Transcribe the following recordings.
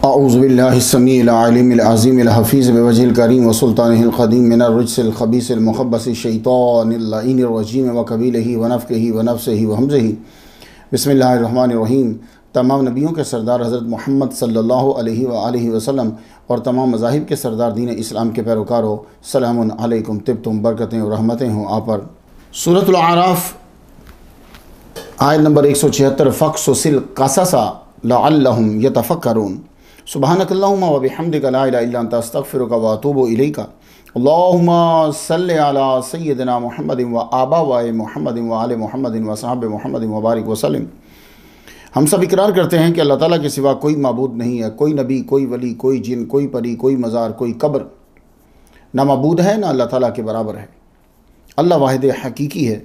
औज़ुबिल्लाहिस्समीइल अलीमिल अज़ीमिल हफ़ीज़ बिवजहिल करीम व सुल्तानिहिल क़दीम मिनर रिज्सिल ख़बीसिल मुख़ब्बसिश शैतानिर लईनिर रजीम व क़बीलिही व नफ़्ख़िही व नफ़्सिही व हमज़िही। बिस्मिल्लाहिर रहमानिर रहीम। तमाम नबियों के सरदार हज़रत मोहम्मद सल्लल्लाहु अलैहि व आलिहि वसल्लम और तमाम मज़ाहिब के सरदार दीन इस्लाम के पैरोकारों, सलामुन अलैकुम, तिब्तुम, बरकतें और रहमतें हों आप पर। सूरतुल आराफ आयत नंबर 176। फ़क़्सुसिल क़ससा लअल्लहुम यतफ़क्करून। सुब्हानकल्लाहुम्मा व बिहम्दिका ला इलाहा इल्ला अंता अस्तग़फ़िरुका व अतूबु इलैका। अल्लाहुम्मा सल्लि अला सय्यिदिना मुहम्मदिन व आबाए मुहम्मदिन व आले मुहम्मदिन व असहाबे मुहम्मदिन व बारिक वसल्लम। हम सब इकरार करते हैं कि अल्लाह ताला के सिवा कोई माबूद नहीं है, कोई नबी, कोई वली, कोई जिन, कोई परी, कोई मज़ार, कोई कब्र ना माबूद है ना अल्लाह ताला के बराबर है। अल्लाह वाहिद हकीकी है।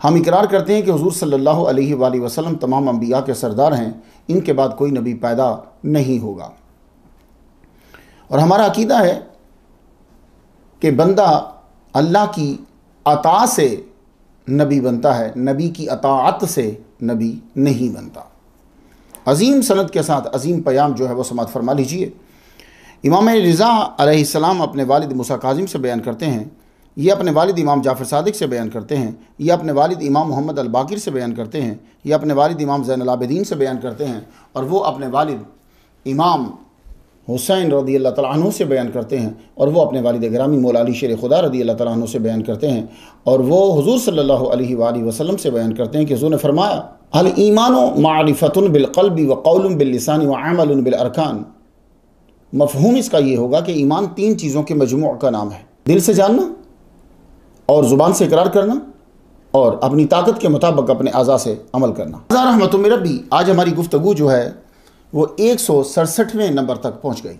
हम इकरार करते हैं कि हुज़ूर सल्लल्लाहु अलैहि वसल्लम तमाम अंबिया के सरदार हैं, इनके बाद कोई नबी पैदा नहीं होगा। और हमारा अकीदा है कि बंदा अल्लाह की अता से नबी बनता है, नबी की अताअत से नबी नहीं बनता। अज़ीम सनद के साथ अज़ीम पयाम जो है वो समात फरमा लीजिए। इमाम रिज़ा अलैहिस्सलाम अपने वालिद मूसा काज़िम से बयान करते हैं, ये अपने वालिद इमाम जाफ़र सादिक से बयान करते हैं, ये अपने वालिद इमाम मोहम्मद अल बाकिर से बयान करते हैं, ये अपने वालिद इमाम ज़ैनुल आबिदीन से बयान करते हैं, और वो अपने वालिद इमाम हुसैन रज़ी अल्लाह तआला अन्हु से बयान करते हैं, और वो अपने वालिद गिरामी मौला अली शेर खुदा रज़ी अल्लाह तआला अन्हु से बयान करते हैं, और वो हुज़ूर सल्लल्लाहु अलैहि वसल्लम से बयान करते हैं कि हुज़ूर ने फरमाया, अल ईमानु मारिफतुन बिल क़ल्बि व क़ौलुन बिल लिसानि व अमलुन बिल अरकान। मफ़हूम इसका ये होगा कि ईमान तीन चीज़ों के मजमू का नाम है: दिल से जानना और ज़ुबान से इकरार करना और अपनी ताकत के मुताबिक अपने आज़ा से अमल करना। रहमतुन मिन रब्बी। आज हमारी गुफ्तगू जो है वो 167वें नंबर तक पहुँच गई।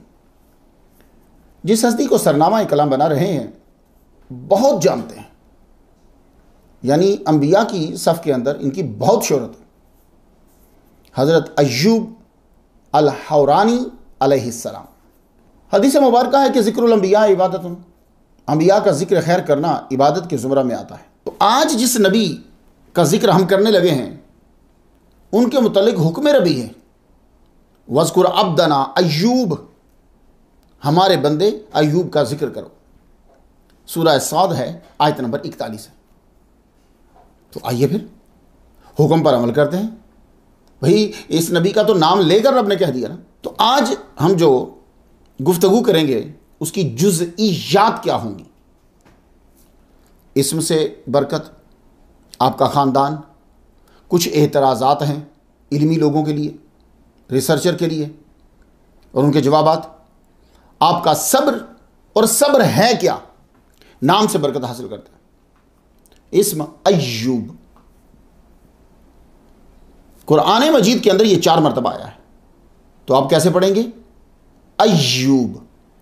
जिस हस्ती को सरनामा कलाम बना रहे हैं बहुत जानते हैं, यानी अंबिया की सफ़ के अंदर इनकी बहुत शोहरत है। हज़रत अय्यूब अल हौरानी अलैहिस्सलाम। हदीस मुबारक है कि ज़िक्रुल अंबिया इबादतुन, अंबिया का ज़िक्र खैर करना इबादत के ज़ुमरा में आता है। तो आज जिस नबी का ज़िक्र हम करने लगे हैं उनके मुतल्लिक़ हुक्म रबी है, वज़कुर अब्दना अय्यूब, हमारे बंदे अय्यूब का ज़िक्र करो। सूरह साद है, आयत नंबर 41 है। तो आइए फिर हुक्म पर अमल करते हैं। भाई इस नबी का तो नाम लेकर रब ने कह दिया ना। तो आज हम जो गुफ्तगू करेंगे उसकी जुज़इयात क्या होंगी। इसम से बरकत, आपका ख़ानदान, कुछ एतराज़ात हैं इल्मी लोगों के लिए, रिसर्चर के लिए, और उनके जवाबात, आपका सब्र, और सब्र है क्या, नाम से बरकत हासिल करता है। इस्म अय्यूब कुरान मजीद के अंदर ये 4 मरतबा आया है। तो आप कैसे पढ़ेंगे? अय्यूब,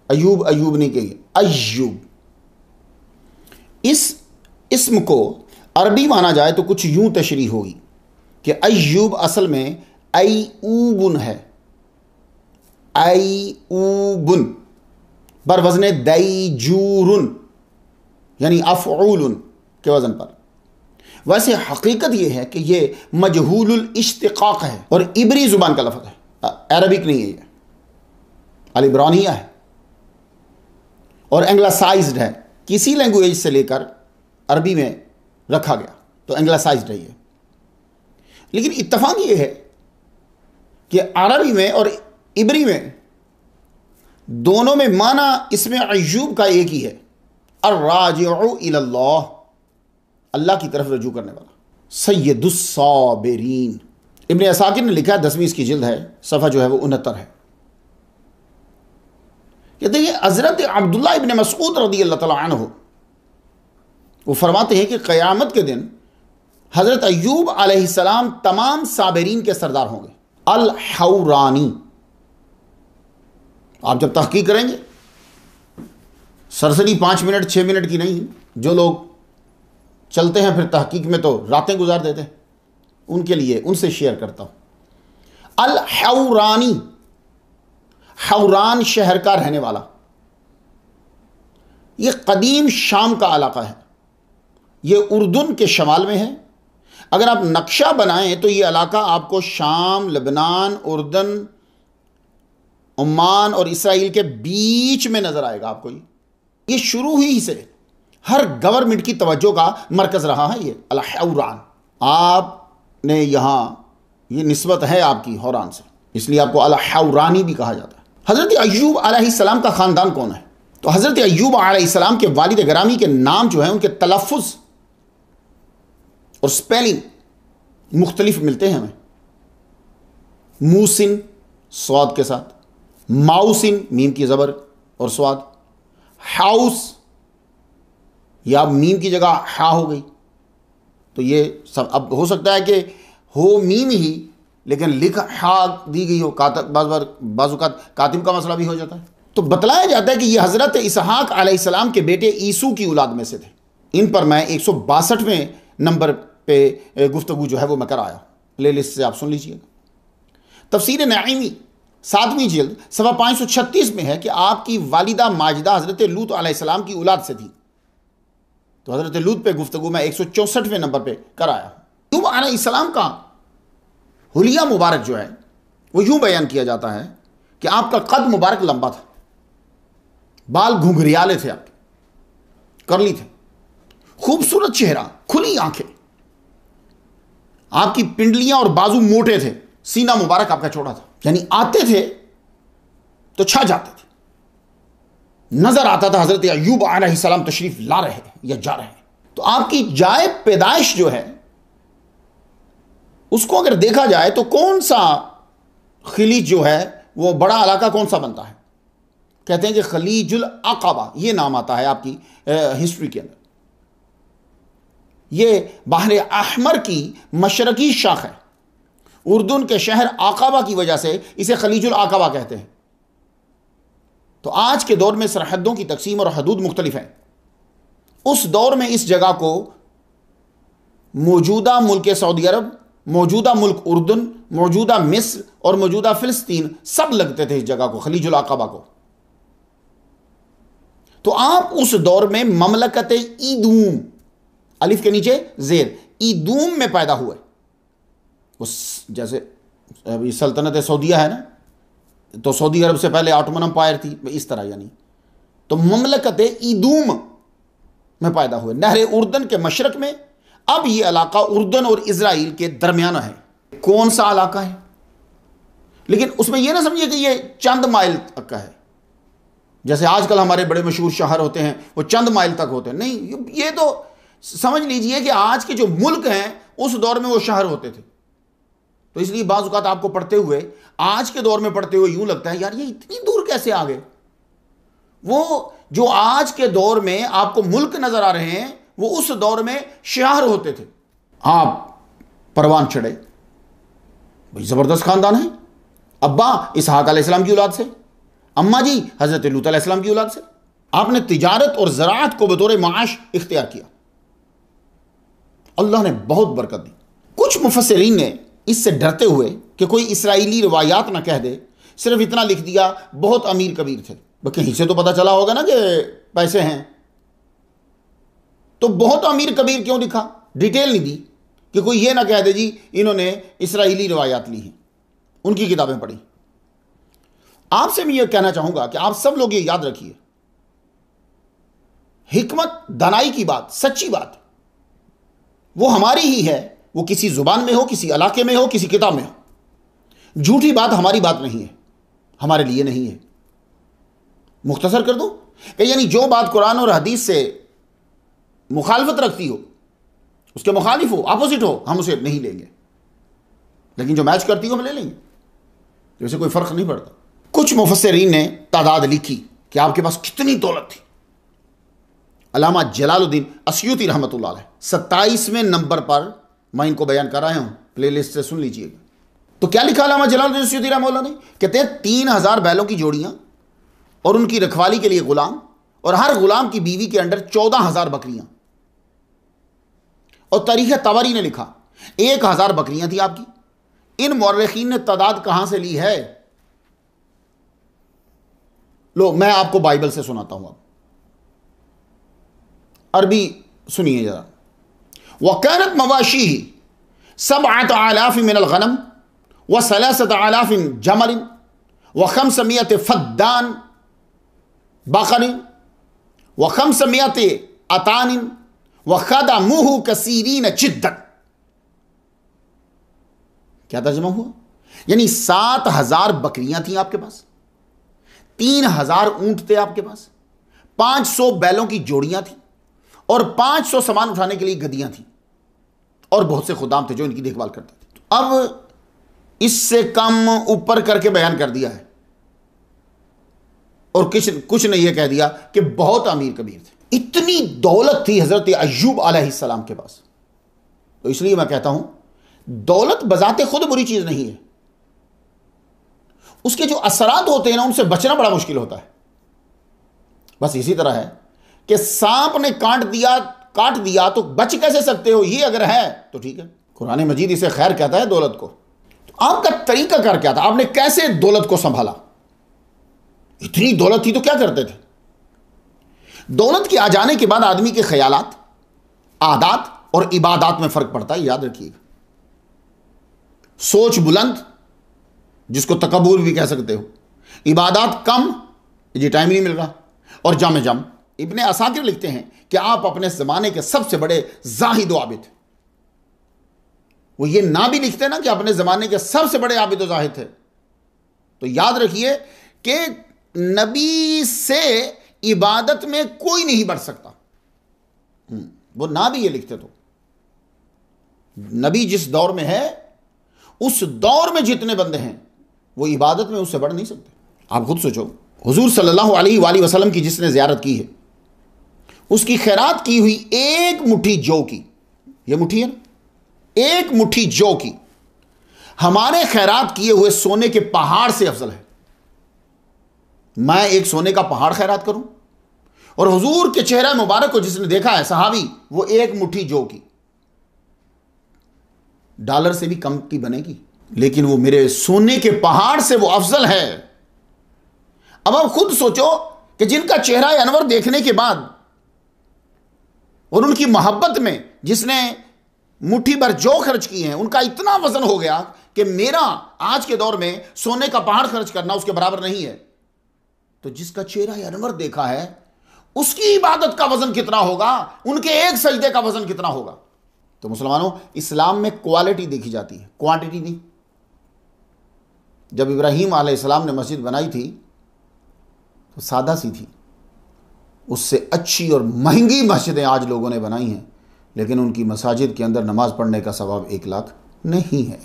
अय्यूब अय्यूब नहीं कहेंगे, अय्यूब। इस इस्म को अरबी माना जाए तो कुछ यूं तशरीह होगी कि अय्यूब असल में अय्यूबुन है, अय्यूबुन बर वज़ने दैजूरुन, यानी अफ़ऊलुन के वज़न पर। वैसे हकीकत यह है कि यह मजहूलुल इश्तिक़ाक़ है और इब्री ज़ुबान का लफ़्ज़ है, अरबिक नहीं है, यह अल इब्रानिया है और एंग्लासाइज्ड है। किसी लैंग्वेज से लेकर अरबी में रखा गया तो एंग्लासाइज्ड है ये। लेकिन इत्तफ़ाक़ ये है कि अरबी में और इब्री में दोनों में माना इसमें अय्यूब का एक ही है, अर्राजिउ इलल्लाह, अल्लाह की तरफ रजू करने वाला, सय्यदुस साबिरीन। इब्न असाकिर ने लिखा है, 10वीं इसकी जिल्द है, सफ़ा जो है वो 69 है। कहते हैं हज़रत अब्दुल्लाह इब्न मसऊद रज़ी अल्लाह तआला अन्हु वो फरमाते हैं कि क़यामत के दिन हज़रत अय्यूब अलैहिस्सलाम तमाम साबिरीन के सरदार होंगे। अल हौरानी, आप जब तहक़ीक़ करेंगे सरसरी 5 मिनट 6 मिनट की नहीं, जो लोग चलते हैं फिर तहक़ीक़ में तो रातें गुजार देते हैं, उनके लिए उनसे शेयर करता हूँ। अल हौरानी, हौरान शहर का रहने वाला, ये कदीम शाम का इलाका है, ये उर्दून के शमाल में है। अगर आप नक्शा बनाएं तो ये इलाका आपको शाम, लबनान, उर्दन, ओमान और इसराइल के बीच में नजर आएगा आपको। ये शुरू ही से हर गवर्नमेंट की तवज्जो का मरकज रहा है ये अल-हौरान। आपने यहां ये निस्बत है आपकी हौरान से, इसलिए आपको अल-हौरानी भी कहा जाता है। हज़रत अय्यूब अलैहिस्सलाम का ख़ानदान कौन है? तो हज़रत अय्यूब अलैहिस्सलाम के वालिद गिरामी के नाम जो है उनके तलफ़्फ़ुज़ और स्पेलिंग मुख्तलिफ मिलते हैं हमें। मूसिन स्वाद के साथ, माउसिन मीम की ज़बर और स्वाद, हाउस या मीम की जगह हा हो गई। तो ये सब अब हो सकता है कि हो मीम ही लेकिन लिख हा दी गई हो। बाज़ कातिब का मसला भी हो जाता है। तो बतलाया जाता है कि ये हज़रत इसहाक अलैहिस्सलाम के बेटे ईसू की औलाद में से थे। इन पर मैं 162वें नंबर पे गुफ्तगू जो है वो मैं कर आया, प्ले लिस्ट से आप सुन लीजिएगा। तफसीर नईमी 7वीं जिल्द सफ़ा 536 में है कि आपकी वालिदा माजिदा हज़रत लूत अलैहिस्सलाम की औलाद से थी। तो हज़रत लूत पे गुफ्तगू मैं 164वें नंबर पे कर आया। अय्यूब अलैहिस्सलाम का हुलिया मुबारक जो है वो यूं बयान किया जाता है कि आपका कद मुबारक लंबा था, बाल घुंघरियाले थे, आपके करली थे, खूबसूरत चेहरा, खुली आंखें, आपकी पिंडलियां और बाजू मोटे थे, सीना मुबारक आपका चौड़ा था। यानी आते थे तो छा जाते थे, नजर आता था हजरत अय्यूब अलैहिस्सलाम तशरीफ ला रहे हैं या जा रहे हैं। तो आपकी जाए पैदाइश जो है उसको अगर देखा जाए तो कौन सा खलीज जो है वो बड़ा इलाका कौन सा बनता है? कहते हैं कि खलीजुल अक़बा, ये नाम आता है आपकी हिस्ट्री के अंदर। ये बाहर अहमर की मशरकी शाख है। उर्दून के शहर आक़बा की वजह से इसे खलीजुल अक़बा कहते हैं। तो आज के दौर में सरहदों की तकसीम और हदूद मुख्तलिफ हैं। उस दौर में इस जगह को मौजूदा मुल्क सऊदी अरब, मौजूदा मुल्क उर्दून, मौजूदा मिस्र और मौजूदा फिलिस्तीन सब लगते थे इस जगह को, खलीजुल अक़बा को। तो आप उस दौर में ममलकत ईदूम, अलिफ के नीचे जेर, ईदूम में पैदा हुए। उस जैसे अभी सल्तनत सऊदिया है ना, तो सऊदी अरब से पहले ऑटोमन एम्पायर थी, इस तरह। यानी तो ममलकत ईदूम में पैदा हुए, नहर उर्दन के मशरक में। अब यह इलाका उर्दन और इजराइल के दरमियान है। कौन सा इलाका है? लेकिन उसमें यह ना समझिए कि यह चंद माइल तक का है, जैसे आजकल हमारे बड़े मशहूर शहर होते हैं वो चंद माइल तक होते हैं। नहीं, ये तो समझ लीजिए कि आज के जो मुल्क हैं उस दौर में वो शहर होते थे। तो इसलिए बाज़ औक़ात आपको पढ़ते हुए, आज के दौर में पढ़ते हुए यूं लगता है यार ये इतनी दूर कैसे आ गए। वो जो आज के दौर में आपको मुल्क नजर आ रहे हैं वो उस दौर में शहर होते थे। आप परवान चढ़े, भाई जबरदस्त खानदान है। अब्बा इसहाक अलैहिस्सलाम की औलाद से, अम्मा जी हजरत लूत अलैहिस्सलाम की औलाद से। आपने तिजारत और ज़राअत को बतौर माश इख्तियार किया, अल्लाह ने बहुत बरकत दी। कुछ मुफस्सिरीन ने इससे डरते हुए कि कोई इसराइली रिवायात ना कह दे, सिर्फ इतना लिख दिया बहुत अमीर कबीर थे। कहीं से तो पता चला होगा ना कि पैसे हैं, तो बहुत अमीर कबीर क्यों लिखा? डिटेल नहीं दी कि कोई ये ना कह दे जी इन्होंने इसराइली रिवायात ली हैं, उनकी किताबें पढ़ी। आपसे मैं ये कहना चाहूंगा कि आप सब लोग ये याद रखिए, हिकमत दानाई की बात, सच्ची बात वो हमारी ही है, वो किसी जुबान में हो, किसी इलाके में हो, किसी किताब में हो। झूठी बात हमारी बात नहीं है, हमारे लिए नहीं है। मुख्तसर कर दूं कि यानी जो बात कुरान और हदीस से मुखालफत रखती हो, उसके मुखालिफ हो, अपोजिट हो, हम उसे नहीं लेंगे। लेकिन जो मैच करती हो हम ले लेंगे, वैसे कोई फर्क नहीं पड़ता। कुछ मुफस्सिरीन ने तादाद लिखी कि आपके पास कितनी दौलत थी। अल्लामा जलालुद्दीन अस्यूती रहमतुल्लाह अलैह 27वें नंबर पर मैं इनको बयान कर रहा हूं, प्लेलिस्ट से सुन लीजिएगा। तो क्या लिखा अल्लामा जलालुद्दीन अस्यूती रहमतुल्लाह ने? कहते हैं 3000 बैलों की जोड़ियां और उनकी रखवाली के लिए गुलाम, और हर गुलाम की बीवी के अंडर 14,000 बकरियां। और तारीख तबरी ने लिखा 1000 बकरियां थी आपकी। इन मौर्रिखीन ने तादाद कहां से ली है? लो मैं आपको बाइबल से सुनाता हूं। अब अरबी सुनिए जरा। वकानत मवाशी सबअत आलाफ मिनल गनम व सलासत आलाफ जमल व खमसमियत फद्दान बकरिन व खमसमियत अतानिन व खदमुहु कसीरीन जिद्दन। क्या तर्जुमा हुआ? यानी 7,000 बकरियां थी आपके पास, 3,000 ऊंट थे आपके पास, 500 बैलों की जोड़ियां थी और 500 सामान उठाने के लिए गद्दियां थी और बहुत से खुदाम थे जो इनकी देखभाल करते थे। तो अब इससे कम ऊपर करके बयान कर दिया है और कुछ ने यह कह दिया कि बहुत अमीर कबीर थे। इतनी दौलत थी हजरत अय्यूब अलैहिस्सलाम के पास। तो इसलिए मैं कहता हूं दौलत बजाते खुद बुरी चीज नहीं है, उसके जो असरात होते हैं ना उनसे बचना बड़ा मुश्किल होता है। बस इसी तरह है कि सांप ने काट दिया तो बच कैसे सकते हो, ये अगर है तो ठीक है। कुरान मजीद इसे खैर कहता है दौलत को। तो आपका तरीका कार क्या था? आपने कैसे दौलत को संभाला? इतनी दौलत थी तो क्या करते थे? दौलत के आ जाने के बाद आदमी के ख्यालात, आदात और इबादात में फर्क पड़ता है, याद रखिएगा। सोच बुलंद, जिसको तकब्बुर भी कह सकते हो, इबादात कम, ये टाइम नहीं मिल रहा, और जम। इब्ने असाकिर लिखते हैं कि आप अपने जमाने के सबसे बड़े जाहिद व आबिद। वो ये ना भी लिखते ना कि अपने जमाने के सबसे बड़े आबिद व जाहिद थे। तो याद रखिए कि नबी से इबादत में कोई नहीं बढ़ सकता। वो ना भी ये लिखते तो नबी जिस दौर में है उस दौर में जितने बंदे हैं वो इबादत में उससे बढ़ नहीं सकते। आप खुद सोचो, हुजूर सल्लल्लाहु अलैहि वसल्लम की जिसने ज़ियारत की है उसकी खैरात की हुई एक मुट्ठी जौ की, ये मुट्ठी है ना, एक मुट्ठी जौ की हमारे खैरात किए हुए सोने के पहाड़ से अफजल है। मैं एक सोने का पहाड़ खैरात करूं और हुजूर के चेहरा मुबारक को जिसने देखा है सहाबी, वो एक मुट्ठी जौ की डॉलर से भी कम की बनेगी, लेकिन वो मेरे सोने के पहाड़ से वो अफजल है। अब आप खुद सोचो कि जिनका चेहरा अनवर देखने के बाद और उनकी मोहब्बत में जिसने मुट्ठी भर जौ खर्च की है, उनका इतना वजन हो गया कि मेरा आज के दौर में सोने का पहाड़ खर्च करना उसके बराबर नहीं है। तो जिसका चेहरा अनवर देखा है उसकी इबादत का वजन कितना होगा, उनके एक सजदे का वजन कितना होगा। तो मुसलमानों, इस्लाम में क्वालिटी देखी जाती है, क्वांटिटी नहीं। जब इब्राहीम अलैहिस्सलाम ने मस्जिद बनाई थी तो सादा सी थी, उससे अच्छी और महंगी मस्जिदें आज लोगों ने बनाई हैं, लेकिन उनकी मसाजिद के अंदर नमाज पढ़ने का सवाब 1 लाख नहीं है।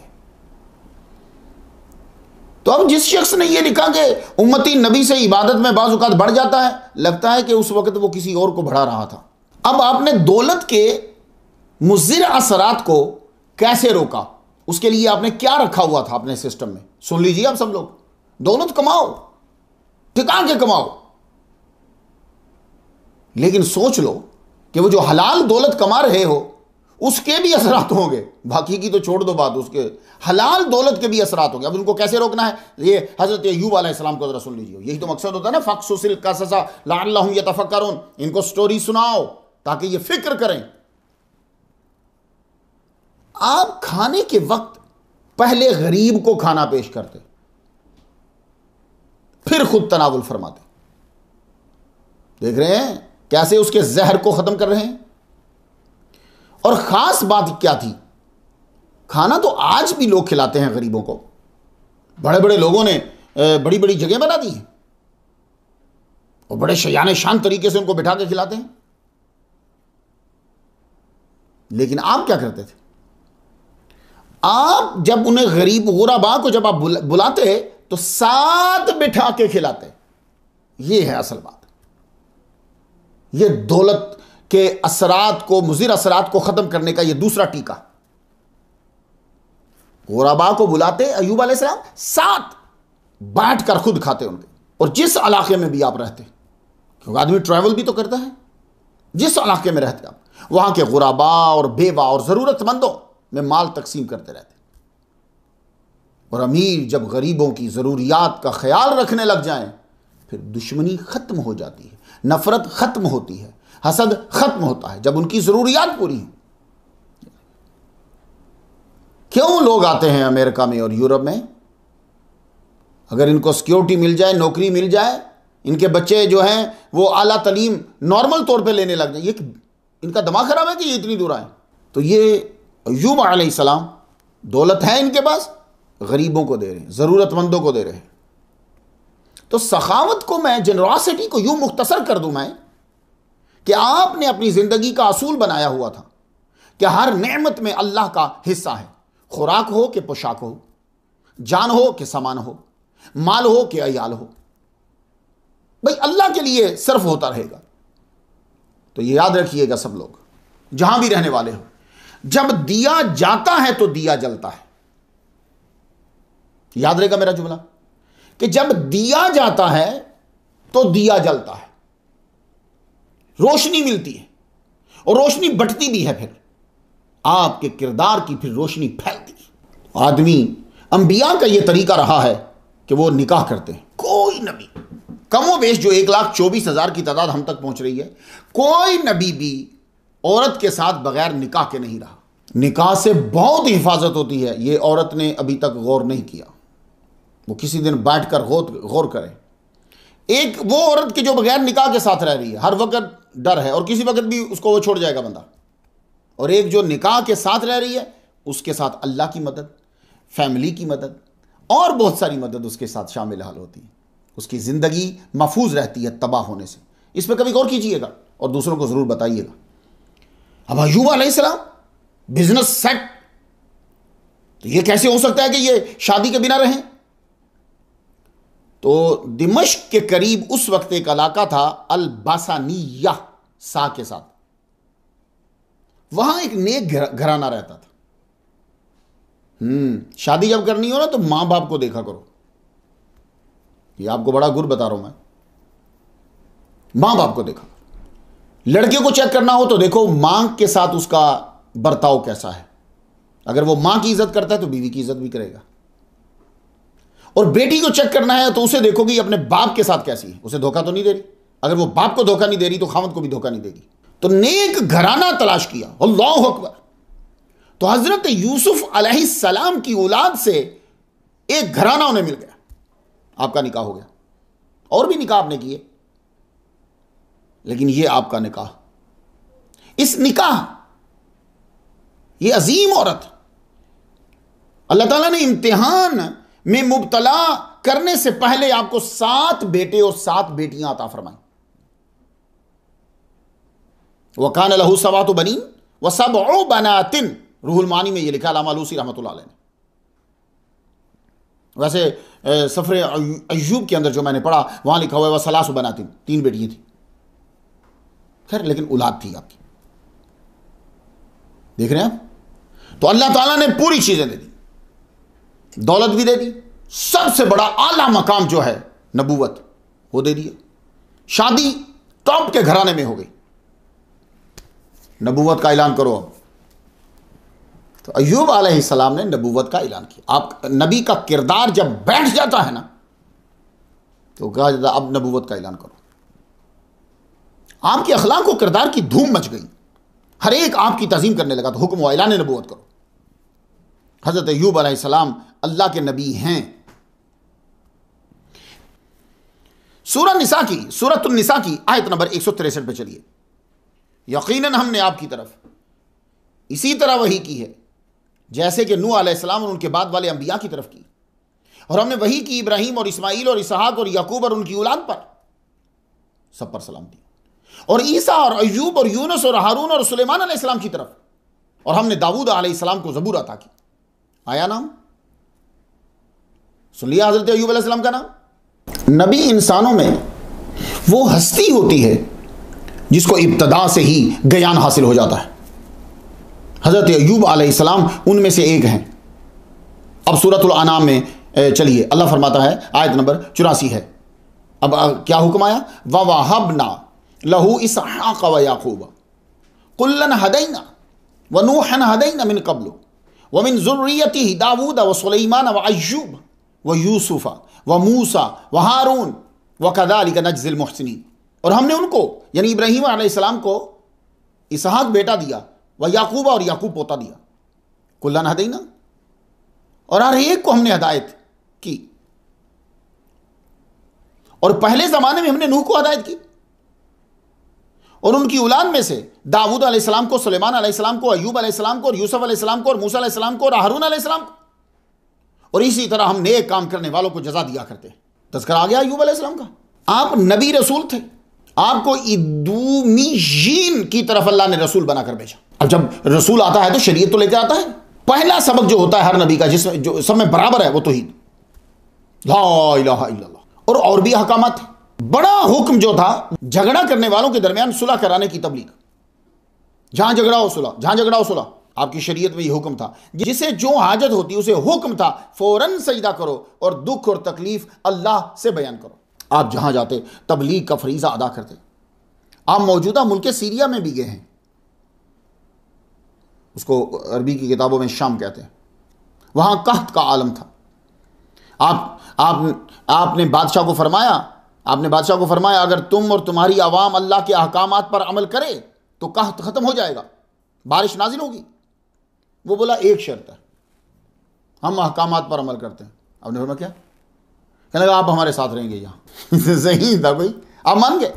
तो अब जिस शख्स ने यह लिखा कि उम्मती नबी से इबादत में बाज़ औक़ात बढ़ जाता है, लगता है कि उस वक्त वो किसी और को बढ़ा रहा था। अब आपने दौलत के मुज़िर असरात को कैसे रोका, उसके लिए आपने क्या रखा हुआ था अपने सिस्टम में? सुन लीजिए आप सब लोग, दौलत कमाओ, ठिका के कमाओ, लेकिन सोच लो कि वो जो हलाल दौलत कमा रहे हो उसके भी असरात होंगे। बाकी की तो छोड़ दो बात, उसके हलाल दौलत के भी असरात होंगे। अब उनको कैसे रोकना है, ये हजरत अय्यूब अलैहिस्सलाम को जरा सुन लीजिए। यही तो मकसद होता है ना, फ़क़्सुसिल क़सस लअल्लहुम यतफ़क्करून। इनको स्टोरी सुनाओ ताकि ये फिक्र करें। आप खाने के वक्त पहले गरीब को खाना पेश करते, फिर खुद तनावुल फरमाते। देख रहे हैं कैसे उसके जहर को खत्म कर रहे हैं। और खास बात क्या थी, खाना तो आज भी लोग खिलाते हैं गरीबों को। बड़े बड़े लोगों ने बड़ी बड़ी जगह बना दी हैं और बड़े शयान शान तरीके से उनको बिठा के खिलाते हैं। लेकिन आप क्या करते थे? आप जब उन्हें गरीब गुरबा को जब आप बुलाते तो साथ बिठा के खिलाते। ये है असल बात। ये दौलत के असरात को, मुज़िर असरात को खत्म करने का ये दूसरा टीका। गुरबा को बुलाते अय्यूब अलैहिस्सलाम, साथ बैठ कर खुद खाते उनके। और जिस इलाके में भी आप रहते, क्योंकि आदमी ट्रैवल भी तो करता है, जिस इलाके में रहते आप, वहां के गुरबा और बेवा और ज़रूरतमंदों में माल तकसीम करते रहते। और अमीर जब गरीबों की ज़रूरियात का ख्याल रखने लग जाएं, फिर दुश्मनी ख़त्म हो जाती है, नफ़रत ख़त्म होती है, हसद ख़त्म होता है जब उनकी ज़रूरियात पूरी हो। क्यों लोग आते हैं अमेरिका में और यूरोप में? अगर इनको सिक्योरिटी मिल जाए, नौकरी मिल जाए, इनके बच्चे जो हैं वो आला तालीम नॉर्मल तौर पे लेने लग जाए, ये इनका दिमाग खराब है कि ये इतनी दूर आए। तो ये अय्यूब अलैहिस्सलाम दौलत है इनके पास, गरीबों को दे रहे हैं, ज़रूरतमंदों को दे रहे हैं। तो सखावत को मैं, जनरॉसिटी को यूं मुख्तसर कर दूं मैं कि आपने अपनी ज़िंदगी का असूल बनाया हुआ था कि हर नेमत में अल्लाह का हिस्सा है, खुराक हो कि पोशाक हो, जान हो कि सामान हो, माल हो कि अयाल हो, भाई अल्लाह के लिए सिर्फ होता रहेगा। तो ये याद रखिएगा सब लोग, जहां भी रहने वाले हो, जब दिया जाता है तो दिया जलता है। याद रहेगा मेरा जुमला कि जब दिया जाता है तो दिया जलता है, रोशनी मिलती है और रोशनी बंटती भी है, फिर आपके किरदार की फिर रोशनी फैलती है। आदमी, अंबिया का यह तरीका रहा है कि वो निकाह करते हैं। कोई नबी, कमो बेश जो 1,24,000 की तादाद हम तक पहुंच रही है, कोई नबी भी औरत के साथ बगैर निकाह के नहीं रहा। निकाह से बहुत हिफाजत होती है, ये औरत ने अभी तक गौर नहीं किया। वो किसी दिन बैठ कर गौर करें। एक वो औरत की जो बगैर निकाह के साथ रह रही है, हर वक्त डर है और किसी वक्त भी उसको वो छोड़ जाएगा बंदा, और एक जो निकाह के साथ रह रही है, उसके साथ अल्लाह की मदद, फैमिली की मदद और बहुत सारी मदद उसके साथ शामिल हाल होती है। उसकी ज़िंदगी महफूज रहती है तबाह होने से। इस पर कभी गौर कीजिएगा और दूसरों को ज़रूर बताइएगा। अब अय्यूब अलैहिस्सलाम बिजनेस सेट, तो ये कैसे हो सकता है कि ये शादी के बिना रहें? तो दिमश्क के करीब उस वक्त एक इलाका था अल बासानिया सा के साथ, वहां एक नेक घराना रहता था। शादी जब करनी हो ना तो मां बाप को देखा करो, ये आपको बड़ा गुर बता रहा हूं मैं। मां बाप को देखा, लड़के को चेक करना हो तो देखो मां के साथ उसका बर्ताव कैसा है। अगर वो मां की इज्जत करता है तो बीवी की इज्जत भी करेगा। और बेटी को चेक करना है तो उसे देखो कि अपने बाप के साथ कैसी है, उसे धोखा तो नहीं दे रही। अगर वो बाप को धोखा नहीं दे रही तो खामद को भी धोखा नहीं देगी। तो नेक घराना तलाश किया, अल्लाहु अकबर। तो हजरत यूसुफ अलैहिस्सलाम की औलाद से एक घराना उन्हें मिल गया, आपका निकाह हो गया। और भी निकाह आपने किए, लेकिन यह आपका निकाह, इस निकाह, ये अजीम औरत, अल्लाह ताला ने इम्तिहान में मुब्तला करने से पहले आपको 7 बेटे और 7 बेटियां अता फरमाई। वकान लहू सवातु बनीन व सबउ बनातिन, रूहुल मानी में यह लिखा अल्लामा आलूसी रहमतुल्लाह अलैह ने। वैसे सफरे अय्यूब के अंदर जो मैंने पढ़ा वहां लिखा हुआ है वह सलासु बनातिन, 3 बेटियां थी। खैर, लेकिन औलाद थी आपकी। देख रहे हैं आप? तो अल्लाह ताला ने पूरी चीजें दे दी, दौलत भी दे दी, सबसे बड़ा आला मकाम जो है नबूवत वो दे दिया। शादी टॉप के घराने में हो गई, नबूवत का ऐलान करो अब। तो अय्यूब अलैहिस्सलाम ने नबूवत का ऐलान किया। आप नबी का किरदार जब बैठ जाता है ना तो कहा जाता अब नबूवत का ऐलान करो। आपके अखलाक और किरदार की धूम मच गई, हर एक आपकी तज़ीम करने लगा, तो हुक्म व ऐलान नबूवत करो। हज़रत अय्यूब अलैहिस्सलाम अल्लाह के नबी हैं। सूरतुन निसा की आयत नंबर 163 पे चलिए। यकीनन हमने आपकी तरफ इसी तरह वही की है जैसे कि नूह अलैहिस्सलाम और उनके बाद वाले अंबिया की तरफ की, और हमने वही की इब्राहिम और इस्माइल और इसहाक और याकूब और उनकी औलाद पर, सब पर सलामती, और ईसा और अय्यूब और यूनुस और हारून और सुलेमान अलैहिस्सलाम की तरफ, और हमने दाऊद अलैहिस्सलाम को ज़बूर अता की। आया नाम सुन लिया हज़रत अय्यूब अलैहिस्सलाम का नाम। नबी इंसानों में वो हस्ती होती है जिसको इब्तदा से ही ज्ञान हासिल हो जाता है। हज़रत अय्यूब अलैहिस्सलाम उनमें से एक हैं। अब सूरतुल अनाम में चलिए, अल्लाह फरमाता है, आयत नंबर 84 है। अब क्या हुक्म आया? व वहबना लहू इसहाक़ व याक़ूब कुल्लन हदैना व नूहन हदैना मिन क़ब्लु व मिन ज़ुर्रियतिही दाऊद व सुलैमान व अय्यूब व यूसुफ़ व मूसा व हारून व कज़ालिक नज्ज़िल मुहसिनीन। और हमने उनको यानी इब्राहीम अलैहिस्सलाम को इसहाक बेटा दिया, व याकूब और याकूब पोता दिया, कुल्लन हदैना, और हर एक को हमने हदायत की। और पहले ज़माने में हमने नूह को हिदायत की, और उनकी औलाद में से दाऊद अलैहिस्सलाम को, सुलेमान अलैहिस्सलाम को, अय्यूब अलैहिस्सलाम को, और यूसुफ अलैहिस्सलाम को, और मूसा अलैहिस्सलाम को, और हारून अलैहिस्सलाम को। और इसी तरह हम नेक काम करने वालों को जजा दिया करते हैं। तज़किरा आ गया अय्यूब अलैहिस्सलाम का। आप नबी रसूल थे, आपको इदूमीयीन की तरफ अल्लाह ने रसूल बनाकर भेजा। अब जब रसूल आता है तो शरीयत तो लेकर आता है। पहला सबक जो होता है हर नबी का, जिसमें जो सब में बराबर है, वो तौहीद, ला इलाहा इल्लल्लाह। और भी अहकामात थे। बड़ा हुक्म जो था झगड़ा करने वालों के दरमियान सुलह कराने की तबलीग। जहां झगड़ा हो सुलह, जहां झगड़ा हो सुलह। आपकी शरीयत में यह हुक्म था, जिसे जो हाजत होती उसे हुक्म था फौरन सजदा करो और दुख और तकलीफ अल्लाह से बयान करो। आप जहां जाते तबलीग का फरीजा अदा करते। आप मौजूदा मुल्क सीरिया में भी गए हैं, उसको अरबी की किताबों में शाम कहते हैं। वहां कहत का आलम था। आपने बादशाह को फरमाया अगर तुम और तुम्हारी आवाम अल्लाह के अहकामात पर अमल करे तो कहत खत्म हो जाएगा, बारिश नाजिल होगी। वो बोला एक शर्त है, हम अहकामात पर अमल करते हैं। आपने फरमाया क्या? कहने लगा आप हमारे साथ रहेंगे यहां। सही था भाई, आप मान गए।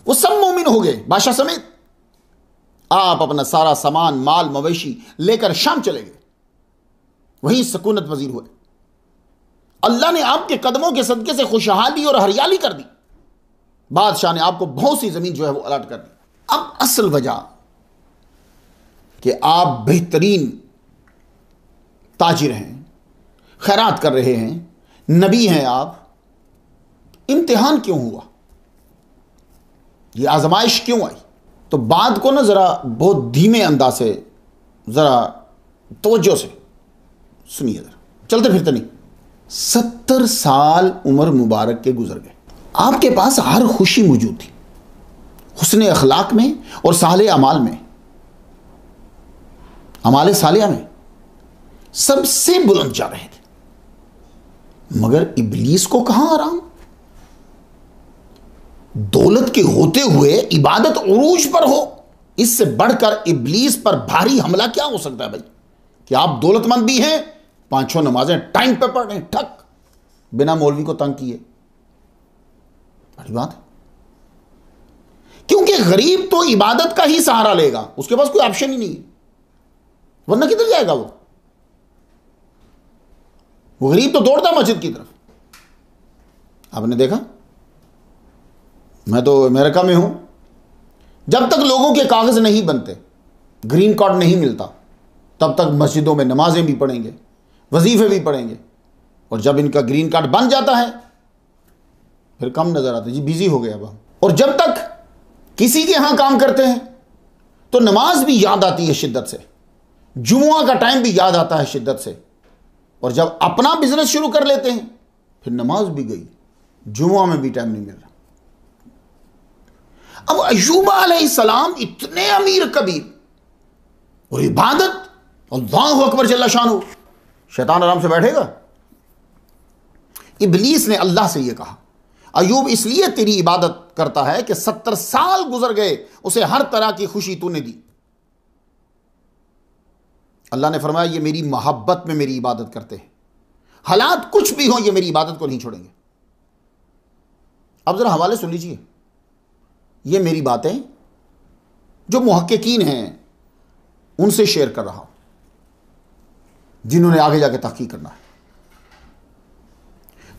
वो सब मोमिन हो गए, बादशाह समेत। आप अपना सारा सामान, माल मवेशी लेकर शाम चले गए, वहीं सुकूनत पजीर हुए। अल्लाह ने आपके कदमों के सदके से खुशहाली और हरियाली कर दी। बादशाह ने आपको बहुत सी जमीन जो है वो अलॉट कर दी। अब असल वजह कि आप बेहतरीन ताजिर हैं, खैरात कर रहे हैं, नबी हैं आप, इम्तिहान क्यों हुआ, ये आजमाइश क्यों आई? तो बात को ना जरा बहुत धीमे अंदाज से, जरा तवज्जो से सुनिए, जरा चलते फिरते नहीं। 70 साल उम्र मुबारक के गुजर गए। आपके पास हर खुशी मौजूद थी, हुस्न अखलाक में और साले अमाल में, अमाले सालिया में सबसे बुलंद जा रहे थे। मगर इब्लीस को कहां आराम? दौलत के होते हुए इबादत उरूज पर हो, इससे बढ़कर इब्लीस पर भारी हमला क्या हो सकता है भाई? कि आप दौलतमंद भी हैं, 5-6 नमाजें टाइम पे पढ़ रहे हैं, ठक, बिना मौलवी को तंग किए। बड़ी बात है, क्योंकि गरीब तो इबादत का ही सहारा लेगा, उसके पास कोई ऑप्शन ही नहीं है, वरना किधर जाएगा वो गरीब तो दौड़ता मस्जिद की तरफ। आपने देखा, मैं तो अमेरिका में हूं, जब तक लोगों के कागज नहीं बनते, ग्रीन कार्ड नहीं मिलता, तब तक मस्जिदों में नमाजें भी पढ़ेंगे, वजीफे भी पढ़ेंगे, और जब इनका ग्रीन कार्ड बन जाता है फिर कम नजर आते, जी बिजी हो गया अब। और जब तक किसी के यहां काम करते हैं तो नमाज भी याद आती है शिद्दत से, जुमुआ का टाइम भी याद आता है शिद्दत से, और जब अपना बिजनेस शुरू कर लेते हैं फिर नमाज भी गई, जुमुआ में भी टाइम नहीं मिल रहा। अब अय्यूब अलैहिस्सलाम इतने अमीर कबीर और इबादत, अल्लाहु अकबर जल्ला शानहू, शैतान आराम से बैठेगा। इब्लीस ने अल्लाह से यह कहा, अय्यूब इसलिए तेरी इबादत करता है कि 70 साल गुजर गए, उसे हर तरह की खुशी तूने दी। अल्लाह ने फरमाया ये मेरी मोहब्बत में मेरी इबादत करते हैं, हालात कुछ भी हो ये मेरी इबादत को नहीं छोड़ेंगे। अब जरा हवाले सुन लीजिए, ये मेरी बातें जो मुहक्किकीन हैं उनसे शेयर कर रहा हूं, जिन्होंने आगे जाके तहकीक करना है।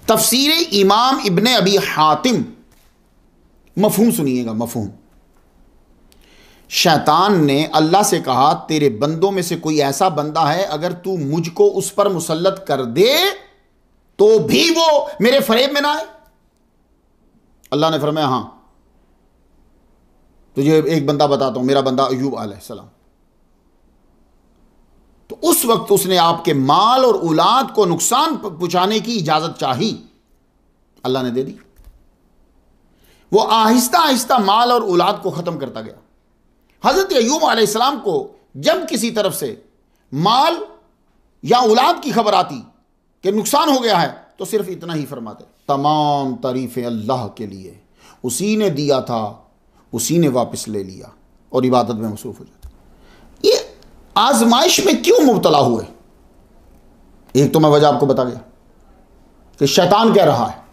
तफसीर इमाम इब्ने अबी हातिम, मफहूम सुनिएगा, मफहूम। शैतान ने अल्लाह से कहा तेरे बंदों में से कोई ऐसा बंदा है अगर तू मुझको उस पर मुसल्लत कर दे तो भी वो मेरे फरेब में ना आए? अल्लाह ने फरमाया हां, तुझे एक बंदा बताता हूं, मेरा बंदा अय्यूब अलैहिस्सलाम। तो उस वक्त उसने आपके माल और औलाद को नुकसान पहुंचाने की इजाजत चाही, अल्लाह ने दे दी। वो आहिस्ता आहिस्ता माल और औलाद को खत्म करता गया। हजरत अय्यूब अलैहिस्सलाम को जब किसी तरफ से माल या औलाद की खबर आती कि नुकसान हो गया है तो सिर्फ इतना ही फरमाते, तमाम तारीफें अल्लाह के लिए, उसी ने दिया था, उसी ने वापस ले लिया, और इबादत में मसरूफ हो जाता। ये आजमाइश में क्यों मुब्तला हुए? एक तो मैं वजह आपको बता गया कि शैतान कह रहा है,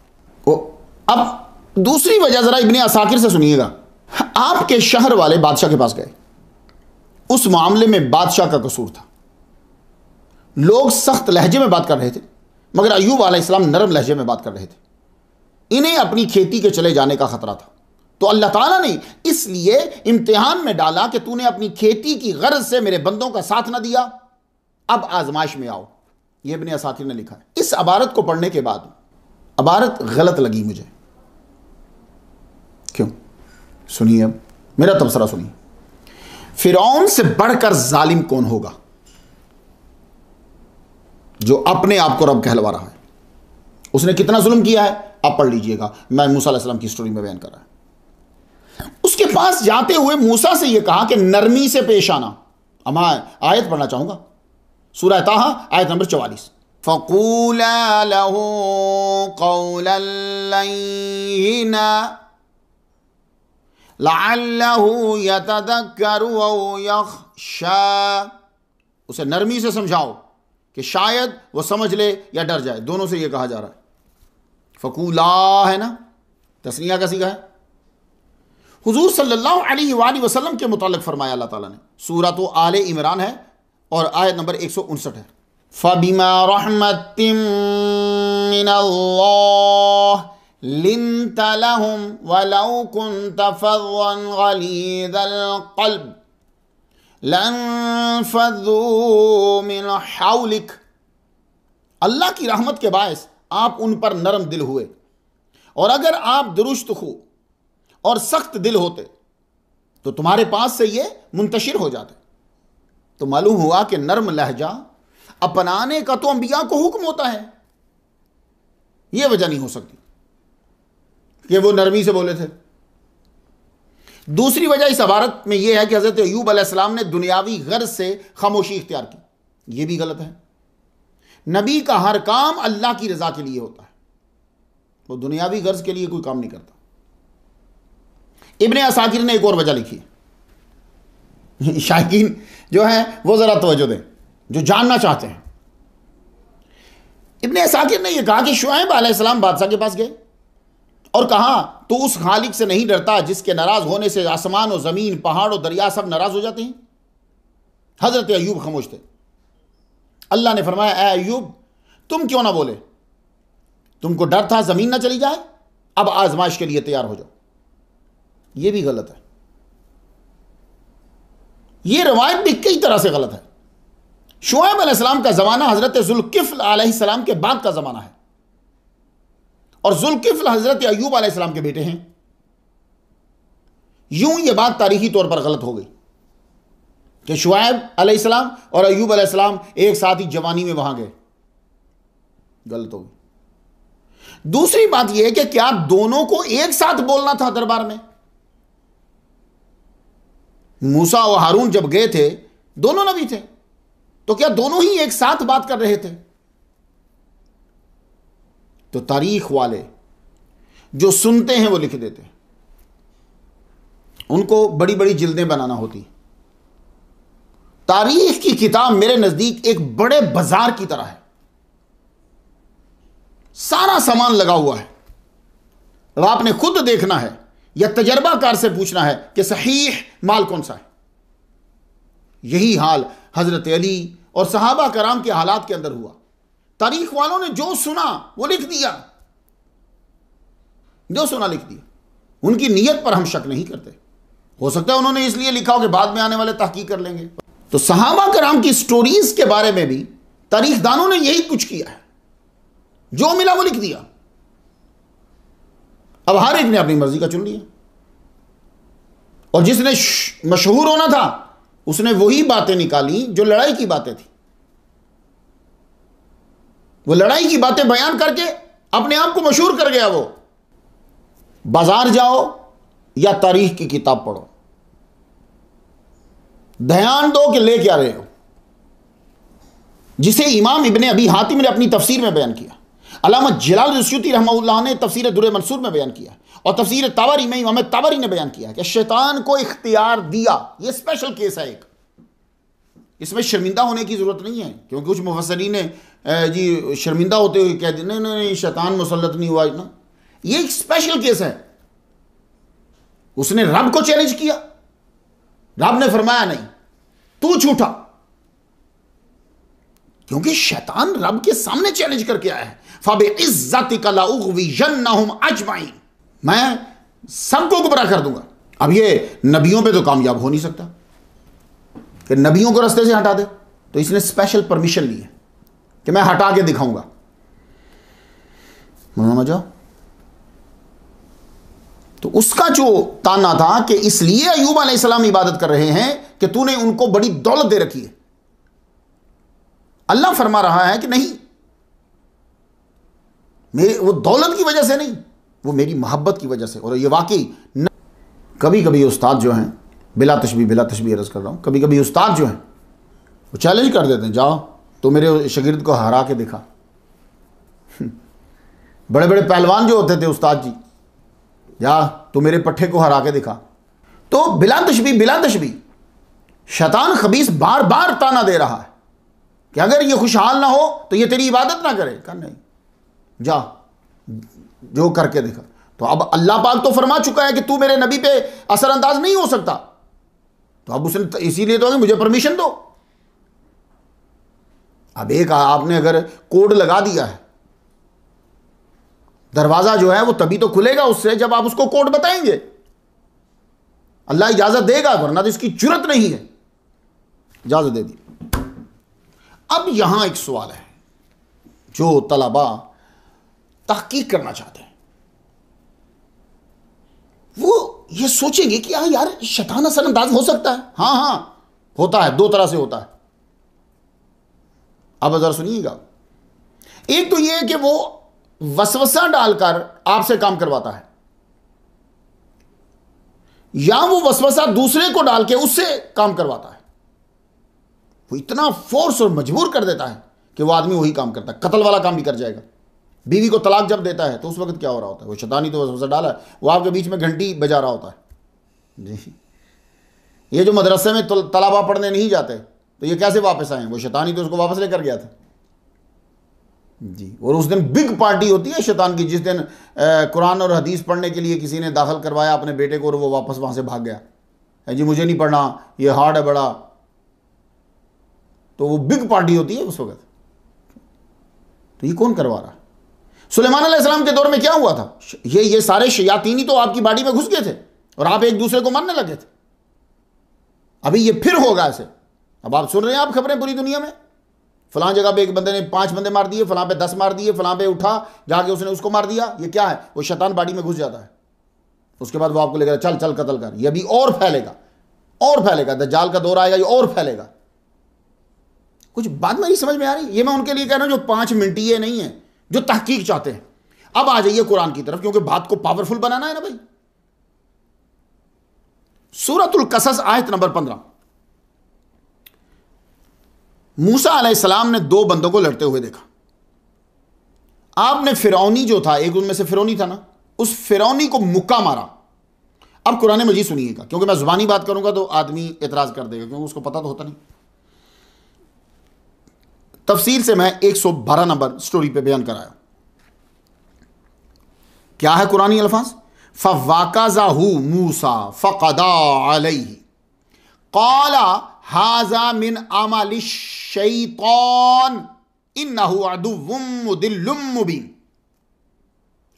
वो अब दूसरी वजह जरा इब्ने असाकिर से सुनिएगा। आपके शहर वाले बादशाह के पास गए, उस मामले में बादशाह का कसूर था। लोग सख्त लहजे में बात कर रहे थे, मगर अय्यूब अलैहिस्सलाम नरम लहजे में बात कर रहे थे। इन्हें अपनी खेती के चले जाने का खतरा था, तो अल्लाह ताला ने इसलिए इम्तिहान में डाला कि तूने अपनी खेती की गर्ज से मेरे बंदों का साथ ना दिया, अब आजमाइश में आओ। यह इब्ने असाकिर ने लिखा है। इस अबारत को पढ़ने के बाद अबारत गलत लगी मुझे। क्यों? सुनिए, अब मेरा तबसरा सुनिए। फिरौन से बढ़कर जालिम कौन होगा जो अपने आप को रब कहलवा रहा है? उसने कितना जुल्म किया है आप पढ़ लीजिएगा, मैं मूसा अलैहिस्सलाम की स्टोरी में बयान कर रहा है। उसके पास जाते हुए मूसा से यह कहा कि नरमी से पेश आना। अब मैं आयत पढ़ना चाहूंगा, सूरह ताहा आयत नंबर 44। फ़क़ूला लहू क़ौलन लय्यिना लअल्लहु यतज़क्करु औ यख़शा। उसे नरमी से समझाओ कि शायद वो समझ ले या डर जाए। दोनों से ये कहा जा रहा है। फ़क़ूला है ना, तस्निया का सीगा है। हुजूर सल्लल्लाहु अलैहि वसल्लम के मुतालिक फरमाया अल्लाह ताला ने, सूरत आले इमरान है और आयत नंबर 159 है। फ़बिमा रहमतिम मिनल्लाह लिन्त लहुम वलौ कुन्त फ़ज़्ज़न गलीज़ल क़ल्ब लन्फ़ज़्ज़ू मिन हौलिक। अल्लाह की रहमत के बायस आप उन पर नरम दिल हुए, और अगर आप दुरुस्त हो और सख्त दिल होते तो तुम्हारे पास से ये मुंतशिर हो जाते। तो मालूम हुआ कि नरम लहजा अपनाने का तो अंबिया को हुक्म होता है। यह वजह नहीं हो सकती कि वो नरमी से बोले थे। दूसरी वजह इस इबारत में यह है कि हज़रत अय्यूब अलैहिस्सलाम ने दुनियावी गर्ज से खामोशी इख्तियार की। यह भी गलत है। नबी का हर काम अल्लाह की रजा के लिए होता है, वो दुनियावी गर्ज के लिए कोई काम नहीं करता। इब्ने असाकिर ने एक और वजह लिखी है। शायकीन जो है वो जरा तवज्जो दें, जो जानना चाहते हैं। इब्ने असाकिर ने यह कहा कि शुआइब अलैहिस्सलाम बादशाह के पास गए और कहा तो उस खालिक से नहीं डरता जिसके नाराज होने से आसमान और जमीन, पहाड़ और दरिया सब नाराज हो जाते हैं। हजरत अय्यूब खामोश थे। अल्लाह ने फरमाया, ऐ अय्यूब तुम क्यों ना बोले? तुमको डर था जमीन ना चली जाए, अब आजमाइश के लिए तैयार हो जाओ। यह भी गलत है। यह रवायत भी कई तरह से गलत है। शुआइब अलैहिस्सलाम का जमाना हजरत जुल्किफ्ल अलैहिस्सलाम के बाद का जमाना है, और जुल्किफ्ल हजरत अय्यूब अलैहिस्सलाम के बेटे हैं। यूं यह बात तारीखी तौर पर गलत हो गई कि शुआइब अलैहिस्सलाम और अय्यूब अलैहिस्सलाम एक साथ ही जवानी में वहां गए। गलत हो गई। दूसरी बात यह है कि क्या दोनों को एक साथ बोलना था दरबार में? मूसा और हारून जब गए थे, दोनों नबी थे, तो क्या दोनों ही एक साथ बात कर रहे थे? तो तारीख वाले जो सुनते हैं वो लिख देते हैं। उनको बड़ी बड़ी जिल्दें बनाना होती। तारीख की किताब मेरे नजदीक एक बड़े बाजार की तरह है। सारा सामान लगा हुआ है, और आपने खुद देखना है या तजर्बाकार से पूछना है कि सहीह माल कौन सा है। यही हाल हजरत अली और सहाबा कराम के हालात के अंदर हुआ। तारीख वालों ने जो सुना वो लिख दिया, जो सुना लिख दिया। उनकी नीयत पर हम शक नहीं करते। हो सकता है उन्होंने इसलिए लिखा हो कि बाद में आने वाले तहकीक कर लेंगे। तो सहाबा कराम की स्टोरीज के बारे में भी तारीखदानों ने यही कुछ किया है, जो मिला वो लिख दिया। अब हर एक ने अपनी मर्जी का चुन लिया, और जिसने मशहूर होना था उसने वही बातें निकाली जो लड़ाई की बातें थी। वो लड़ाई की बातें बयान करके अपने आप को मशहूर कर गया। वो बाजार जाओ या तारीख की किताब पढ़ो, ध्यान दो कि ले क्या रहे हो। जिसे इमाम इब्ने अबी हातिम ने अपनी तफसीर में बयान किया, अल्लामा जलाल सुयूती रहमतुल्लाह ने तफसीर दुर्र मंसूर में बयान किया, और तफसीर ताबरी में इमाम ताबरी ने बयान किया कि शैतान को इख्तियार दिया। यह स्पेशल केस है एक, इसमें शर्मिंदा होने की जरूरत नहीं है, क्योंकि कुछ मुफस्सिरीन ने जी शर्मिंदा होते हुए कह दिया नहीं नहीं शैतान मुसल्लत नहीं हुआ ना। ये एक स्पेशल केस है। उसने रब को चैलेंज किया, रब ने फरमाया नहीं, तू झूठा। क्योंकि शैतान रब के सामने चैलेंज करके आया है, फबिइज्जतिका लउग़वियन्नहुम अजमईन, मैं सबको गुमराह कर दूंगा। अब ये नबियों पे तो कामयाब हो नहीं सकता कि नबियों को रास्ते से हटा दे, तो इसने स्पेशल परमिशन ली है कि मैं हटा के दिखाऊंगा। समझो, तो उसका जो ताना था कि इसलिए अय्यूब अलैहिस्सलाम इबादत कर रहे हैं कि तूने उनको बड़ी दौलत दे रखी है। अल्लाह फरमा रहा है कि नहीं, मेरे वो दौलत की वजह से नहीं, वो मेरी मोहब्बत की वजह से। और ये वाकई कभी कभी उस्ताद जो हैं, बिला तशबीह अर्ज कर रहा हूं, कभी कभी उस्ताद जो हैं वो चैलेंज कर देते हैं, जाओ तो मेरे शागिर्द को हरा के दिखा। बड़े बड़े पहलवान जो होते थे, उस्ताद जी, जा तो मेरे पट्टे को हरा के दिखा। तो बिला तशबीह शैतान खबीस बार बार ताना दे रहा है कि अगर ये खुशहाल ना हो तो ये तेरी इबादत ना करे। कहा नहीं, जा जो करके दिखा। तो अब अल्लाह पाक तो फरमा चुका है कि तू मेरे नबी पे असरअंदाज नहीं हो सकता, तो अब उसने इसीलिए तो मुझे परमिशन दो। अब एक आपने अगर कोड लगा दिया है, दरवाजा जो है वो तभी तो खुलेगा उससे जब आप उसको कोड बताएंगे। अल्लाह इजाजत देगा, वरना तो इसकी जुर्रत नहीं है। इजाजत दे दी। अब यहां एक सवाल है, जो तलबा तहकीक करना चाहते हैं वो ये सोचेंगे कि यार शैतान असरअंदाज हो सकता है। हां होता है, दो तरह से होता है। अब जरा सुनिएगा, एक तो यह कि वो वसवसा डालकर आपसे काम करवाता है, या वो वसवसा दूसरे को डाल के उससे काम करवाता है। वो इतना फोर्स और मजबूर कर देता है कि वो आदमी वही काम करता है, कत्ल वाला काम भी कर जाएगा। बीवी को तलाक जब देता है तो उस वक्त क्या हो रहा होता है? वो शैतानी तो वसवसा डाला है, वो आपके बीच में घंटी बजा रहा होता है। जी, ये जो मदरसे में तलबा पढ़ने नहीं जाते तो ये कैसे वापस आए? वो शैतानी तो उसको वापस लेकर गया था जी। और उस दिन बिग पार्टी होती है शैतान की, जिस दिन कुरान और हदीस पढ़ने के लिए किसी ने दाखिल करवाया अपने बेटे को और वो वापस वहां से भाग गया। जी मुझे नहीं पढ़ना, ये हार्ड है बड़ा, तो वो बिग पार्टी होती है उस वक्त। तो ये कौन करवा रहा? सुलेमान अलैहिस्सलाम के दौर में क्या हुआ था? ये सारे शयातीन ही तो आपकी बॉडी में घुस गए थे और आप एक दूसरे को मारने लगे थे। अभी ये फिर होगा ऐसे। अब आप सुन रहे हैं आप खबरें पूरी दुनिया में, फलां जगह पे एक बंदे ने 5 बंदे मार दिए, फलां पे 10 मार दिए, फलां पे उठा जाके उसने उसको मार दिया। ये क्या है? वो शैतान बॉडी में घुस जाता है, उसके बाद वो आपको लेकर चल चल कत्ल कर। ये अभी और फैलेगा, दज्जाल का दौर आएगा, ये और फैलेगा। कुछ बात मेरी समझ में आ रही? ये मैं उनके लिए कह रहा हूं जो 5 मिनट ये नहीं है, जो तहकीक चाहते हैं। अब आ जाइए कुरान की तरफ, क्योंकि बात को पावरफुल बनाना है ना भाई। सूरतुल कसस आयत नंबर 15। मूसा अलैहिस्सलाम ने 2 बंदों को लड़ते हुए देखा। आपने फिरौनी जो था, एक उनमें से फिरौनी था ना, उस फिरौनी को मुक्का मारा। अब कुरान मजीद सुनिएगा, क्योंकि मैं जुबानी बात करूंगा तो आदमी एतराज कर देगा, क्योंकि उसको पता तो होता नहीं। तफसीर से मैं 112 नंबर स्टोरी पे बयान कराया। क्या है कुरानी अल्फाज? फवाकाज़हु मूसा फक़दा अलैहि क़ाला हाज़ा मिन अमलि शैतान इन्नहु अदुव्वुम मुदिल्लुम मुबीन।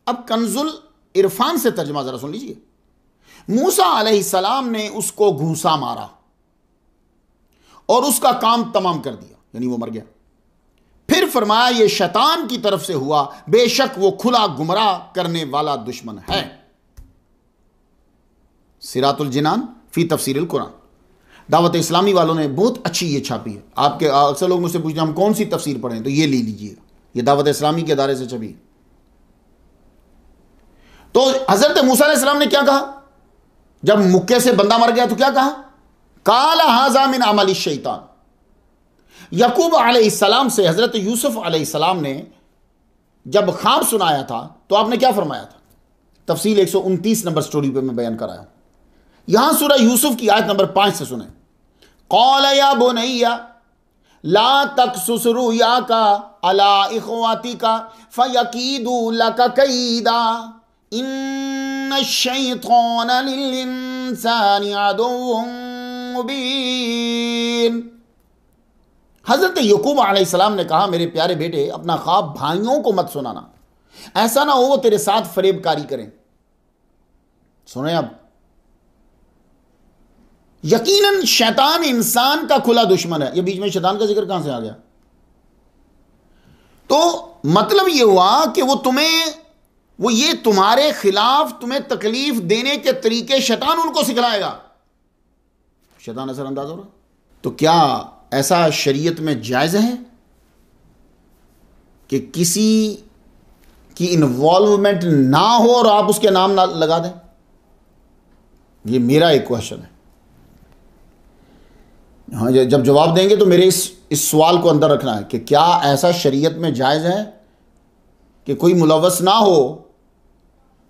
अब कंजुल इरफान से तर्जमा जरा सुन लीजिए। मूसा अलैहिस्सलाम ने उसको घूंसा मारा और उसका काम तमाम कर दिया, यानी वो मर गया। फिर फरमाया ये शैतान की तरफ से हुआ, बेशक वो खुला गुमराह करने वाला दुश्मन है। सिरातुल जिनान फी तफसीरिल कुरान। दावत इस्लामी वालों ने बहुत अच्छी ये छापी है। आपके अक्सर लोग मुझसे पूछते हैं हम कौन सी तफसीर पढ़ें, तो ये ले लीजिएगा, ये दावत इस्लामी के अदारे से छपी है। तो हजरत मूसा अलैहिस्सलाम ने क्या कहा जब मुक्के से बंदा मर गया? तो क्या कहा? काला हाज़ा मिन अमलि शैतान। याकूब अलैहिस्सलाम से हजरत यूसुफ अलैहिस्सलाम ने जब ख्वाब सुनाया था तो आपने क्या फरमाया था? तफसील 129 नंबर स्टोरी पे मैं बयान कराया। यहां सूरह यूसुफ की आयत नंबर 5 से सुने। क़ाला या बुनैया ला तक़्सुस रुयाका अला इख़्वातिका फ़यकीदू लका कैदा इन्न शैतान लिल इंसानी अदुव्वुन मुबीन। हजरत यकूब अलैहिस्सलाम ने कहा, मेरे प्यारे बेटे, अपना ख्वाब भाइयों को मत सुनाना, ऐसा ना हो वो तेरे साथ फरेबकारी करें। सुने अब, यकीनन शैतान इंसान का खुला दुश्मन है। ये बीच में शैतान का जिक्र कहां से आ गया? तो मतलब ये हुआ कि वो ये तुम्हारे खिलाफ तुम्हें तकलीफ देने के तरीके शैतान उनको सिखलाएगा। शैतान असरअंदाज हो रहा। तो क्या ऐसा शरीयत में जायज है कि किसी की इन्वॉल्वमेंट ना हो और आप उसके नाम ना लगा दें? ये मेरा एक क्वेश्चन है। हाँ, जब जवाब देंगे तो मेरे इस सवाल को अंदर रखना है कि क्या ऐसा शरीयत में जायज है कि कोई मुलव्वस ना हो,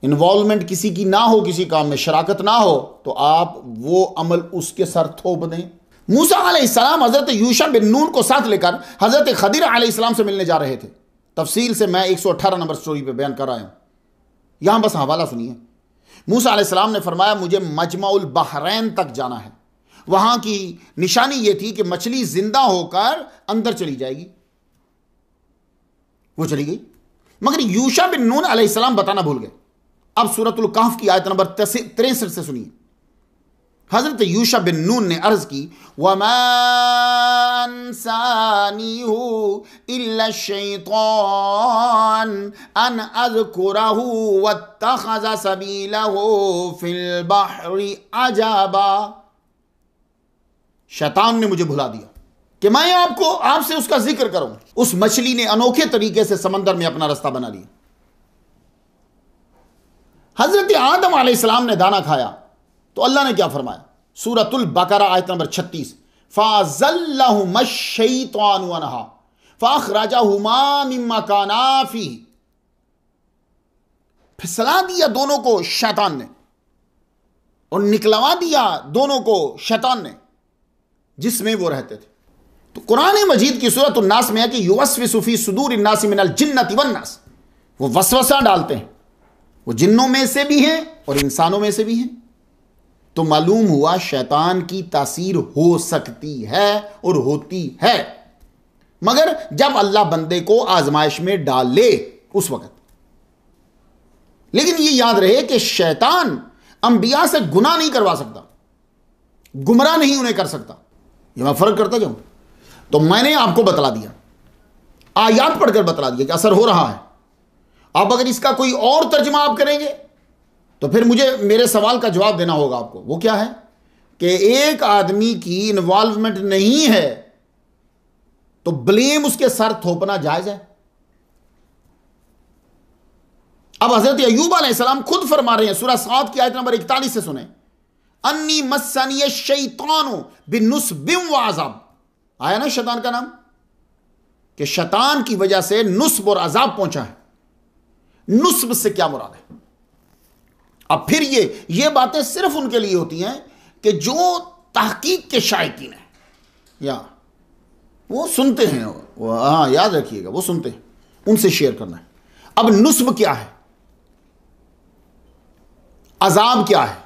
इन्वॉल्वमेंट किसी की ना हो, किसी काम में शराकत ना हो, तो आप वो अमल उसके सर थोप दें। मूसा अलैहिस्सलाम हजरत यूशा बिन नून को साथ लेकर हजरत खदिर अलैहिस्सलाम से मिलने जा रहे थे। तफसील से मैं 118 नंबर स्टोरी पे बयान कर रहा हूं, यहां बस हवाला सुनिए। मूसा अलैहिस्सलाम ने फरमाया, मुझे मजमाउल बहरैन तक जाना है। वहां की निशानी यह थी कि मछली जिंदा होकर अंदर चली जाएगी। वो चली गई, मगर यूशा बिन नून अलैहिस्सलाम बताना भूल गए। अब सूरतुल कहफ की आयत नंबर 63 से सुनिए। हजरत यूशा बिन नून ने अर्ज की, वमा अंसानीहु इल्ला शैतान अन अज़कुरहु वत्तखज़ सबीलहु फिल बहरि अजाबा। शैतान ने मुझे भुला दिया कि मैं आपसे उसका जिक्र करूं। उस मछली ने अनोखे तरीके से समंदर में अपना रास्ता बना लिया। हजरत आदम अलैहिस्सलाम ने दाना खाया तो अल्लाह ने क्या फरमाया? सूरतुल बकरा आयत नंबर 36, फ़अज़ल्लहुमा शैतानु अन्हा फ़अख़रजहुमा मिम्मा काना फ़ीह। फिसला दिया दोनों को शैतान ने और निकलवा दिया दोनों को शैतान ने जिसमें वो रहते थे। तो कुरान मजीद की सूरत उन्नास में है कि युवस्विसु फ़ी सुदूरिन नासि मिनल जिन्नति वन्नास, वो वसवसा डालते हैं, वो जिन्नों में से भी हैं और इंसानों में से भी हैं। तो मालूम हुआ शैतान की तासीर हो सकती है और होती है, मगर जब अल्लाह बंदे को आजमाइश में डाल ले उस वक्त। लेकिन यह याद रहे कि शैतान अंबिया से गुनाह नहीं करवा सकता, गुमराह नहीं उन्हें कर सकता। यह मैं फर्क करता जाऊं। तो मैंने आपको बतला दिया, आयात पढ़कर बतला दिया कि असर हो रहा है। अब अगर इसका कोई और तर्जुमा आप करेंगे तो फिर मुझे मेरे सवाल का जवाब देना होगा आपको। वो क्या है कि एक आदमी की इन्वॉल्वमेंट नहीं है तो ब्लेम उसके सर थोपना जायज है। अब हजरत अय्यूब अलैहिस्सलाम खुद फरमा रहे हैं, सूरह साद की आयत नंबर 41 से सुने, अन्नी मस्सनी शैतानु बिनुस्बिम व अज़ाब। आया ना शैतान का नाम, कि शैतान की वजह से नुस्ब और अजाब पहुंचा है। नुस्ब से क्या मुराद है? अब फिर ये बातें सिर्फ उनके लिए होती हैं कि जो तहकीक के शायकीन हैं, या वो सुनते हैं, वो हाँ याद रखिएगा, वो सुनते हैं, उनसे शेयर करना है। अब नुस्ब क्या है, अजाब क्या है?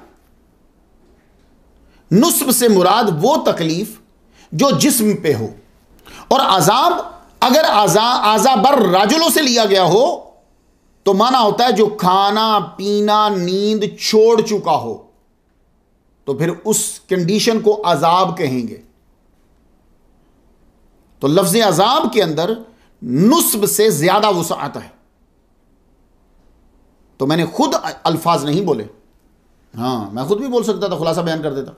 नुस्ब से मुराद वो तकलीफ जो जिस्म पे हो, और अजाब अगर आजाबर राजुलों से लिया गया हो तो माना होता है जो खाना पीना नींद छोड़ चुका हो, तो फिर उस कंडीशन को अजाब कहेंगे। तो लफ्ज़ अजाब के अंदर नुस्ब से ज्यादा वुसअत है। तो मैंने खुद अल्फाज नहीं बोले, हाँ मैं खुद भी बोल सकता था, खुलासा बयान कर देता।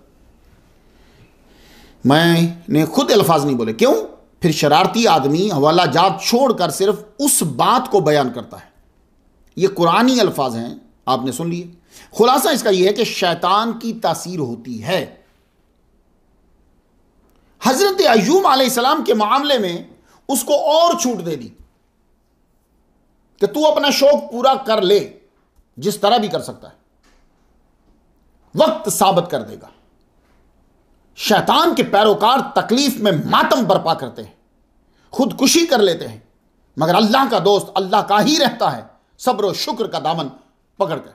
मैंने खुद अल्फाज नहीं बोले। क्यों? फिर शरारती आदमी हवाला जात छोड़कर सिर्फ उस बात को बयान करता है। ये कुरानी अल्फाज हैं, आपने सुन लिए। खुलासा इसका यह है कि शैतान की तासीर होती है। हजरत अय्यूब अलैहिस्सलाम के मामले में उसको और छूट दे दी कि तू अपना शौक पूरा कर ले, जिस तरह भी कर सकता है, वक्त साबित कर देगा। शैतान के पैरोकार तकलीफ में मातम बर्पा करते हैं, खुदकुशी कर लेते हैं, मगर अल्लाह का दोस्त अल्लाह का ही रहता है, सब्र और शुक्र का दामन पकड़ कर।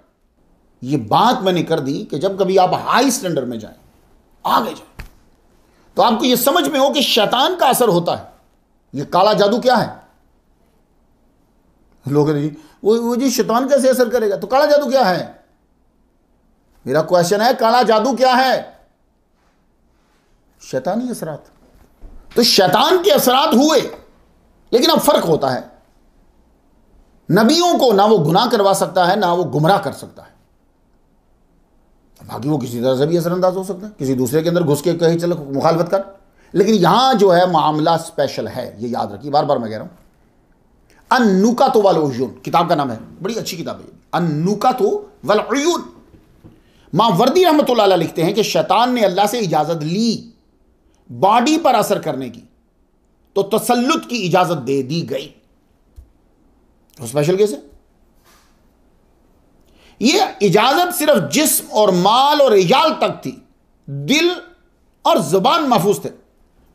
ये बात मैंने कर दी कि जब कभी आप हाई स्टैंडर्ड में जाएं, आगे जाएं, तो आपको यह समझ में हो कि शैतान का असर होता है। ये काला जादू क्या है? लोग जी वो जी शैतान कैसे असर करेगा? तो काला जादू क्या है? मेरा क्वेश्चन है, काला जादू क्या है? शैतानी असरात। तो शैतान के असरात हुए, लेकिन अब फर्क होता है, नबियों को ना वो गुनाह करवा सकता है ना वो गुमराह कर सकता है। बाकी वो किसी तरह से भी असरअंदाज हो सकता है, किसी दूसरे के अंदर घुस के कहीं चलो मुखालफत कर। लेकिन यहां जो है मामला स्पेशल है, ये याद रखिए, बार बार मैं कह रहा हूं। अन्नुकातु वल उयून किताब का नाम है, बड़ी अच्छी किताब है अन्नुकातु वल उयून। मावर्दी रहमतुल्लाह अलैह लिखते हैं कि शैतान ने अल्लाह से इजाजत ली बॉडी पर असर करने की, तो तसल्लुत की इजाजत दे दी गई। तो स्पेशल केस है यह। इजाजत सिर्फ जिस्म और माल और रियाल तक थी, दिल और जुबान महफूज थे।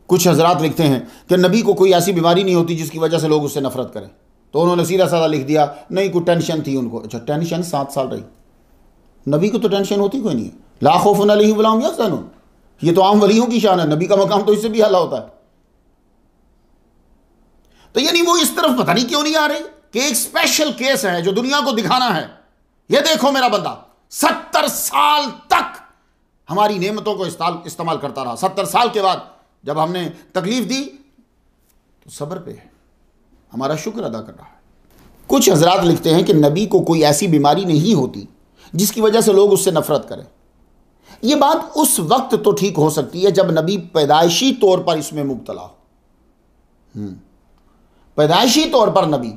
कुछ हजरात लिखते हैं कि नबी को कोई ऐसी बीमारी नहीं होती जिसकी वजह से लोग उससे नफरत करें, तो उन्होंने सीधा साधा लिख दिया नहीं कोई टेंशन थी उनको। अच्छा, टेंशन 7 साल रही, नबी को तो टेंशन होती कोई नहीं है। ला खौफुन अलैहिम वला हुम यहज़नून, ये तो आम वलियों की शान है, नबी का मकाम तो इससे भी आला होता है। तो यानी वो इस तरफ पता नहीं क्यों नहीं आ रही कि एक स्पेशल केस है जो दुनिया को दिखाना है, ये देखो मेरा बंदा 70 साल तक हमारी नेमतों को इस्तेमाल करता रहा। 70 साल के बाद जब हमने तकलीफ दी तो सब्र पे है, हमारा शुक्र अदा कर रहा है। कुछ हजरात लिखते हैं कि नबी को कोई ऐसी बीमारी नहीं होती जिसकी वजह से लोग उससे नफरत करें। यह बात उस वक्त तो ठीक हो सकती है जब नबी पैदाइशी तौर पर इसमें मुब्तला हो। पैदाइशी तौर पर नबी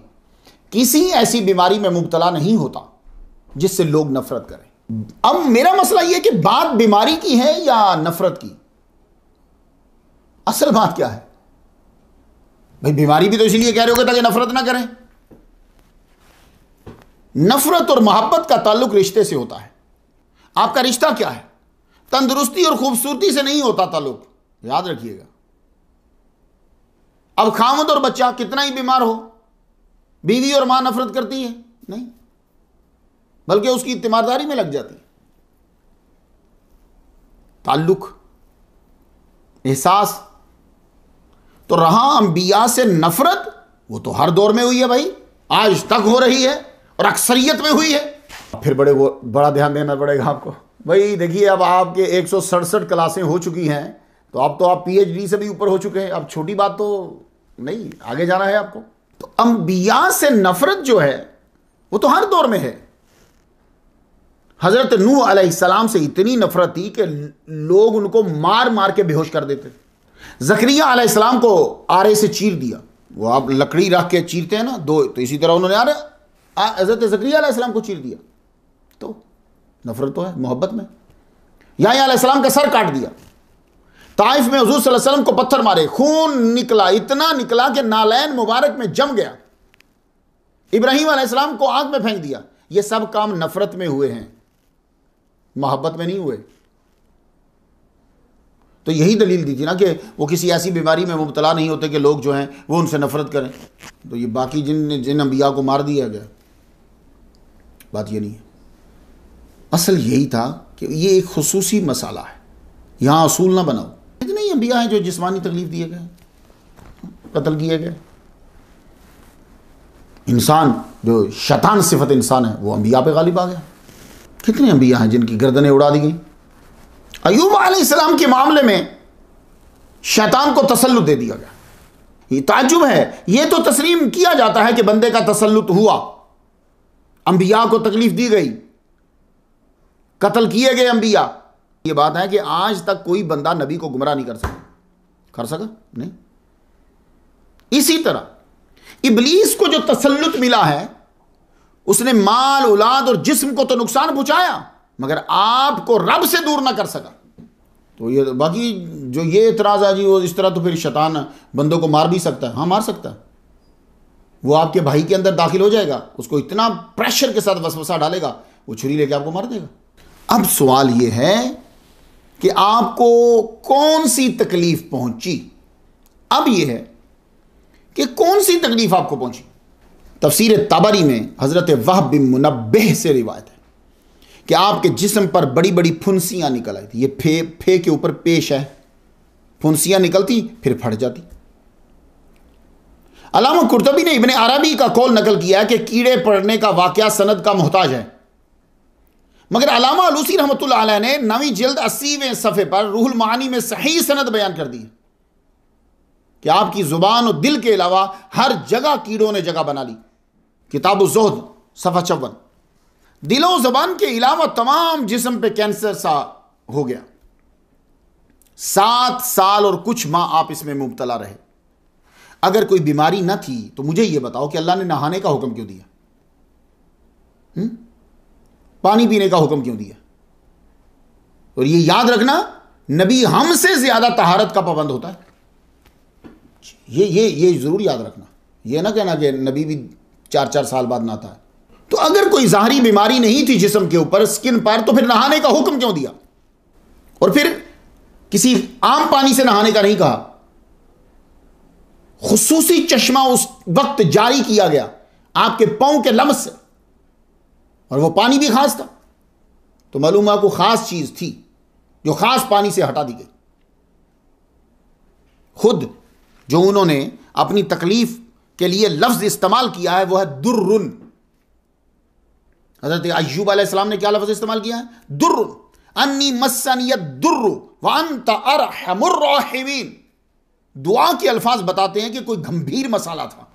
किसी ऐसी बीमारी में मुब्तला नहीं होता जिससे लोग नफरत करें। अब मेरा मसला यह कि बात बीमारी की है या नफरत की? असल बात क्या है भाई? बीमारी भी तो इसीलिए कह रहे हो ताकि नफरत ना करें। नफरत और मोहब्बत का ताल्लुक रिश्ते से होता है। आपका रिश्ता क्या है? तंदुरुस्ती और खूबसूरती से नहीं होता ताल्लुक, याद रखिएगा। अब खामद और बच्चा कितना ही बीमार हो, बीवी और मां नफरत करती है? नहीं, बल्कि उसकी तीमारदारी में लग जाती है। ताल्लुक, एहसास तो रहा। अंबिया से नफरत वो तो हर दौर में हुई है भाई, आज तक हो रही है और अक्सरियत में हुई है। फिर बड़ा ध्यान देना पड़ेगा आपको भाई। देखिए, अब आपके 167 क्लासें हो चुकी हैं, तो अब तो आप PhD से भी ऊपर हो चुके हैं। अब छोटी बात तो नहीं, आगे जाना है आपको। तो अंबिया से नफरत जो है वो तो हर दौर में है। हजरत नूह अलैहिस्सलाम से इतनी नफरत थी कि लोग उनको मार मार के बेहोश कर देते। जकरिया अलैहिस्सलाम को आरे से चीर दिया। वो आप लकड़ी रख के चीरते हैं ना दो, तो इसी तरह उन्होंने हजरत जकरिया अलैहिस्सलाम को चीर दिया। तो नफरत तो है मोहब्बत में। याह्या अलैहिस्सलाम का सर काट दिया। ताइफ में हुजूर सल्लल्लाहु अलैहि वसल्लम को पत्थर मारे, खून निकला, इतना निकला कि नालैन मुबारक में जम गया। इब्राहीम अलैहिस्सलाम को आग में फेंक दिया। ये सब काम नफरत में हुए हैं, मोहब्बत में नहीं हुए। तो यही दलील दी थी ना कि वो किसी ऐसी बीमारी में मुब्तला नहीं होते कि लोग जो हैं वो उनसे नफरत करें। तो ये बाकी जिन अंबिया को मार दिया गया, बात ये नहीं है। असल यही था कि ये एक खुसूसी मसाला है, यहां असूल ना बनाओ। इतने ही अंबिया हैं जो जिस्मानी तकलीफ दिए गए, कत्ल किए गए। इंसान जो शैतान सिफत इंसान है वो अंबिया पे गालिब आ गया। कितने अंबिया हैं जिनकी गर्दनें उड़ा दी गई। अय्यूब अलैहिस्सलाम के मामले में शैतान को तसल्लुत दे दिया गया। ये ताज्जुब है, ये तो तस्लीम किया जाता है कि बंदे का तसल्लुत हुआ, अंबिया को तकलीफ दी गई, कत्ल किए गए अंबिया। ये बात है कि आज तक कोई बंदा नबी को गुमराह नहीं कर सका नहीं। इसी तरह इब्लीस को जो तसल्लुत मिला है, उसने माल, औलाद और जिस्म को तो नुकसान पहुंचाया, मगर आपको रब से दूर ना कर सका। तो ये बाकी जो ये इतराज है जी, वो इस तरह तो फिर शैतान बंदों को मार भी सकता है। हाँ, मार सकता है। वो आपके भाई के अंदर दाखिल हो जाएगा, उसको इतना प्रेशर के साथ वसवसा डालेगा, वो छुरी लेके आपको मार देगा। अब सवाल ये है कि आपको कौन सी तकलीफ पहुंची। अब ये है कि कौन सी तकलीफ आपको पहुंची। तफसीर तबरी में हज़रत वहब बिन मुनब्बिह से रिवायत है कि आपके जिस्म पर बड़ी बड़ी फुंसियाँ निकल आई थी। ये फे के ऊपर पेश है, फुंसियाँ निकलती फिर फट जाती। अल्लामा कुर्तबी ने इब्ने अरबी का कौल नकल किया है कि कीड़े पड़ने का वाक़या सनद का मोहताज है, मगर अल्लामा अलूसी रहमतुल्लाह अलैह ने 9वीं जिल्द 80वें सफ़े पर रूहुल मानी में सही सनद बयान कर दी कि आपकी ज़ुबान और दिल के अलावा हर जगह कीड़ों ने जगह बना ली। किताब ज़ुहद सफ़ा 54। दिलों ज़बान के अलावा तमाम जिस्म पे कैंसर सा हो गया। 7 साल और कुछ माह आप इसमें मुब्तला रहे। अगर कोई बीमारी ना थी तो मुझे यह बताओ कि अल्लाह ने नहाने का हुक्म क्यों दिया? पानी पीने का हुक्म क्यों दिया? और ये याद रखना, नबी हमसे ज्यादा तहारत का पाबंद होता है। ये जरूर याद रखना। ये ना कहना कि नबी भी 4-4 साल बाद नहाता है। तो अगर कोई ज़ाहरी बीमारी नहीं थी जिस्म के ऊपर, स्किन पर, तो फिर नहाने का हुक्म क्यों दिया? और फिर किसी आम पानी से नहाने का नहीं कहा। खुसूसी चश्मा उस वक्त जारी किया गया आपके पांव के लम्स से, और वो पानी भी खास था। तो मालूम है को खास चीज थी जो खास पानी से हटा दी गई। खुद जो उन्होंने अपनी तकलीफ के लिए लफ्ज इस्तेमाल किया है वो है दुर्रुन। हज़रत अय्यूब अलैहिस्सलाम ने क्या लफ्ज इस्तेमाल किया है? दुर्रुन। अन्नी मस्सनियद दुर्रु व अंत अरहमुर राहिमीन। दुआ के अल्फाज बताते हैं कि कोई गंभीर मसाला था।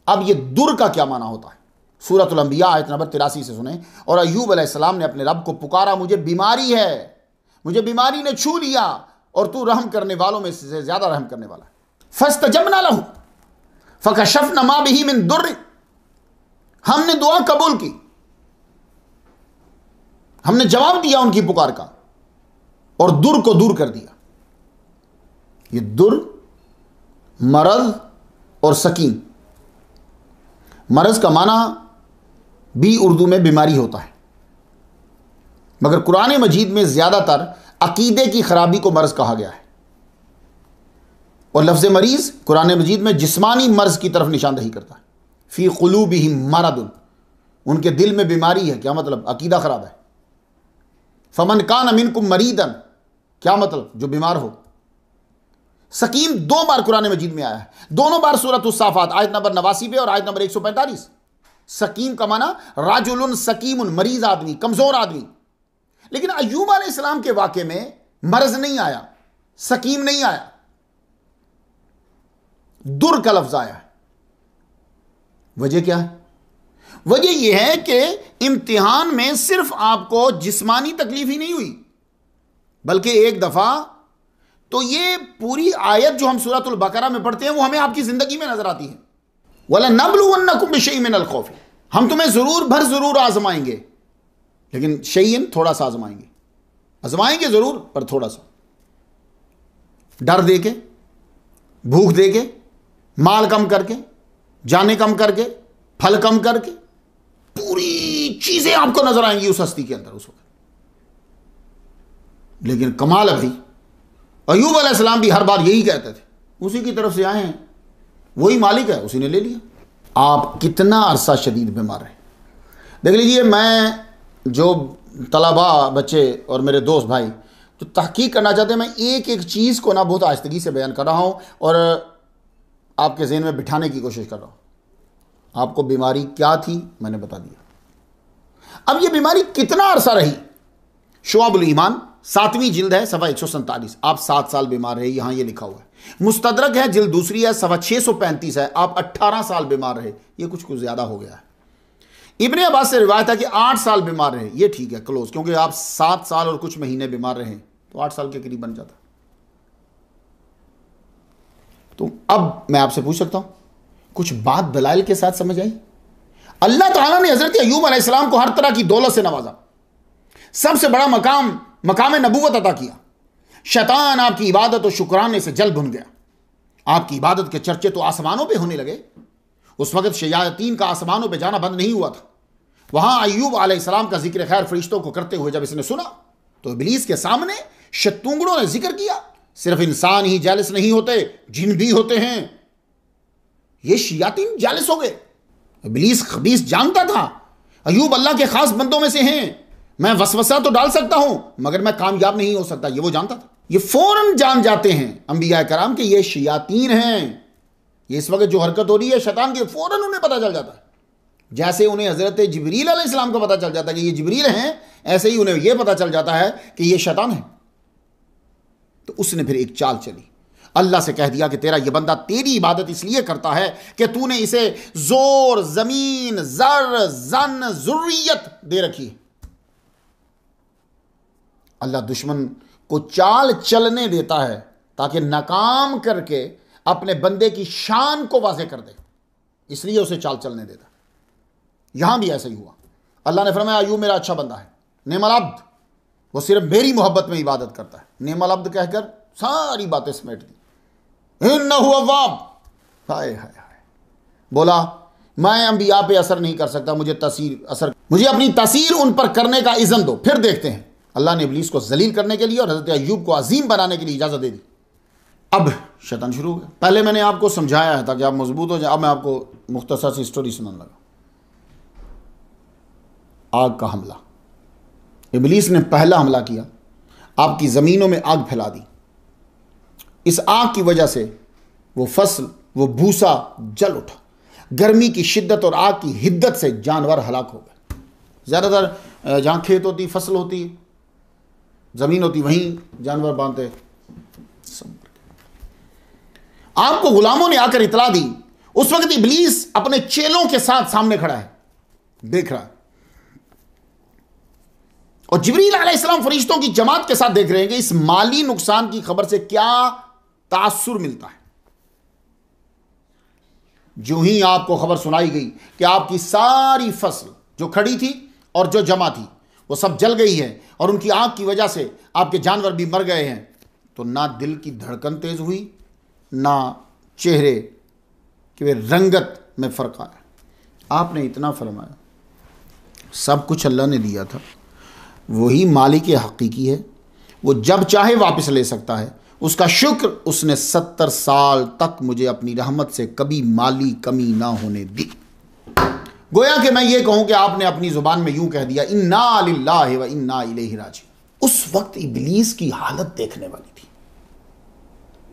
अब यह दुर का क्या माना होता है? सूरतुल अंबिया आयत नंबर 83 से सुने। और अय्यूब अलैहिस्सलाम ने अपने रब को पुकारा, मुझे बीमारी है, मुझे बीमारी ने छू लिया और तू रहम करने वालों में से ज्यादा रहम करने वाला है। फस्तजबना लहू फकशफना मा बिही मिन दुर्र। हमने दुआ कबूल की, हमने जवाब दिया उनकी पुकार का और दुर को दूर कर दिया। ये दुर मरज और सकीन। मरज का माना भी उर्दू में बीमारी होता है, मगर कुरान मजीद में ज्यादातर अकीदे की खराबी को मर्ज कहा गया है। और लफ्ज मरीज कुरान मजीद में जिस्मानी मर्ज की तरफ निशानदही करता है। फी क़ुलूबिहिम मरदुन, उनके दिल में बीमारी है। क्या मतलब? अकीदा खराब है। फमन कान मिनकुम मरीदन, क्या मतलब? जो बीमार हो। सकीम 2 बार कुरान मजीद में आया है, दोनों बार सूरत उस-साफ़ात आयत नंबर 89 पे और आयत नंबर 145। सकीम का माना राजुलुन सकीमुन, मरीज आदमी, कमजोर आदमी। लेकिन अय्यूब अलैहिस्सलाम के वाक़े में मर्ज नहीं आया, सकीम नहीं आया, दुर का लफ्ज आया है। वजह क्या है? वजह यह है कि इम्तिहान में सिर्फ आपको जिस्मानी तकलीफ ही नहीं हुई, बल्कि एक दफा तो ये पूरी आयत जो हम सूरतुल बकरा में पढ़ते हैं वो हमें आपकी जिंदगी में नजर आती है। वला नबलुवन्नकुम बिशैइन मिनल खौफ, हम तुम्हें जरूर आजमाएंगे, लेकिन शैइन थोड़ा सा आजमाएंगे। आजमाएंगे जरूर पर थोड़ा सा। डर दे के, भूख दे के, माल कम करके, जाने कम करके, फल कम करके, पूरी चीजें आपको नजर आएंगी उस हस्ती के अंदर उस वक्त। लेकिन कमाल है भाई, अय्यूब अलैहिस्सलाम भी हर बार यही कहते थे, उसी की तरफ से आए हैं, वही मालिक है, उसी ने ले लिया। आप कितना अरसा शदीद बीमार रहे। देख लीजिए, मैं जो तलबा बच्चे और मेरे दोस्त भाई जो तहकीक करना चाहते हैं, मैं एक एक चीज़ को ना बहुत आहिस्तगी से बयान कर रहा हूँ और आपके ज़हन में बिठाने की कोशिश कर रहा हूँ। आपको बीमारी क्या थी मैंने बता दिया। अब ये बीमारी कितना अरसा रही? शुआबुल ईमान 7वीं जिल्द है, सफ़ा 147। आप 7 साल बीमार रहे, यहां ये लिखा हुआ है। मुस्तदरक है, जिल्द दूसरी है, सफ़ा 635 है, आप 18 साल बीमार रहे। ये कुछ ज़्यादा हो गया है। इब्ने अब्बास से रिवायत है कि 8 साल बीमार रहे, ये ठीक है, क्लोज, क्योंकि आप 7 साल और कुछ महीने बीमार रहे तो 8 साल के करीब बन जाता। तो अब मैं आपसे पूछ सकता हूं, कुछ बात दलाइल के साथ समझ आई? अल्लाह ताला ने हजरत अय्यूब अलैहिस्सलाम को हर तरह की दौलत से नवाजा, सबसे बड़ा मकाम नबूवत अता किया। शैतान आपकी इबादत और शुक्राने से जल भुन गया। आपकी इबादत के चर्चे तो आसमानों पे होने लगे। उस वक्त शयातीन का आसमानों पे जाना बंद नहीं हुआ था। वहां अय्यूब अलैहिस्सलाम का जिक्र खैर फरिश्तों को करते हुए जब इसने सुना तो इब्लीस के सामने शतूंगड़ों ने जिक्र किया, सिर्फ इंसान ही जालिस नहीं होते, जिन भी होते हैं। ये शयातीन जालिस हो गए। इब्लीस खबीस जानता था अयूब अल्लाह के खास बंदों में से हैं, मैं वसवसा तो डाल सकता हूं मगर मैं कामयाब नहीं हो सकता, ये वो जानता था। ये फौरन जान जाते हैं अंबिया कराम के ये शयातीन हैं, ये इस वक्त जो हरकत हो रही है शैतान की, फौरन उन्हें पता चल जाता है। जैसे उन्हें हजरत जिब्रील अलैहिस्सलाम का पता चल जाता है कि ये जिब्रील हैं, ऐसे ही उन्हें यह पता चल जाता है कि ये शैतान है। तो उसने फिर एक चाल चली, अल्लाह से कह दिया कि तेरा ये बंदा तेरी इबादत इसलिए करता है कि तूने इसे जोर, जमीन, जर, जन, जुर्रियत दे रखी है। अल्लाह दुश्मन को चाल चलने देता है ताकि नाकाम करके अपने बंदे की शान को वाज़ेह कर दे, इसलिए उसे चाल चलने देता। यहां भी ऐसा ही हुआ। अल्लाह ने फरमाया अय्यूब मेरा अच्छा बंदा है, नेमल अब्द, वो सिर्फ मेरी मोहब्बत में इबादत करता है। नेमल अब्द कहकर सारी बातें समेट दी। इन्नहु अव्वाब, हाय हाय हाय, बोला मैं अंबिया पे असर नहीं कर सकता, मुझे अपनी तासीर उन पर करने का इज़्न दो, फिर देखते हैं। अल्लाह ने इब्लीस को जलील करने के लिए और हज़रत अय्यूब को अजीम बनाने के लिए इजाज़त दे दी। अब शैतान शुरू हो गया। पहले मैंने आपको समझाया है ताकि आप मजबूत हो जाए, अब मैं आपको मुख्तसर सी स्टोरी सुनाने लगा। आग का हमला, इब्लीस ने पहला हमला किया, आपकी ज़मीनों में आग फैला दी। इस आग की वजह से वो फसल, वो भूसा जल उठा। गर्मी की शिद्दत और आग की हिद्दत से जानवर हलाक हो गए। ज़्यादातर जहाँ खेत होती, फसल होती, ज़मीन होती, वहीं जानवर बांधते। आपको गुलामों ने आकर इतला दी। उस वक्त इब्लीस अपने चेलों के साथ सामने खड़ा है, देख रहा है, और जिब्रील अलैहिस्सलाम फरिश्तों की जमात के साथ देख रहे हैं कि इस माली नुकसान की खबर से क्या तासुर मिलता है। जो ही आपको खबर सुनाई गई कि आपकी सारी फसल जो खड़ी थी और जो जमा थी वो सब जल गई है और उनकी आग की वजह से आपके जानवर भी मर गए हैं, तो ना दिल की धड़कन तेज हुई, ना चेहरे कि रंगत में फ़र्क आया। आपने इतना फरमाया, सब कुछ अल्लाह ने दिया था, वही मालिक हकीकी है, वो जब चाहे वापस ले सकता है। उसका शुक्र उसने 70 साल तक मुझे अपनी रहमत से कभी माली कमी ना होने दी। गोया कि मैं ये कहूं कि आपने अपनी जुबान में यूं कह दिया इन्ना लिल्लाहि व इन्ना इलैहि राजिऊन। उस वक्त इब्लीस की हालत देखने वाली थी,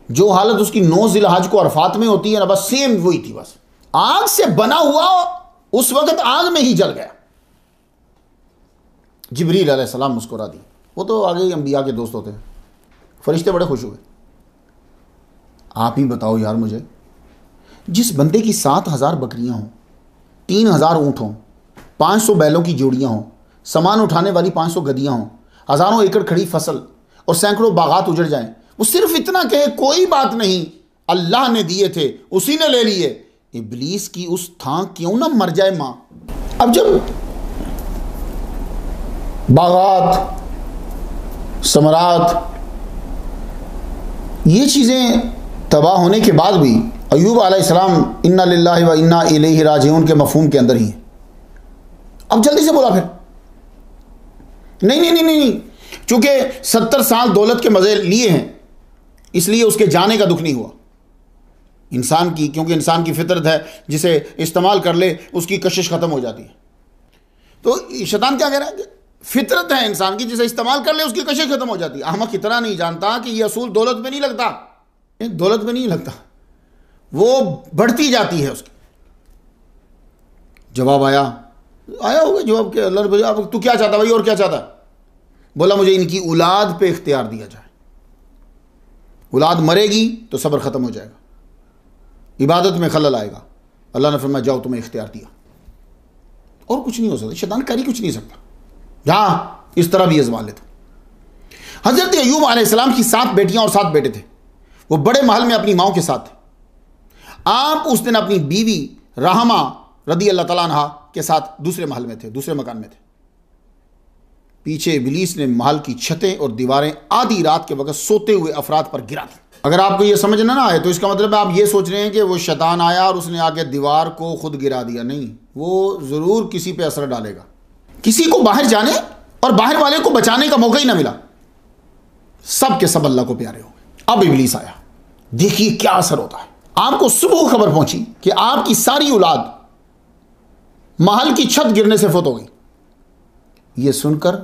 जो हालत उसकी 9 ज़िलहज को अरफात में होती है ना, बस सेम वही थी। बस आग से बना हुआ उस वक्त आग में ही जल गया। जिब्रील अलैहिस्सलाम मुस्कुरा दी। वो तो आगे ही अंबिया के दोस्त होते हैं, फरिश्ते बड़े खुश हुए। आप ही बताओ यार मुझे, जिस बंदे की 7000 बकरियां हों, 3000 ऊँट हों, 500 बैलों की जोड़ियां हों, सामान उठाने वाली 500 गदियां हों, हज़ारों एकड़ खड़ी फसल और सैकड़ों बागात उजड़ जाएं, वो सिर्फ इतना कहे कोई बात नहीं, अल्लाह ने दिए थे उसी ने ले लिए। इब्लीस की उस थां क्यों ना मर जाए मां। अब जब बागात, समरात, ये चीज़ें तबाह होने के बाद भी अय्यूब अलैहिस्सलाम इन्ना लिल्लाहि व इन्ना इलैहि राजिऊन के मफहूम के अंदर ही है। अब जल्दी से बोला फिर नहीं नहीं नहीं नहीं, चूंकि 70 साल दौलत के मज़े लिए हैं इसलिए उसके जाने का दुख नहीं हुआ इंसान की, क्योंकि इंसान की फितरत है जिसे इस्तेमाल कर ले उसकी कशिश ख़त्म हो जाती है। तो शैतान क्या कह रहा है, फितरत है इंसान की, जिसे इस्तेमाल कर ले उसकी कशिश खत्म हो जाती है। अहमक इतना नहीं जानता कि यह असूल दौलत में नहीं लगता, दौलत में नहीं लगता, वो बढ़ती जाती है उसकी। जवाब आया होगा जवाब के, अल्लाह तू क्या चाहता भाई और क्या चाहता? बोला मुझे इनकी औलाद पे इख्तियार दिया जाए, औलाद मरेगी तो सब्र खत्म हो जाएगा, इबादत में खलल आएगा। अल्लाह ने फरमाया जाओ तुम्हें इख्तियार दिया, और कुछ नहीं हो सकता, शैतान कर ही कुछ नहीं सकता। जहाँ इस तरह भी आजमा लेता। हजरत अय्यूब अलैहिस्सलाम की 7 बेटियां और 7 बेटे थे। वो बड़े महल में अपनी माओ के साथ थे। आप उस दिन अपनी बीवी रहमा रदी अल्लाह तआला अन्हा के साथ दूसरे महल में थे, दूसरे मकान में थे। पीछे इब्लीस ने महल की छतें और दीवारें आधी रात के वक्त सोते हुए अफराद पर गिरा दी। अगर आपको यह समझ ना आए तो इसका मतलब है आप ये सोच रहे हैं कि वो शैतान आया और उसने आके दीवार को खुद गिरा दिया। नहीं, वो जरूर किसी पे असर डालेगा। किसी को बाहर जाने और बाहर वाले को बचाने का मौका ही ना मिला, सब के सब अल्लाह को प्यारे हो गए। अब इब्लीस आया, देखिए क्या असर होता है। आपको सुबह खबर पहुंची कि आपकी सारी औलाद महल की छत गिरने से फौत हो गई। यह सुनकर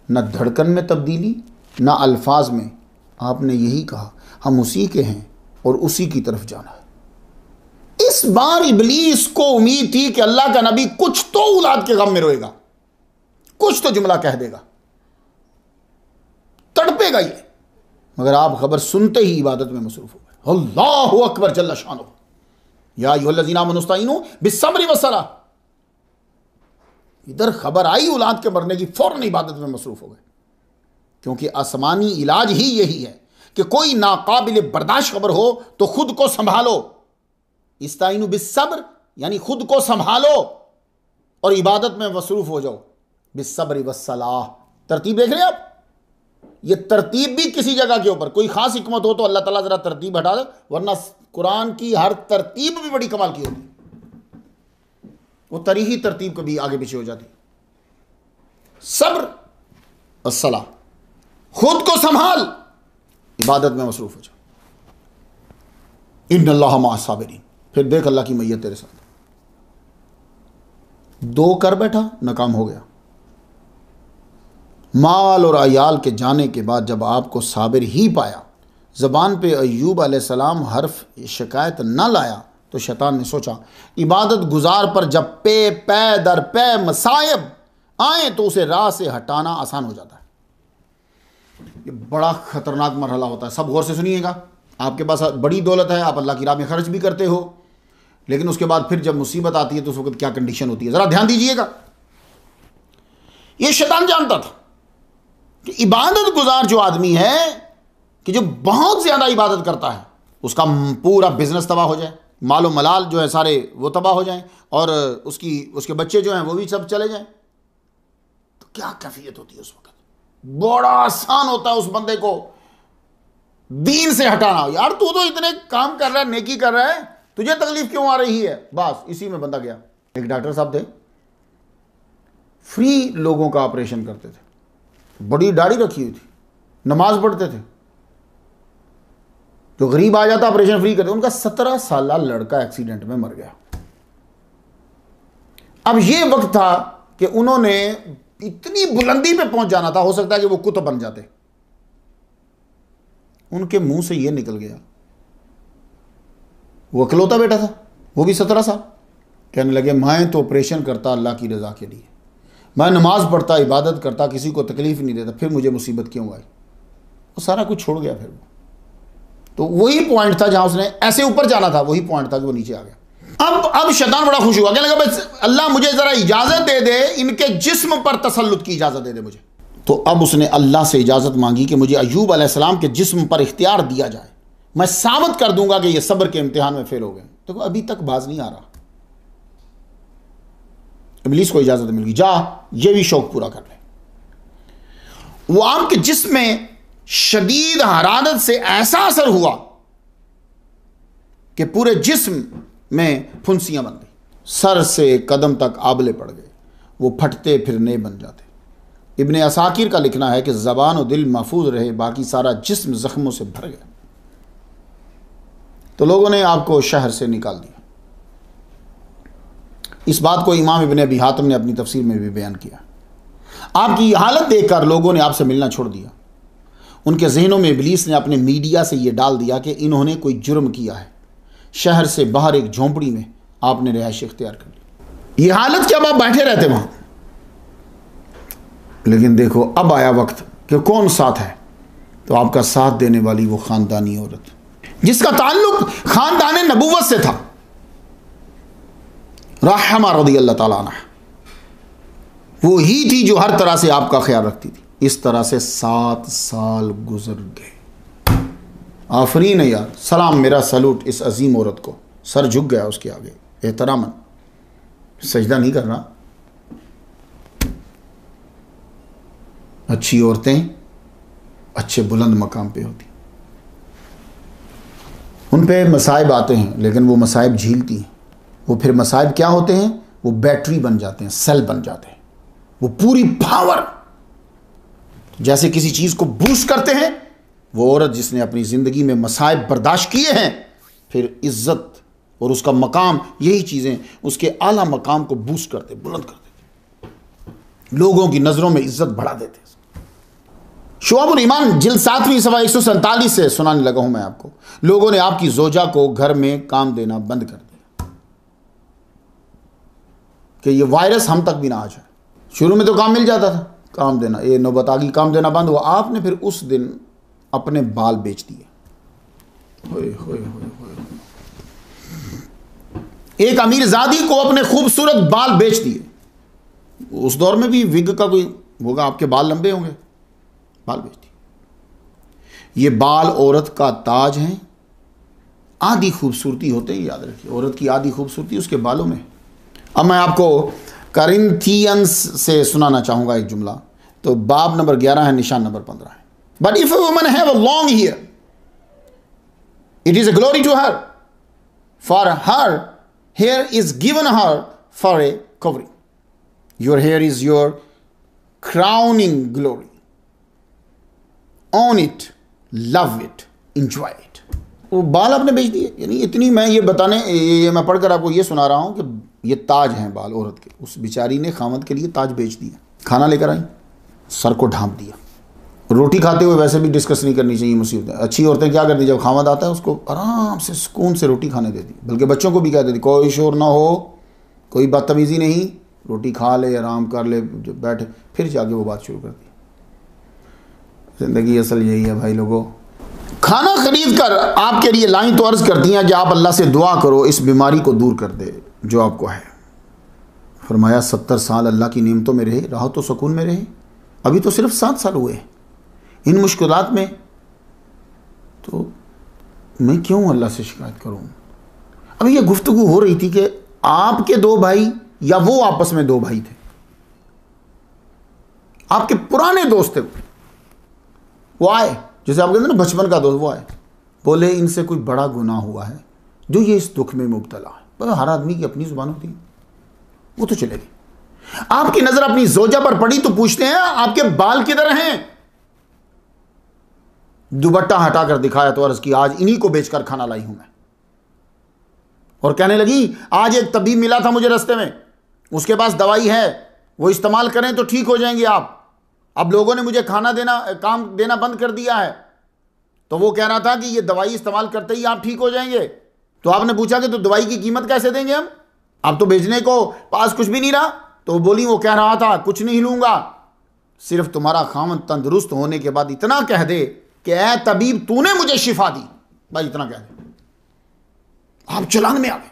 न धड़कन में तब्दीली न अल्फाज में, आपने यही कहा हम उसी के हैं और उसी की तरफ जाना है। इस बार इबलीस को उम्मीद थी कि अल्लाह का नबी कुछ तो औलाद के गम में रोएगा, कुछ तो जुमला कह देगा, तड़पेगा ये, मगर आप खबर सुनते ही इबादत में मसरूफ हो गए। अल्लाहु अकबर जल्ल शानो, या अय्युहल्लज़ीना आमनू इस्तईनू बिस्सब्रि वस्सलाह। इधर खबर आई औलाद के मरने की, फौरन इबादत में मसरूफ हो गए, क्योंकि आसमानी इलाज ही यही है कि कोई नाकाबिल बर्दाश्त खबर हो तो खुद को संभालो। इस्ताइनु बिस्सब्र यानी खुद को संभालो और इबादत में मसरूफ हो जाओ। बिस्सब्रि वस्सलाह, तरतीब देख रहे हैं आप, ये तरतीब भी किसी जगह के ऊपर कोई खास हिकमत हो तो अल्लाह ताला जरा तरतीब हटा दे, वरना कुरान की हर तरतीब भी बड़ी कमाल की होती, वो तरी ही तरतीब कभी आगे पीछे हो जाती। सब्र वस्सलाह, खुद को संभाल, इबादत में मसरूफ हो जाओ। इन्नल्लाह मअस साबिरीन, फिर देख अल्लाह की मैयत तेरे साथ। दो कर बैठा, नाकाम हो गया। माल और अयाल के जाने के बाद जब आपको साबिर ही पाया, ज़बान पे अय्यूब अलैहिस्सलाम हर्फ शिकायत न लाया, तो शैतान ने सोचा इबादत गुजार पर जब पे दर पे मसायब आए तो उसे राह से हटाना आसान हो जाता है। ये बड़ा ख़तरनाक मरहला होता है। सब गौर से सुनिएगा। आपके पास बड़ी दौलत है, आप अल्लाह की राह में खर्च भी करते हो, लेकिन उसके बाद फिर जब मुसीबत आती है तो उस वक्त क्या कंडीशन होती है, ज़रा ध्यान दीजिएगा। ये शैतान जानता था कि इबादत गुजार जो आदमी है, कि जो बहुत ज़्यादा इबादत करता है, उसका पूरा बिजनेस तबाह हो जाए, मालो मलाल जो है सारे वो तबाह हो जाएं, और उसके बच्चे जो हैं वो भी सब चले जाएं, तो क्या कैफियत होती है उस वक्त। बड़ा आसान होता है उस बंदे को दीन से हटाना। यार तू तो इतने काम कर रहा है, नेकी कर रहा है, तुझे तकलीफ क्यों आ रही है। बस इसी में बंदा गया। एक डॉक्टर साहब थे, फ्री लोगों का ऑपरेशन करते थे, बड़ी दाढ़ी रखी हुई थी, नमाज पढ़ते थे, जो गरीब आ जाता ऑपरेशन फ्री करते। उनका 17 साल लड़का एक्सीडेंट में मर गया। अब ये वक्त था कि उन्होंने इतनी बुलंदी पे पहुंच जाना था, हो सकता है कि वो कुतुब बन जाते। उनके मुंह से ये निकल गया, वो अकलौता बेटा था, वो भी 17 साल, कहने लगे मैं तो ऑपरेशन करता अल्लाह की रजा के लिए, मैं नमाज पढ़ता, इबादत करता, किसी को तकलीफ नहीं देता, फिर मुझे मुसीबत क्यों आई। वो सारा कुछ छोड़ गया। फिर वो तो वही पॉइंट था जहां उसने ऐसे ऊपर जाना था, वही पॉइंट था कि वो नीचे आ गया। अब शैतान बड़ा खुश हुआ, कहने लगा बस अल्लाह मुझे जरा इजाजत दे दे, इनके जिस्म पर तसल्लुत की इजाजत दे दे मुझे। तो अब उसने अल्लाह से इजाजत मांगी कि मुझे अय्यूब अलैहिस्सलाम के जिस्म पर इख्तियार दिया जाए, मैं साबित कर दूंगा कि ये सब्र के इम्तिहान में फेल हो गए। तो अभी तक बाज नहीं आ रहा। इब्लीस को इजाजत मिल गई, जा ये भी शौक पूरा कर ले। वो आपके जिस्म में शदीद हरारत से ऐसा असर हुआ कि पूरे जिस्म में फुंसियां बन गई, सर से कदम तक आबले पड़ गए, वो फटते फिरने बन जाते। इब्ने असाकिर का लिखना है कि ज़बान और दिल महफूज रहे, बाकी सारा जिस्म जख्मों से भर गया। तो लोगों ने आपको शहर से निकाल दिया। इस बात को इमाम इब्ने अबी हातिम ने अपनी तफसीर में भी बयान किया। आपकी हालत देखकर लोगों ने आपसे मिलना छोड़ दिया। उनके जहनों में इब्लीस ने अपने मीडिया से यह डाल दिया कि इन्होंने कोई जुर्म किया है। शहर से बाहर एक झोंपड़ी में आपने रिहाइश इख्तियार कर ली। ये हालत क्या, आप बैठे रहते वहां। लेकिन देखो अब आया वक्त कि कौन साथ है, तो आपका साथ देने वाली वो खानदानी औरत जिसका ताल्लुक खानदान नबूवत से था, रहमा रज़ियल्लाहु ताला अन्हा, वो ही थी जो हर तरह से आपका ख्याल रखती थी। इस तरह से 7 साल गुजर गए। आफरीन है यार, सलाम मेरा सलूट इस अजीम औरत को। सर झुक गया उसके आगे एहतरामन, सजदा नहीं करना। अच्छी औरतें अच्छे बुलंद मकाम पे होती, उन पे मसाइब आते हैं, लेकिन वो मसाइब झीलती हैं। वो फिर मसाइब क्या होते हैं, वो बैटरी बन जाते हैं, सेल बन जाते हैं, वो पूरी पावर जैसे किसी चीज़ को बूस्ट करते हैं। वो औरत जिसने अपनी ज़िंदगी में मसाइब बर्दाश्त किए हैं, फिर इज्जत और उसका मकाम, यही चीज़ें उसके आला मकाम को बूस्ट करते, बुलंद कर देते, लोगों की नज़रों में इज्जत बढ़ा देते। शुअबुल ईमान जिल्द 7वीं सफ़ा 147 से सुनाने लगा हूं मैं आपको। लोगों ने आपकी जोजा को घर में काम देना बंद कर दिया कि ये वायरस हम तक भी ना आ जाए। शुरू में तो काम मिल जाता था, काम देना, ये नौबत आ गई, काम देना बंद हुआ। आपने फिर उस दिन अपने बाल बेच दिए। एक अमीरजादी को अपने खूबसूरत बाल बेच दिए। उस दौर में भी विग का कोई होगा, आपके बाल लंबे होंगे, बाल बेच दिए। ये बाल औरत का ताज है, आधी खूबसूरती होते हैं, याद रखिए, औरत की आधी खूबसूरती उसके बालों में। अब मैं आपको करिंथियंस से सुनाना चाहूंगा एक जुमला। तो बाब नंबर 11 है, निशान नंबर 15 है। But if a woman have a long hair, it is a glory to her, for her hair is given her for a covering. Your hair is your crowning glory. Own it, love it, enjoy it. वो बाल आपने बेच दिए। यानी इतनी मैं ये बताने, ये मैं पढ़कर आपको ये सुना रहा हूं कि ये ताज हैं बाल औरत के। उस बेचारी ने खामद के लिए ताज बेच दिया। खाना लेकर आई, सर को ढांप दिया। रोटी खाते हुए वैसे भी डिस्कस नहीं करनी चाहिए मुसीबतें। अच्छी औरतें क्या करती, जब खामद आता है उसको आराम से सुकून से रोटी खाने देती, बल्कि बच्चों को भी कह देती कोई शोर ना हो, कोई बदतमीजी नहीं, रोटी खा ले, आराम कर ले, बैठे, फिर जाके वो बात शुरू करती। ज़िंदगी असल यही है भाई लोगों। खाना खरीद कर आपके लिए लाई तो अर्ज़ करती हैं कि आप अल्लाह से दुआ करो इस बीमारी को दूर कर दे जो आपको है। फरमाया 70 साल अल्लाह की नेमतों में रहे, राह तो सुकून में रहे, अभी तो सिर्फ 7 साल हुए। इन मुश्किलात में तो मैं क्यों अल्लाह से शिकायत करूं। अभी ये गुफ्तगू हो रही थी कि आपके 2 भाई या वो आपस में 2 भाई थे, आपके पुराने दोस्त थे, वो आए, जैसे आप कहते हैं ना बचपन का दोस्त, वो आए, बोले इनसे कोई बड़ा गुनाह हुआ है जो ये इस दुख में मुब्तला है। पर हर आदमी की अपनी जुबान होती है, वो तो चलेगी। आपकी नजर अपनी जोजा पर पड़ी तो पूछते हैं आपके बाल किधर हैं। दुपट्टा हटाकर दिखाया तो अर्ज की आज इन्हीं को बेचकर खाना लाई हूं मैं। और कहने लगी आज एक तबीब मिला था मुझे रास्ते में, उसके पास दवाई है, वो इस्तेमाल करें तो ठीक हो जाएंगे आप। अब लोगों ने मुझे खाना देना, काम देना बंद कर दिया है, तो वो कह रहा था कि ये दवाई इस्तेमाल करते ही आप ठीक हो जाएंगे। तो आपने पूछा कि तो दवाई की कीमत कैसे देंगे हम, अब तो बेचने को पास कुछ भी नहीं रहा। तो बोली वो कह रहा था कुछ नहीं लूंगा, सिर्फ तुम्हारा खामन तंदुरुस्त होने के बाद इतना कह दे कि ऐ तबीब तूने मुझे शिफा दी, भाई इतना कह दे, आप चलान में आ गए।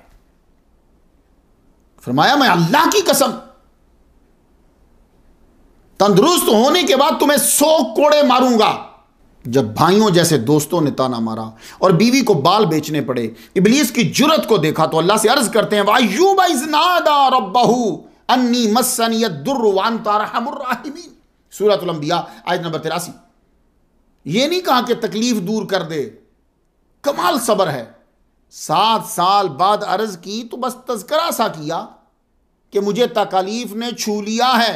फरमाया मैं अल्लाह की कसम तंदुरुस्त होने के बाद तुम्हें 100 कोड़े मारूंगा। जब भाइयों जैसे दोस्तों ने ताना मारा और बीवी को बाल बेचने पड़े, इब्लीस की जुर्रत को देखा तो अल्लाह से अर्ज करते हैं वायुब इज़ नादा रब्बहू अन्नी मस्सनी यद्दुर्रु व अंता अरहमुर राहिमीन, सूरतुल अंबिया आयत नंबर 83। ये नहीं कहा कि तकलीफ दूर कर दे, कमाल सब्र है। 7 साल बाद अर्ज की तो बस तज़किरा सा किया कि मुझे तकलीफ ने छू लिया है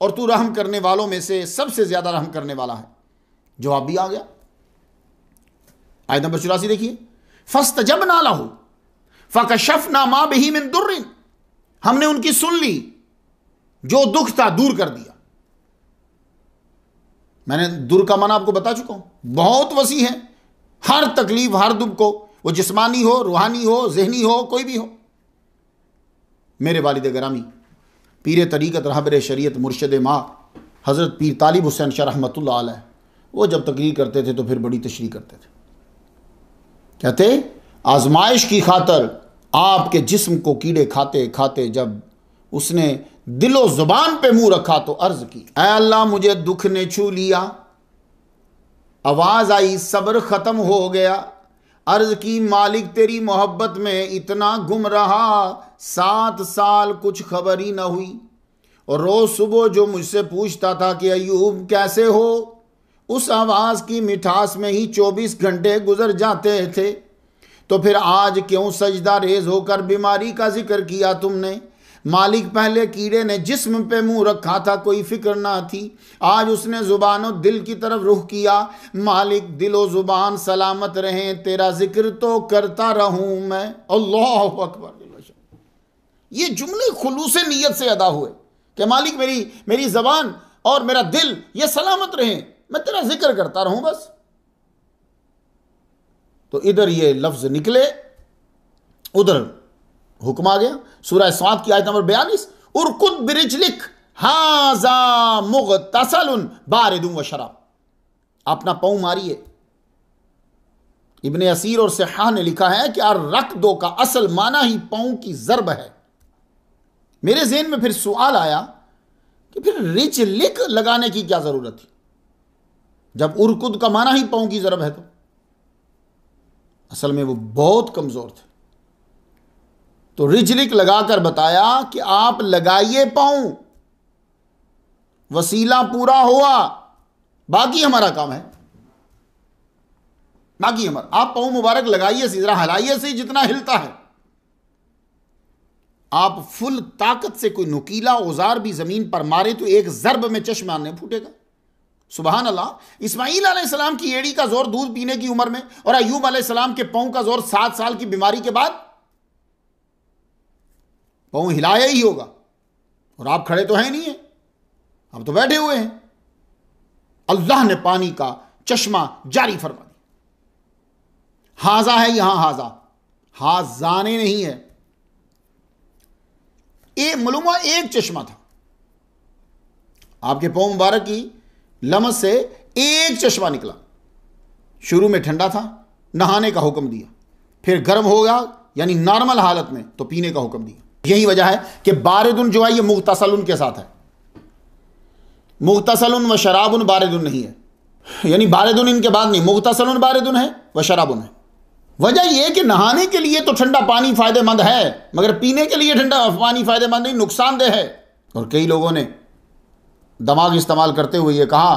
और तू रहम करने वालों में से सबसे ज्यादा रहम करने वाला है। जवाब भी आ गया। आयत नंबर 84 देखिए, फस्तजबना लहू फकशफना मा बिही मिन दुर्रिन, हमने उनकी सुन ली, जो दुख था दूर कर दिया। मैंने दुर का माना आपको बता चुका हूं, बहुत वसी है। हर तकलीफ, हर दुख को, वो जिस्मानी हो, रूहानी हो, जहनी हो, कोई भी हो। मेरे वालिद गिरामी पीर तरीक़त रहबर शरीयत मुर्शद माँ हज़रत पीर तालिब हुसैन शाह रहमतुल्लाह अलैह, वो जब तकरीर करते थे तो फिर बड़ी तशरीह करते थे। कहते आजमाइश की खातर आपके जिस्म को कीड़े खाते खाते जब उसने दिलो ज़ुबान पे मुंह रखा तो अर्ज की ऐ अल्लाह मुझे दुख ने छू लिया। आवाज़ आई सब्र ख़त्म हो गया। अर्ज की मालिक तेरी मोहब्बत में इतना गुम रहा, 7 साल कुछ खबर ही ना हुई। और रोज़ सुबह जो मुझसे पूछता था कि अयूब कैसे हो, उस आवाज़ की मिठास में ही 24 घंटे गुजर जाते थे। तो फिर आज क्यों सजदा रेज होकर बीमारी का जिक्र किया तुमने। मालिक पहले कीड़े ने जिस्म पे मुंह रखा था, कोई फिक्र ना थी, आज उसने जुबान और दिल की तरफ रुख किया। मालिक दिलो जुबान सलामत रहे, तेरा जिक्र तो करता रहूं मैं। अल्लाहु अकबर। ये जुमले खुलूस नीयत से अदा हुए कि मालिक मेरी जबान और मेरा दिल ये सलामत रहे, मैं तेरा जिक्र करता रहूं बस। तो इधर ये लफ्ज निकले, उधर हुक्म आ गया। सूरह स्वाद की आयत नंबर 42, उरकुद बिरिजलिक हाजा मुगतसलुन बारिदुन व शराब। अपना पांव मारिए। इब्ने असीर और सिहा ने लिखा है कि रख दो का असल माना ही पांव की जरब है। मेरे ज़हन में फिर सवाल आया कि फिर रिजलिक लगाने की क्या जरूरत थी, जब उरकुद का माना ही पांव की जरब है। तो असल में वो बहुत कमजोर थे, तो रिजलिक लगाकर बताया कि आप लगाइए पांव, वसीला पूरा हुआ, बाकी हमारा काम है। बाकी हमारा, आप पांव मुबारक लगाइए, जरा हिलाइए से जितना हिलता है। आप फुल ताकत से कोई नुकीला औजार भी जमीन पर मारे तो एक जरब में चश्मा नहीं फूटेगा। सुबहान अल्लाह। इस्माईल अलैहिस्सलाम की एड़ी का जोर दूध पीने की उम्र में, और अय्यूब अलैहिस्सलाम के पांव का जोर 7 साल की बीमारी के बाद। पांव हिलाया ही होगा, और आप खड़े तो हैं नहीं है, आप तो बैठे हुए हैं। अल्लाह ने पानी का चश्मा जारी फरमा दिया। हाजा है यहां, हाजाने नहीं है। मालूमा एक चश्मा था, आपके पांव मुबारक की लमस से एक चश्मा निकला। शुरू में ठंडा था, नहाने का हुक्म दिया, फिर गर्म हो गया यानी नॉर्मल हालत में तो पीने का हुक्म दिया। यही वजह है कि बारिदुन जो है ये मुगतसलुन के साथ है, मुगतसलुन व शराबुन बारिदुन नहीं है, यानी बारिदुन इनके बाद नहीं, मुगतसलुन बारिदुन है व शराबुन है। वजह यह कि नहाने के लिए तो ठंडा पानी फायदेमंद है, मगर पीने के लिए ठंडा पानी फायदेमंद नहीं, नुकसानदेह है। और कई लोगों ने दिमाग इस्तेमाल करते हुए यह कहा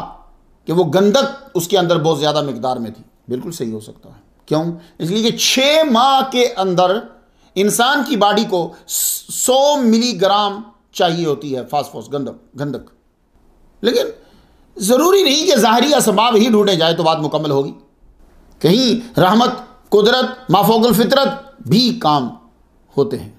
कि वो गंधक उसके अंदर बहुत ज़्यादा मिकदार में थी। बिल्कुल सही हो सकता है। क्यों? इसलिए कि 6 माह के अंदर इंसान की बॉडी को 100 मिलीग्राम चाहिए होती है फास्फोरस, गंधक। लेकिन ज़रूरी नहीं कि ज़ाहरी असबाब ही ढूंढे जाए तो बात मुकम्मल होगी। कहीं रहमत, कुदरत, माफौकुल फितरत भी काम होते हैं।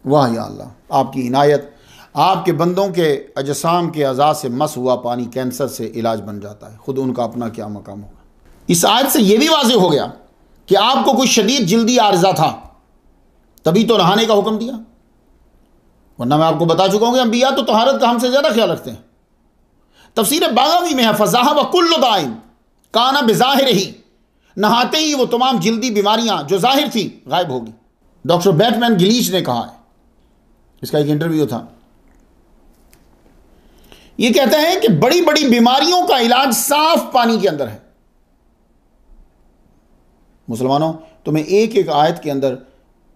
वाह या अल्लाह, आपकी इनायत। आपके बंदों के अजसाम के अज़ा से मस हुआ पानी कैंसर से इलाज बन जाता है, खुद उनका अपना क्या मकाम होगा। इस आयत से यह भी वाज़ेह हो गया कि आपको कोई शदीद जिल्दी आर्जा था, तभी तो नहाने का हुक्म दिया। वरना मैं आपको बता चुका हूं कि अंबिया तो तहारत का हमसे ज़्यादा ख्याल रखते हैं। तफसीर बागावी में है, फज़ाहा व कुल्लु दाइन काना बिज़ाहिर ही, नहाते ही वो तमाम जिल्दी बीमारियां जो जाहिर थी गायब होगी। डॉक्टर बैटमैन गिलीच ने कहा है, इसका एक इंटरव्यू था। ये कहते हैं कि बड़ी बड़ी बीमारियों का इलाज साफ पानी के अंदर है। मुसलमानों, तुम्हें एक एक आयत के अंदर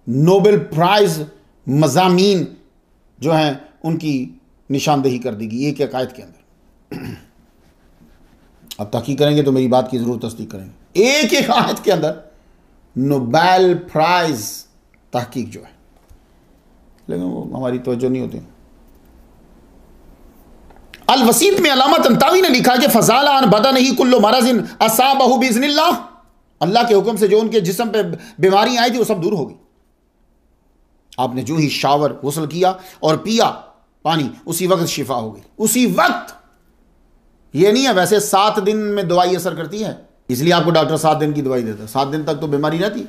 नोबेल प्राइज मज़ामीन जो हैं उनकी निशानदेही कर देगी एक एक आयत के अंदर। अब तहकीक करेंगे तो मेरी बात की जरूर तस्दीक करेंगे। एक एक आयत के अंदर नोबेल प्राइज तहकीक जो है, लेकिन वो हमारी तवज्जो नहीं होती। अल वसीत में अलामा तंतावी ने लिखा कि फज़ाला अन बदन ही कुल्लु मरज़िन असाबहु बिइज़्निल्लाह, अल्लाह के हुक्म से जो उनके जिस्म पे बीमारी आई थी वो सब दूर हो गई। आपने जो ही शावर गुस्ल किया और पिया पानी, उसी वक्त शिफा हो गई, उसी वक्त। ये नहीं है वैसे 7 दिन में दवाई असर करती है, इसलिए आपको डॉक्टर 7 दिन की दवाई देता है, 7 दिन तक तो बीमारी रहती।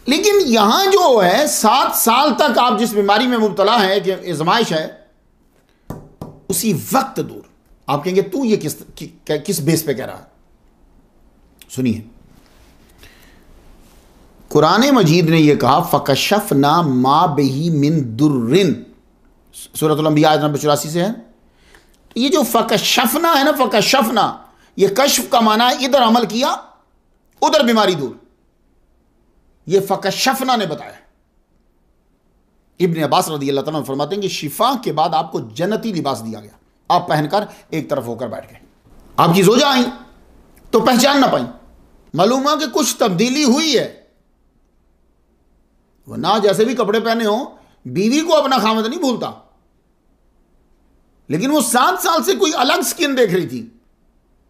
लेकिन यहां जो है 7 साल तक आप जिस बीमारी में मुब्तला है कि आजमाइश है, उसी वक्त दूर। आप कहेंगे तू ये किस बेस पे कह रहा है? सुनिए, कुरान मजीद ने यह कहा फ़कशफ़ना मा बिही मिन दुर्रिन, सूरह अंबिया आयत नंबर 84 से है। तो ये जो फ़कशफ़ना है ना, फ़कशफ़ना, ये कश्फ का माना है इधर अमल किया उधर बीमारी दूर। ये फ़कशफ़ना ने बताया। इब्ने अब्बास रज़ियल्लाहु अन्हु फरमाते हैं कि शिफा के बाद आपको जन्नती लिबास दिया गया, आप पहनकर एक तरफ होकर बैठ गए। आपकी ज़ोजा आई तो पहचान ना पाई, मालूम है कि कुछ तब्दीली हुई है। वरना जैसे भी कपड़े पहने हो, बीवी को अपना खामद नहीं भूलता, लेकिन वो 7 साल से कोई अलग स्किन देख रही थी,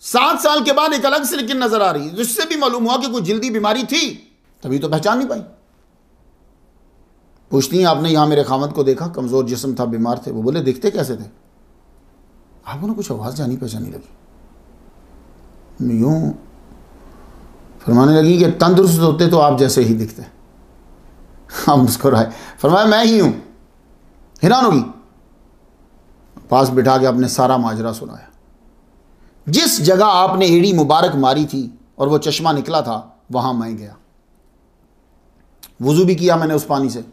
7 साल के बाद एक अलग स्किन नजर आ रही है, जिससे भी मालूम हुआ कि कोई जल्दी बीमारी थी, तभी तो पहचान नहीं पाई। पूछती हैं आपने यहां मेरे खामद को देखा, कमजोर जिस्म था, बीमार थे। वो बोले दिखते कैसे थे? आपको ना कुछ आवाज जानी पहचानी लगी, यूं फरमाने लगी कि तंदुरुस्त होते तो आप जैसे ही दिखते। आप मुस्कुराए, फरमाया मैं ही हूं। हैरान होगी, पास बिठा के आपने सारा माजरा सुनाया। जिस जगह आपने एड़ी मुबारक मारी थी और वो चश्मा निकला था, वहां मैं गया, वुजू भी किया मैंने उस पानी से,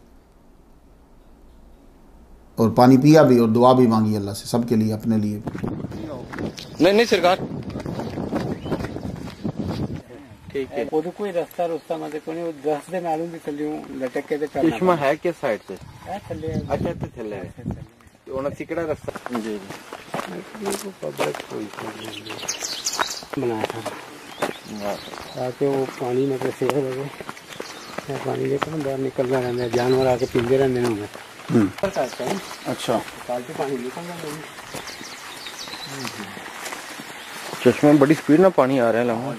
और पानी पिया भी, और दुआ भी मांगी अल्लाह से, सबके लिए, अपने लिए भी। नहीं सरकार, ठीक है। वो तो कोई रास्ता मतलब कोई नहीं, रास्ते मालूम भी चली लटक के चश्मा है किस साइड से? थले। अच्छा तो थले है, सिकड़ा रास्ता। जी बनाया था ताकि वो पानी मतलब सेफ लगे, पानी लेकर बाहर निकलना रहता है, जानवर आके पीते रहते हैं उन्हें। अच्छा, फालतू पानी निकलना चश्मे में बड़ी स्पीड में पानी आ रहा है लम्हा।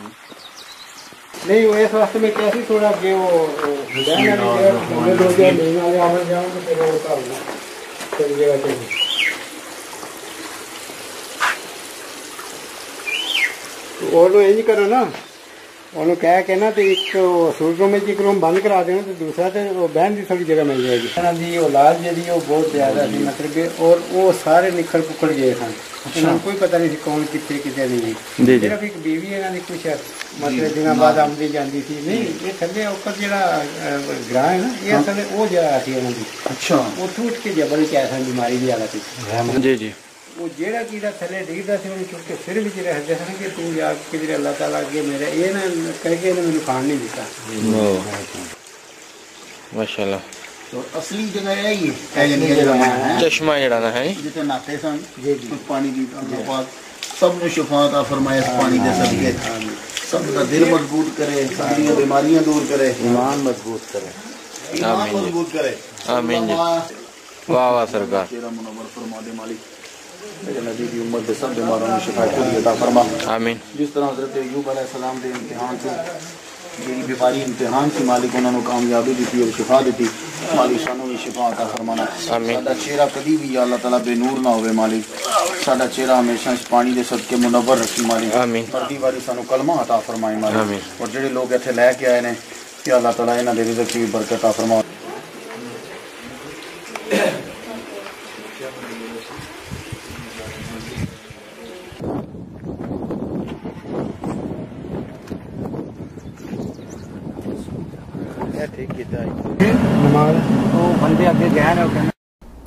नहीं वो इस वास्ते में कैसी थोड़ा कि वो और यही करो ना, ਉਹਨੂੰ ਕਹਿ ਕੇ ਨਾ ਤੇ ਇੱਕ ਸੂਟ ਰੂਮ ਵਿੱਚ ਇੱਕ ਰੂਮ ਬੰਦ ਕਰਾ ਦੇਣਾ ਤੇ ਦੂਸਰਾ ਤੇ ਉਹ ਬਹਿਣ ਦੀ ਥੋੜੀ ਜਗ੍ਹਾ ਮਿਲ ਜਾਏਗੀ। ਇਹਨਾਂ ਦੀ ਔਲਾਦ ਜਿਹੜੀ ਉਹ ਬਹੁਤ ਜ਼ਿਆਦਾ ਸੀ ਮਤਲਬ ਕਿ, ਔਰ ਉਹ ਸਾਰੇ ਨਿਖਰ ਪੁੱਕੜ ਗਏ ਸਨ, ਇਹਨਾਂ ਨੂੰ ਕੋਈ ਪਤਾ ਨਹੀਂ ਸੀ ਕੌਣ ਕਿੱਥੇ ਕਿਤੇ ਨਹੀਂ। ਸਿਰਫ ਇੱਕ ਬੀਵੀ ਇਹਨਾਂ ਦੀ ਕੁਛ ਮਤਲਬ ਦਿਨਾਂ ਬਾਅਦ ਆਉਂਦੀ ਜਾਂਦੀ ਸੀ। ਨਹੀਂ ਇਹ ਥੱਲੇ ਉੱਪਰ ਜਿਹੜਾ ਗ੍ਰਾਹ ਹੈ ਨਾ, ਇਹ ਅਸਲ ਉਹ ਜਗ੍ਹਾ ਸੀ ਇਹਨਾਂ ਦੀ। ਅੱਛਾ, ਉੱਥੋਂ ਉੱਠ ਕੇ ਜਬਲ ਚ ਆਇਆ ਬਿਮਾਰੀ ਦੀ ਹਾਲਤ ਵਿੱਚ। जी जी, वो जेड़ा कीड़ा थले डिगदा से उन्हें चुप के सिर भी रखते हैं कि तू या किधर अल्लाह ताला अगे मेरे ये ना करके इन्हें मैंने खान नहीं दिता। माशाल्लाह। तो असली जगह है ये चश्मा जड़ा है जिथे नाते सन पानी की सब ने शफात फरमाए, पानी के सदके सबका दिल मजबूत करे, सारी बीमारियां दूर करे, ईमान मजबूत करे, ईमान मजबूत करे। आमीन जी, वाह वाह सरकार। तेरा मुनव्वर फरमा दे मालिक, नबी की उम्मत के सब बीमारों में शिफा अता फरमा। आमीन। जिस तरह हज़रत अय्यूब अलैहिस्सलाम के इम्तिहान से यही बीमारी इम्तिहान से मालिक उन्होंने कामयाबी दी और शिफा दी, मालिक सानू भी शिफा अता फरमाना। साडा चेहरा कभी भी या अल्लाह ताला बेनूर ना होवे मालिक, साडा चेहरा हमेशा इस पानी के सदके मुनव्वर रखी मालिक। आमीन। मर्दी वाली सानू कलमा अता फरमाए मालिक, और जेडे लोग इत्थे लैके आए ने कि अल्लाह ताला इन्हां दे रिज़्क च भी बरकत अता फरमाए।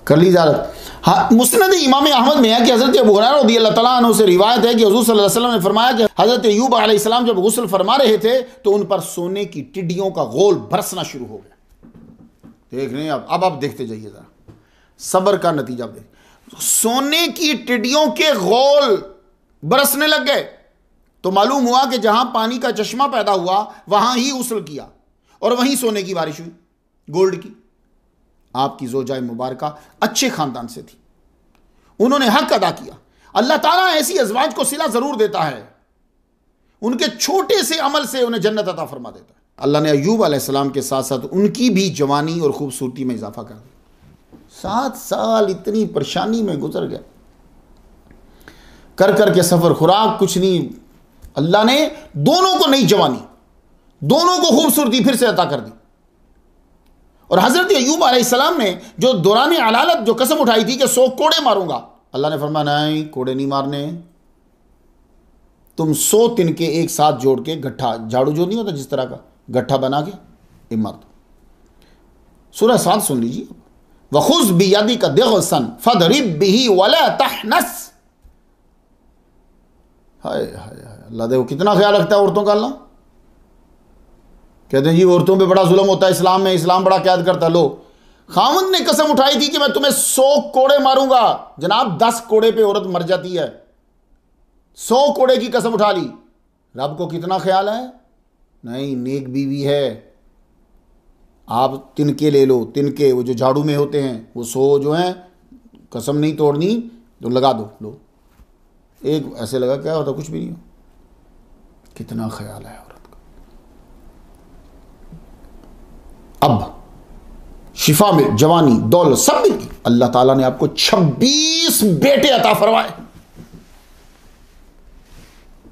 कर ली इजाजत। हाँ, मुस्नद इमाम अहमद में है कि हज़रत अबू हुरैरा रज़ियल्लाहु तआला अन्हु से रिवायत है कि हुज़ूर सल्लल्लाहु अलैहि वसल्लम ने फरमाया कि हज़रत अय्यूब अलैहिस्सलाम जब गुस्ल फरमा रहे थे तो उन पर सोने की टिड्डियों का गोल बरसना शुरू हो गया। देख रहे हैं अब आप देखते जाइए जरा, सब्र का नतीजा देख, सोने की टिड्डियों के गोल बरसने लग गए। तो मालूम हुआ कि जहां पानी का चश्मा पैदा हुआ वहां ही गुस्ल किया और वहीं सोने की बारिश हुई, गोल्ड की। आपकी ज़ोजा मुबारका अच्छे खानदान से थी, उन्होंने हक अदा किया। अल्लाह ताला ऐसी अज़वाज को सिला जरूर देता है, उनके छोटे से अमल से उन्हें जन्नत अता फरमा देता है। अल्लाह ने अय्यूब अलैहिस्सलाम के साथ साथ उनकी भी जवानी और खूबसूरती में इजाफा कर दिया। 7 साल इतनी परेशानी में गुजर गया, कर कर के सफर, खुराक कुछ नहीं। अल्लाह ने दोनों को नई जवानी, दोनों को खूबसूरती फिर से अता कर दी। और हजरत अय्यूब अलैहिस्सलाम ने जो दौरान अलालत जो कसम उठाई थी कि 100 कोड़े मारूंगा, अल्लाह ने फरमाया नहीं, कोड़े नहीं मारने, तुम 100 तिनके एक साथ जोड़ के गट्ठा, झाड़ू जो नहीं होता जिस तरह का, गट्ठा बना के ये मार दो। सूरह 7 सुन लीजिए। वखुज़ बियदिका दिग़सन फदरिब बिही वला तहनस। हाय हाय हाय, अल्लाह देखो कितना ख्याल रखता है औरतों का। अल्लाह कहते हैं जी औरतों पे बड़ा जुल्म होता है इस्लाम में, इस्लाम बड़ा कैद करता है। लो, खामद ने कसम उठाई थी कि मैं तुम्हें 100 कोड़े मारूंगा। जनाब 10 कोड़े पे औरत मर जाती है, 100 कोड़े की कसम उठा ली। रब को कितना ख्याल है, नहीं नेक बीवी है, आप तिनके ले लो, तिनके वो जो झाड़ू में होते हैं, वो 100 जो हैं, कसम नहीं तोड़नी तो लगा दो, लो एक ऐसे लगा, क्या होता, कुछ भी नहीं हो। कितना ख्याल है औरत का। अब शिफा मिल, जवानी, दौलत सब मिल गई। अल्लाह ताला ने आपको 26 बेटे अता फरमाए।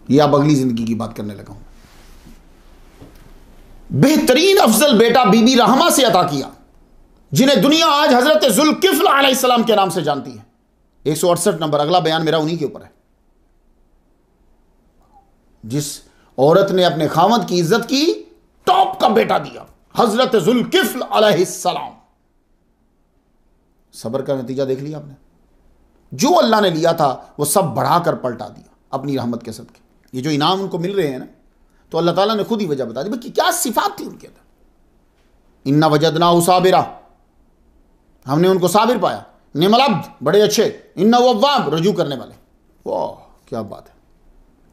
ये आप अगली जिंदगी की बात करने लगा हूं। बेहतरीन अफजल बेटा बीबी रहमा से अता किया, जिन्हें दुनिया आज हजरत जुल्किफ्ल अलैहिस्सलाम के नाम से जानती है। 168 नंबर, अगला बयान मेरा उन्हीं के ऊपर है। जिस औरत ने अपने खामद की इज्जत की, टॉप का बेटा दिया, हजरत जुल्किफ्ल अलैहिस्सलाम। सब्र का नतीजा देख लिया आपने। जो अल्लाह ने लिया था वो सब बढ़ाकर पलटा दिया अपनी रहमत के सदके। ये जो इनाम उनको मिल रहे हैं ना, तो अल्लाह ताला ने खुद ही वजह बता दी कि क्या सिफात थी उनके अंदर। इन्ना वजदनाहु साबिरा, हमने उनको साबिर पाया। निअमल अब्द, बड़े अच्छे। इन्नहु अव्वाब, रजू करने वाले। वाह क्या बात है,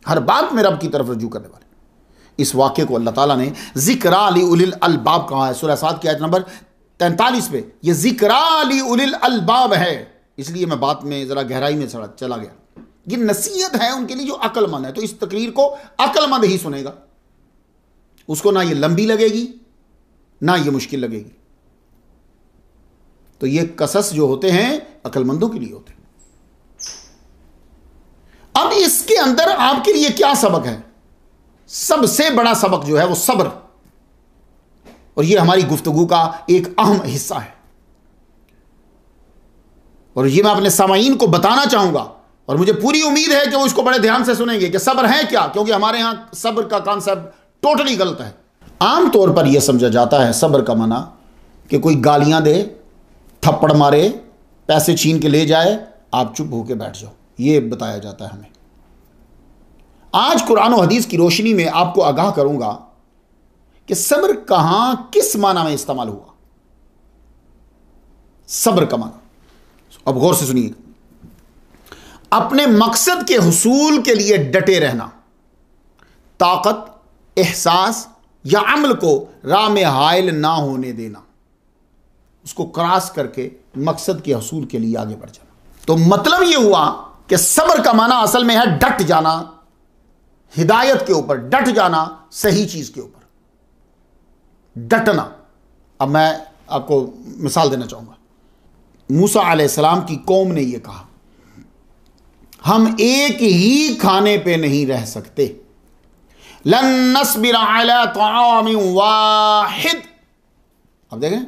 हर बात में रब की तरफ रजू करने वाले। इस वाक्य को अल्लाह ताला ने ज़िक्रा ली उलिल अलबाब कहा है। सूरह 7 की आयत नंबर 43 पे ये ज़िक्रा ली उलिल अलबाब है। इसलिए मैं बात में ज़रा गहराई में चला गया। ये नसीहत है उनके लिए जो अक्लमंद है। तो इस तकरीर को अक्लमंद ही सुनेगा, उसको ना ये लंबी लगेगी ना ये मुश्किल लगेगी। तो ये कसस जो होते हैं अक्लमंदों के लिए होते हैं। अब इसके अंदर आपके लिए क्या सबक है? सबसे बड़ा सबक जो है वो सब्र, और ये हमारी गुफ्तगू का एक अहम हिस्सा है। और ये मैं अपने सामाईन को बताना चाहूंगा, और मुझे पूरी उम्मीद है कि वो इसको बड़े ध्यान से सुनेंगे कि सब्र है क्या, क्योंकि हमारे यहां सब्र का कॉन्सेप्ट टोटली गलत है। आमतौर पर यह समझा जाता है सब्र का माना कि कोई गालियां दे, थप्पड़ मारे, पैसे छीन के ले जाए, आप चुप होकर बैठ जाओ, ये बताया जाता है हमें। आज कुरान और हदीस की रोशनी में आपको आगाह करूंगा कि सब्र कहां किस माना में इस्तेमाल हुआ। सब्र का माना, अब गौर से सुनिए, अपने मकसद के हुसूल के लिए डटे रहना, ताकत, एहसास या अमल को राह में हायल ना होने देना, उसको क्रॉस करके मकसद के हुसूल के लिए आगे बढ़ जाना। तो मतलब यह हुआ कि सब्र का माना असल में है डट जाना, हिदायत के ऊपर डट जाना, सही चीज के ऊपर डटना। अब मैं आपको मिसाल देना चाहूंगा। मूसा अलैहिस्सलाम की कौम ने यह कहा, हम एक ही खाने पे नहीं रह सकते, लन नस्बिर अला तआमिन वाहिद। अब देखें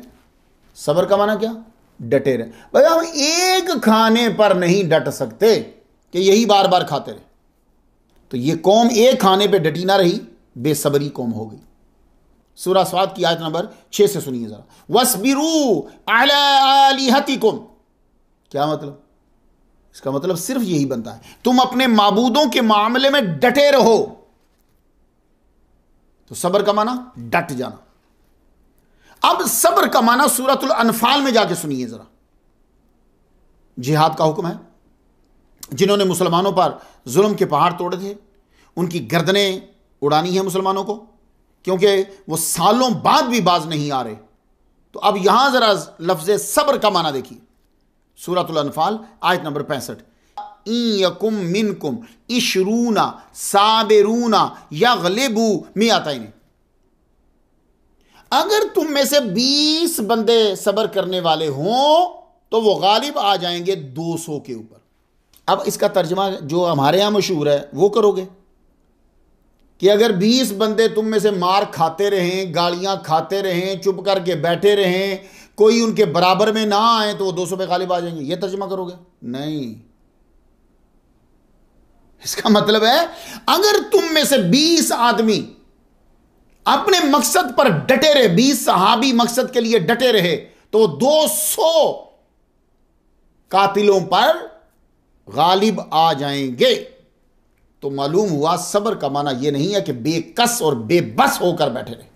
सब्र का माना क्या, डटे रहे। भाई हम एक खाने पर नहीं डट सकते कि यही बार बार खाते रहे। तो ये कौम एक खाने पे डटी ना रही, बेसब्री कौम हो गई। सूरह स्वाद की आयत नंबर 6 से सुनिए जरा। वस्बिरू अला आलिहतिकुम, क्या मतलब? इसका मतलब सिर्फ यही बनता है, तुम अपने माबूदों के मामले में डटे रहो। तो सब्र का माना डट जाना। अब सब्र का माना सूरतुल अनफाल में जाके सुनिए जरा। जिहाद का हुक्म है। जिन्होंने मुसलमानों पर जुल्म के पहाड़ तोड़े थे, उनकी गर्दनें उड़ानी है मुसलमानों को, क्योंकि वो सालों बाद भी बाज नहीं आ रहे। तो अब यहां जरा लफ्ज सब्र का माना देखिए। सूरतुल अनफाल आयत नंबर 65। यकुम मिनकुम इशरूना साबिरूना यगलिबू मियातैन। अगर तुम में से 20 बंदे सब्र करने वाले हों तो वो गालिब आ जाएंगे 200 के ऊपर। अब इसका तर्जमा जो हमारे यहां मशहूर है वो करोगे कि अगर 20 बंदे तुम में से मार खाते रहें, गालियां खाते रहें, चुप करके बैठे रहें, कोई उनके बराबर में ना आए तो वो 200 पे गालिब आ जाएंगे, ये तर्जमा करोगे? नहीं। इसका मतलब है अगर तुम में से 20 आदमी अपने मकसद पर डटे रहे, 20 सहाबी मकसद के लिए डटे रहे, तो 200 कातिलों पर गालिब आ जाएंगे। तो मालूम हुआ सब्र का माना यह नहीं है कि बेकस और बेबस होकर बैठे रहे।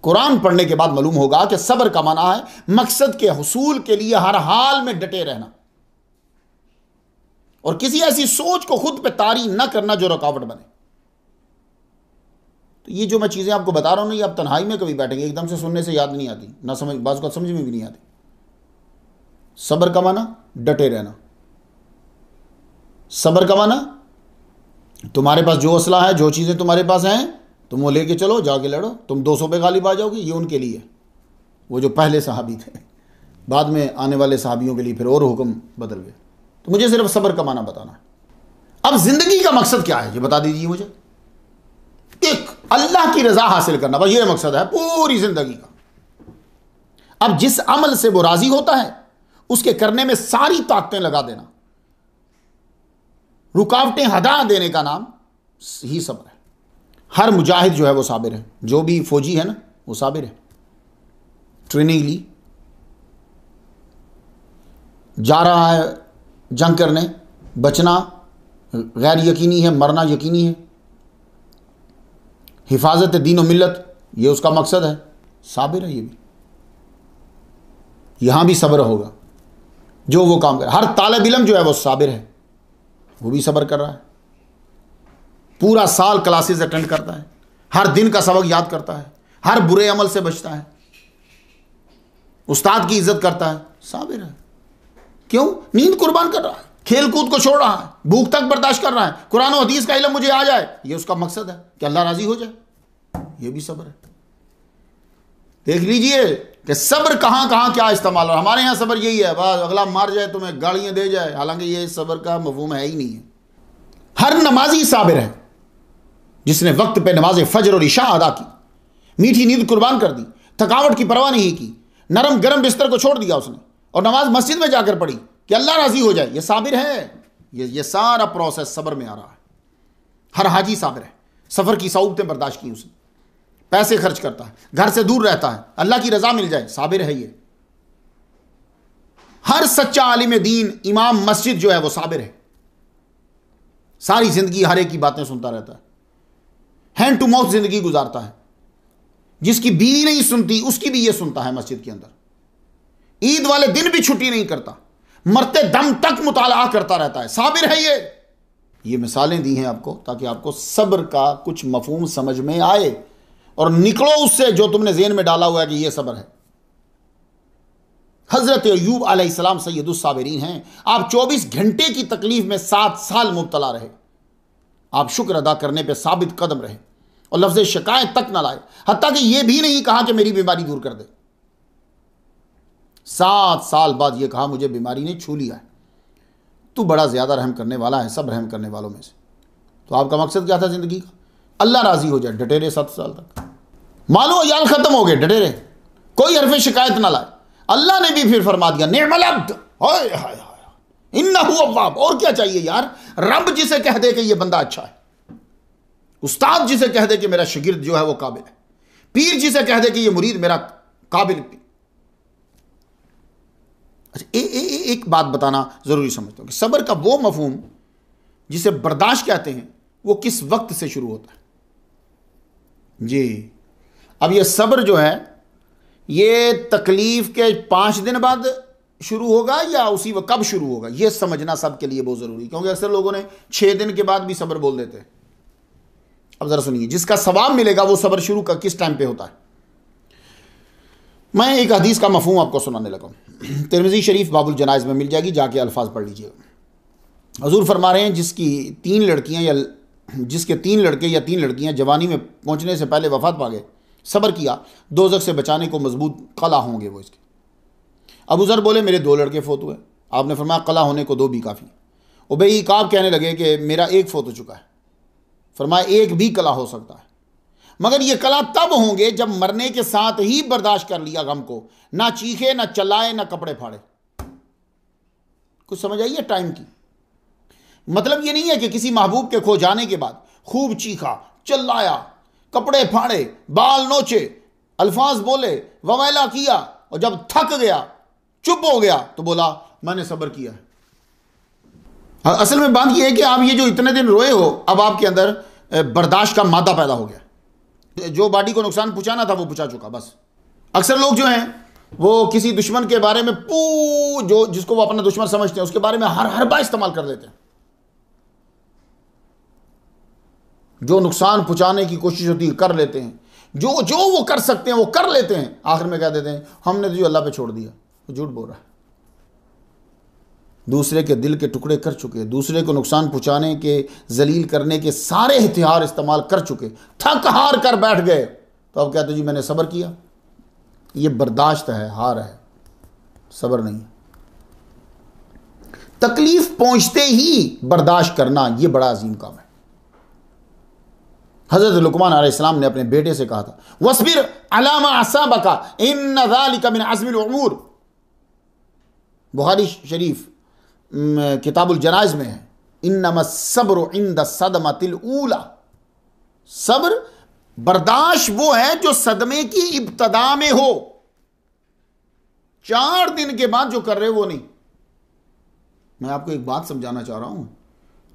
कुरान पढ़ने के बाद मालूम होगा कि सब्र का माना है मकसद के हुसूल के लिए हर हाल में डटे रहना, और किसी ऐसी सोच को खुद पे तारी न करना जो रुकावट बने। तो ये जो मैं चीज़ें आपको बता रहा हूँ ना, ये आप तन्हाई में कभी बैठेंगे, एकदम से सुनने से याद नहीं आती, ना समझ, बाज़ को समझ में भी नहीं आती। सब्र का माना डटे रहना। सब्र का माना तुम्हारे पास जो असला है, जो चीज़ें तुम्हारे पास हैं, तुम वो लेके चलो, जाके लड़ो, तुम 200 पे गालिब आ जाओगे। ये उनके लिए, वो जो पहले सहाबी थे, बाद में आने वाले सहाबियों के लिए फिर और हुक्म बदल गए। तो मुझे सिर्फ सब्र का माना बताना है। अब जिंदगी का मकसद क्या है ये बता दीजिए मुझे। एक अल्लाह की रजा हासिल करना, बस ये मकसद है पूरी जिंदगी का। अब जिस अमल से वो राजी होता है उसके करने में सारी ताकतें लगा देना, रुकावटें हटा देने का नाम ही सब्र है। हर मुजाहिद जो है वो साबिर है, जो भी फौजी है ना वो साबिर है। ट्रेनिंग ली, जा रहा है जंग करने, बचना गैर यकीनी है, मरना यकीनी है। हिफाजत दीन और मिल्लत ये उसका मकसद है, साबिर है ये भी। यहां भी सब्र होगा जो वो काम करे। हर तालिब इल्म जो है वो साबिर है, वो भी सब्र कर रहा है। पूरा साल क्लासेस अटेंड करता है, हर दिन का सबक याद करता है, हर बुरे अमल से बचता है, उस्ताद की इज्जत करता है, साबिर है। क्यों? नींद कुर्बान कर रहा है, खेल कूद को छोड़ रहा है, भूख तक बर्दाश्त कर रहा है, कुरान और हदीस का इल्म मुझे आ जाए, ये उसका मकसद है कि अल्लाह राजी हो जाए। ये भी सब्र है। देख लीजिए कि सब्र कहां कहां क्या इस्तेमाल हो। हमारे यहां सब्र यही है, बस अगला मार जाए तुम्हें, गालियां दे जाए, हालांकि ये सब्र का मफहूम है ही नहीं है। हर नमाजी साबिर है जिसने वक्त पे नमाज फजर और इशा अदा की, मीठी नींद कुर्बान कर दी, थकावट की परवाह नहीं की, नरम गरम बिस्तर को छोड़ दिया उसने और नमाज मस्जिद में जाकर पढ़ी कि अल्लाह राजी हो जाए। ये साबिर है। ये सारा प्रोसेस सब्र में आ रहा है। हर हाजी साबिर है, सफर की सऊबतें बर्दाश्त की उसने, पैसे खर्च करता है, घर से दूर रहता है, अल्लाह की रजा मिल जाए, साबिर है ये। हर सच्चा आलिम दीन, इमाम मस्जिद जो है वो साबिर है। सारी जिंदगी हर एक की बातें सुनता रहता है, हैंड टू माउथ जिंदगी गुजारता है। जिसकी बीवी नहीं सुनती उसकी भी ये सुनता है मस्जिद के अंदर। ईद वाले दिन भी छुट्टी नहीं करता, मरते दम तक मुताला करता रहता है, साबिर है ये मिसालें दी हैं आपको ताकि आपको सब्र का कुछ मफहूम समझ में आए और निकलो उससे जो तुमने ज़हन में डाला हुआ है कि ये सब्र है। हजरत अय्यूब अलैहिस्सलाम सैयदुस साबिरीन हैं। आप 24 घंटे की तकलीफ में 7 साल मुब्तला रहे, आप शुक्र अदा करने पे साबित कदम रहे और लफ्ज़ शिकायत तक ना लाए, हत्ता कि यह भी नहीं कहा कि मेरी बीमारी दूर कर दे। 7 साल बाद यह कहा मुझे बीमारी ने छू लिया है, तू बड़ा ज्यादा रहम करने वाला है सब रहम करने वालों में से। तो आपका मकसद क्या था जिंदगी का? अल्लाह राजी हो जाए, डटे रहे 7 साल तक। मालो याल खत्म हो गए, डटे रहे, कोई हरफ शिकायत ना लाए। अल्लाह ने भी फिर फरमा दिया निअमल अब्द, हाय हाय हाय इन्नहु अव्वाब। और क्या चाहिए यार? रब जिसे कह दे कि ये बंदा अच्छा है, उस्ताद जिसे कह दे कि मेरा शागिर्द जो है वो काबिल है, पीर जिसे कह दे कि ये मुरीद मेरा काबिल। अच्छा, एक बात बताना जरूरी समझता हूं कि सब्र का वो मफहूम जिसे बर्दाश्त कहते हैं वो किस वक्त से शुरू होता है जी। अब ये सब्र जो है ये तकलीफ के 5 दिन बाद शुरू होगा या उसी वक्त कब शुरू होगा, ये समझना सबके लिए बहुत जरूरी, क्योंकि अक्सर लोगों ने 6 दिन के बाद भी सब्र बोल देते हैं। अब जरा सुनिए, जिसका सवाब मिलेगा वो सब्र शुरू का किस टाइम पे होता है। मैं एक हदीस का मफहूम आपको सुनाने लगा हूं, तिरमिज़ी शरीफ बाबुल जनाइज में मिल जाएगी, जाके अल्फाज पढ़ लीजिएगा। हुजूर फरमा रहे हैं जिसके 3 लड़के या 3 लड़कियां जवानी में पहुंचने से पहले वफात पा गए, सब्र किया, दोज़ख से बचाने को मजबूत कला होंगे वो इसके। अबू ज़र बोले मेरे 2 लड़के फोत हुए, आपने फरमाया कला होने को 2 भी काफ़ी। उबई काब कहने लगे कि मेरा 1 फोत हो चुका है, फरमाया 1 भी कला हो सकता है, मगर ये कला तब होंगे जब मरने के साथ ही बर्दाश्त कर लिया गम को, ना चीखे ना चलाए ना कपड़े फाड़े। कुछ समझ आइए टाइम की। मतलब ये नहीं है कि किसी महबूब के खो जाने के बाद खूब चीखा, चिल्लाया, कपड़े फाड़े, बाल नोचे, अल्फाज बोले, ववैला किया और जब थक गया, चुप हो गया तो बोला मैंने सब्र किया है। असल में बात यह है कि आप ये जो इतने दिन रोए हो, अब आपके अंदर बर्दाश्त का मादा पैदा हो गया, जो बॉडी को नुकसान पहुंचाना था वो पहुंचा चुका बस। अक्सर लोग जो हैं वो किसी दुश्मन के बारे में जो जिसको वो अपना दुश्मन समझते हैं उसके बारे में हर बार इस्तेमाल कर देते हैं। जो नुकसान पहुंचाने की कोशिश होती है कर लेते हैं, जो जो वो कर सकते हैं वो कर लेते हैं, आखिर में कह देते हैं हमने तो जो अल्लाह पे छोड़ दिया। वो झूठ बोल रहा है। दूसरे के दिल के टुकड़े कर चुके, दूसरे को नुकसान पहुंचाने के, जलील करने के सारे हथियार इस्तेमाल कर चुके, थक हार कर बैठ गए, तो अब कहते जी मैंने सब्र किया। ये बर्दाश्त है, हार है, सब्र नहीं। तकलीफ पहुंचते ही बर्दाश्त करना ये बड़ा अजीम काम है। हजरत लुकमान अलैहिस्सलाम ने अपने बेटे से कहा था वस्बिर अला मा असाबका इन्न ज़ालिका मिन अज़्मिल उमूर। बुखारी शरीफ किताबुल जनाइज में है, इन्नमा सब्रु इंद सदमतिल ऊला। सब्र, बर्दाश्त वो है जो सदमे की इब्तदा में हो, 4 दिन के बाद जो कर रहे हो वो नहीं। मैं आपको एक बात समझाना चाह रहा हूं,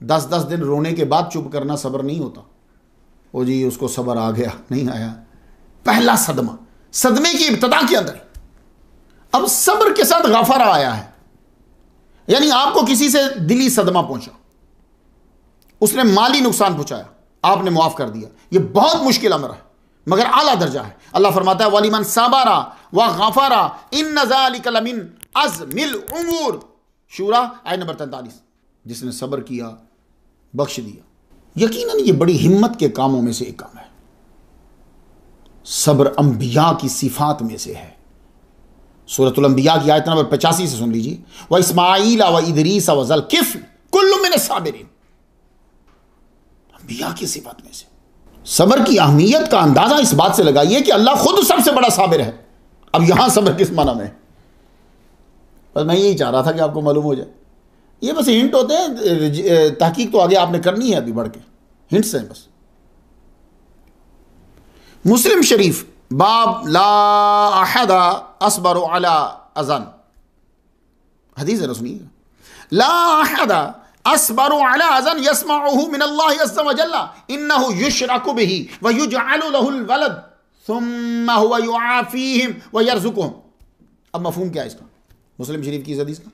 10-10 दिन रोने के बाद चुप करना सब्र नहीं होता। ओ जी उसको सब्र आ गया, नहीं आया। पहला सदमा, सदमे की इब्तदा के अंदर। अब सब्र के साथ गफरा आया है, यानी आपको किसी से दिली सदमा पहुंचा, उसने माली नुकसान पहुंचाया, आपने मुआफ कर दिया। यह बहुत मुश्किल अमर है मगर आला दर्जा है। अल्लाह फरमाता है वलिमन सबरा व गफरा इन्न ज़ालिका लमिन अज़्मिल उमूर। शूरा आयत नंबर 43। जिसने सब्र किया बख्श दिया। यकीनन ये बड़ी हिम्मत के कामों में से एक काम है। सब्र अंबिया की सिफात में से है। सूरतुल अंबिया की आयत नंबर 85 से सुन लीजिए, व इस्माईला व इदरीस व ज़ुल्किफ्ल कुल्लुम मिन साबिरीन। अंबिया की सिफात में से। सब्र की अहमियत का अंदाजा इस बात से लगाइए कि अल्लाह खुद सबसे बड़ा साबिर है। अब यहां सब्र किस माना में? बस मैं यही चाह रहा था कि आपको मालूम हो जाए। ये बस हिंट होते हैं, तहकीक तो आगे आपने करनी है, अभी बढ़ के हिंट्स हैं बस। मुस्लिम शरीफ बाब ला अहदा अस्बरु अला अज़न, हदीस है ना, सुनिएगा। ला अहदा अस्बरु अला अज़न यस्मउहु मिन अल्लाह अज़्ज़ा व जल्ला इन्नहु युशरकु बिही व युजअलु लहुल वलद सुम्मा हुवा युआफीहिम व यरज़ुकुहुम। अब मफ़हूम क्या है इसका, मुस्लिम शरीफ की इस हदीस का,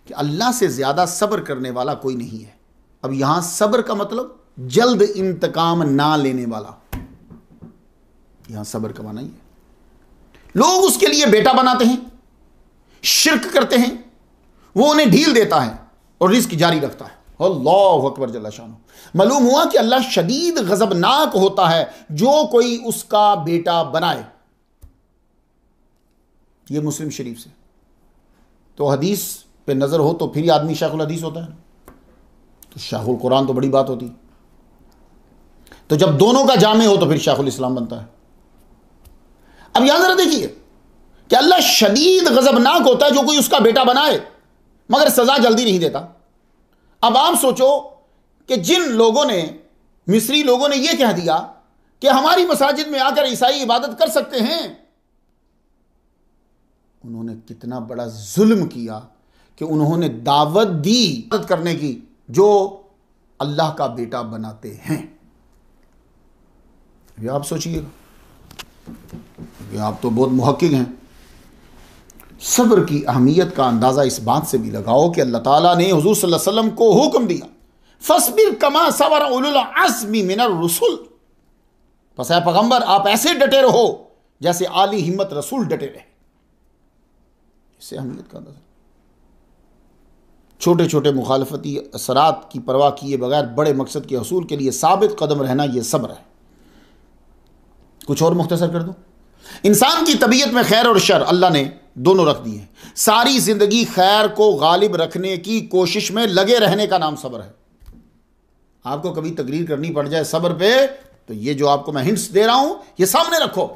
कि अल्लाह से ज़्यादा सब्र करने वाला कोई नहीं है। अब यहां सब्र का मतलब जल्द इंतकाम ना लेने वाला, यहां सब्र का माना ही है। लोग उसके लिए बेटा बनाते हैं, शिर्क करते हैं, वो उन्हें ढील देता है और रिस्क जारी रखता है। अल्लाहु अकबर जल्ला शानो। मालूम हुआ कि अल्लाह शदीद गजबनाक होता है जो कोई उसका बेटा बनाए। यह मुस्लिम शरीफ से। तो हदीस पे नजर हो तो फिर ही आदमी शाखुल हदीस होता है, तो शाहुल कुरान तो बड़ी बात होती। तो जब दोनों का जामे हो तो फिर शाहुल इस्लाम बनता है। अब यहां जरा देखिए कि अल्लाह शदीद गजबनाक होता है जो कोई उसका बेटा बनाए, मगर सजा जल्दी नहीं देता। अब आप सोचो कि जिन लोगों ने, मिस्री लोगों ने यह कह दिया कि हमारी मसाजिद में आकर ईसाई इबादत कर सकते हैं, उन्होंने कितना बड़ा जुल्म किया कि उन्होंने दावत दी इबादत करने की जो अल्लाह का बेटा बनाते हैं। ये आप सोचिएगा, ये आप तो बहुत मुहक्किक हैं। सब्र की अहमियत का अंदाजा इस बात से भी लगाओ कि अल्लाह ताला ने हुजूर सल्लल्लाहु अलैहि वसल्लम को हुक्म दिया फस्बिर कमा सबर उलुल अज़्मी मिनर रुसुल। बस है पैगंबर, आप ऐसे डटे रहो जैसे आली हिम्मत रसूल डटे रहे। इससे अहमियत का अंदाजा। छोटे छोटे मुखालफती असरात की परवाह किए बगैर बड़े मकसद के हसूल के लिए साबित कदम रहना, यह सब्र है। कुछ और मुख्तसर कर दूं, इंसान की तबीयत में खैर और शर अल्लाह ने दोनों रख दिए हैं। सारी जिंदगी खैर को गालिब रखने की कोशिश में लगे रहने का नाम सब्र है। आपको कभी तकरीर करनी पड़ जाए सब्र पे, तो ये जो आपको मैं हिंट्स दे रहा हूं ये सामने रखो,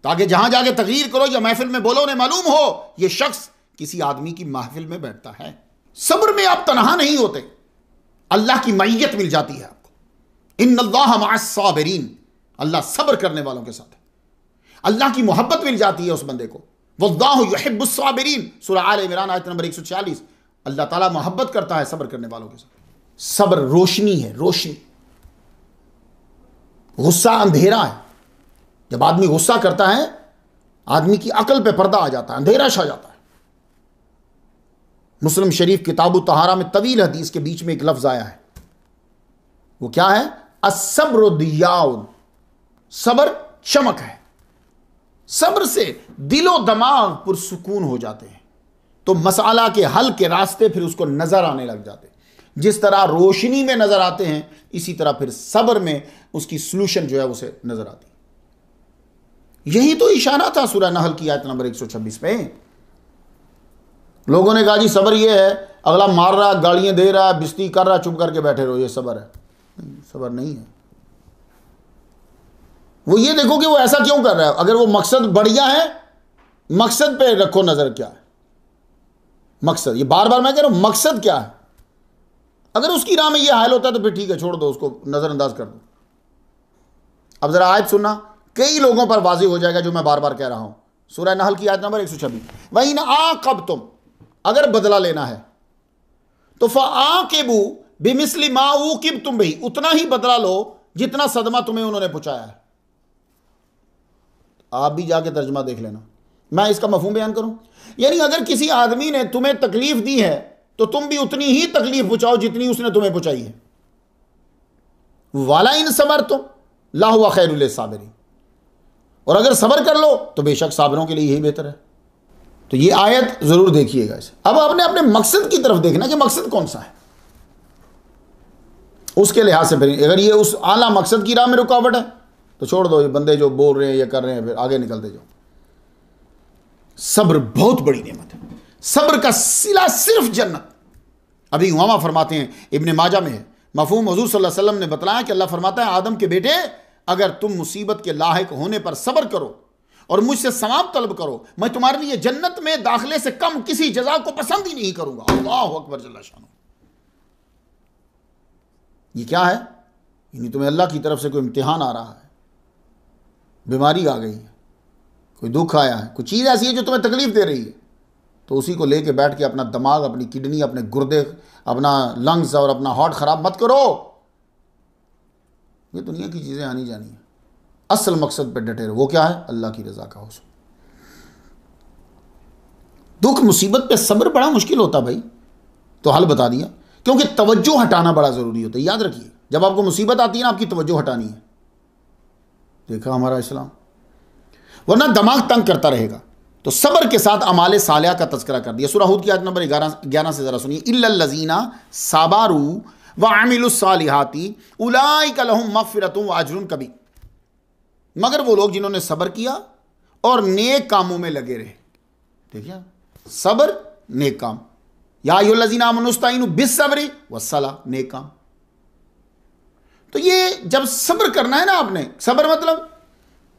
ताकि जहां जाके तकरीर करो या महफिल में बोलो उन्हें मालूम हो ये शख्स किसी आदमी की महफिल में बैठता है। सब्र में आप तनहा नहीं होते, अल्लाह की मईयत मिल जाती है आपको। इन्नल्लाह मअस साबिरीन, अल्लाह सब्र करने वालों के साथ है। अल्लाह की मोहब्बत मिल जाती है उस बंदे को। वल्लाहु युहिब्बुस साबिरीन, सूरह आल इमरान आयत नंबर 146। अल्लाह ताला मोहब्बत करता है सब्र करने वालों के साथ। सब्र रोशनी है, रोशनी। गुस्सा अंधेरा है। जब आदमी गुस्सा करता है आदमी की अकल पे पर्दा आ जाता है, अंधेरा छा जाता है। मुस्लिम शरीफ किताबु तहारा में तवील हदीस के बीच में एक लफ्ज आया है, वो क्या है? अस्सब्र दियाउन, सब्र चमक है। सब्र से दिलो दिमाग पुरसुकून हो जाते हैं, तो मसाला के हल के रास्ते फिर उसको नजर आने लग जाते हैं। जिस तरह रोशनी में नजर आते हैं, इसी तरह फिर सब्र में उसकी सॉल्यूशन जो है उसे नजर आती है। यही तो इशारा था सूरह नहल की आयत नंबर 126 पे। लोगों ने कहा जी सब्र ये है, अगला मार रहा, गालियां दे रहा, बिस्ती कर रहा, चुप करके बैठे रहो, ये सब्र है। सब्र नहीं है। वो ये देखो कि वो ऐसा क्यों कर रहा है। अगर वो मकसद बढ़िया है, मकसद पे रखो नजर, क्या है मकसद। ये बार बार मैं कह रहा हूं, मकसद क्या है। अगर उसकी राह में ये हाल होता है तो फिर ठीक है, छोड़ दो, उसको नजरअंदाज कर दो। अब जरा आयत सुनना, कई लोगों पर वाज़ेह हो जाएगा जो मैं बार बार कह रहा हूं। सूरह नहल की आयत नंबर 126, वही ना आक़बतुम, अगर बदला लेना है तो फ़आक़िबू बिमिस्लि मा उक़िबतुम बिही, उतना ही बदला लो जितना सदमा तुम्हें उन्होंने पहुंचाया है। आप भी जाके तर्जुमा देख लेना, मैं इसका मफहूम बयान करूं। यानी अगर किसी आदमी ने तुम्हें तकलीफ दी है तो तुम भी उतनी ही तकलीफ पहुंचाओ जितनी उसने तुम्हें पहुंचाई है। वाला इन सबरतुम लाहुव खैरुल लिस्साबिरीन, और अगर सब्र कर लो तो बेशक साबिरों के लिए यही बेहतर है। तो ये आयत जरूर देखिएगा इसे। अब आपने अपने मकसद की तरफ देखना कि मकसद कौन सा है, उसके लिहाज से फिर अगर ये उस आला मकसद की राह में रुकावट है तो छोड़ दो, ये बंदे जो बोल रहे हैं ये कर रहे हैं, फिर आगे निकलते जाओ। सब्र बहुत बड़ी नेमत है, सब्र का सिला सिर्फ जन्नत। अभी उमामा फरमाते हैं, इब्ने माजा में है, मफहूम हुजूर सल्लल्लाहु अलैहि वसल्लम ने बतलाया कि अल्लाह फरमाता है, आदम के बेटे अगर तुम मुसीबत के लायक होने पर सब्र करो और मुझसे सवाब तलब करो, मैं तुम्हारे लिए जन्नत में दाखिले से कम किसी जजा को पसंद ही नहीं करूंगा। अल्लाहु अकबर जल्ला शानो। ये क्या है? यानी तुम्हें अल्लाह की तरफ से कोई इम्तिहान आ रहा है, बीमारी आ गई है, कोई दुख आया है, कोई चीज़ ऐसी है जो तुम्हें तकलीफ दे रही है, तो उसी को लेके बैठ के अपना दिमाग, अपनी किडनी, अपने गुर्दे, अपना लंग्स और अपना हार्ट ख़राब मत करो। ये दुनिया की चीज़ें आनी जानी है, असल मकसद पर डटे रहो। वो क्या है? अल्लाह की रज़ा का हुस्न। दुख मुसीबत पे सब्र बड़ा मुश्किल होता भाई, तो हल बता दिया, क्योंकि तवज्जो हटाना बड़ा ज़रूरी होता है। याद रखिए, जब आपको मुसीबत आती है ना, आपकी तवज्जो हटानी है। देखा हमारा इस्लाम, वरना दिमाग तंग करता रहेगा। तो सब्र के साथ अमाले सालिहा का तज़किरा कर दिया। सूरह हूद की आयत नंबर 11 से ज़रा सुनिए। इल्लल्लज़ीना साबरू व अमिलुस सालिहाती उलाइका लहुम मग़फ़िरतुन व अज्रुन कबीर, मगर वो लोग जिन्होंने सब्र किया और नेक कामों में लगे रहे। देखिए, सब्र नेक काम, या अय्युहल्लज़ीना आमनू इस्तईनु बिस्सब्रि वस्सलाह, नेक काम। तो ये जब सब्र करना है ना आपने, सब्र मतलब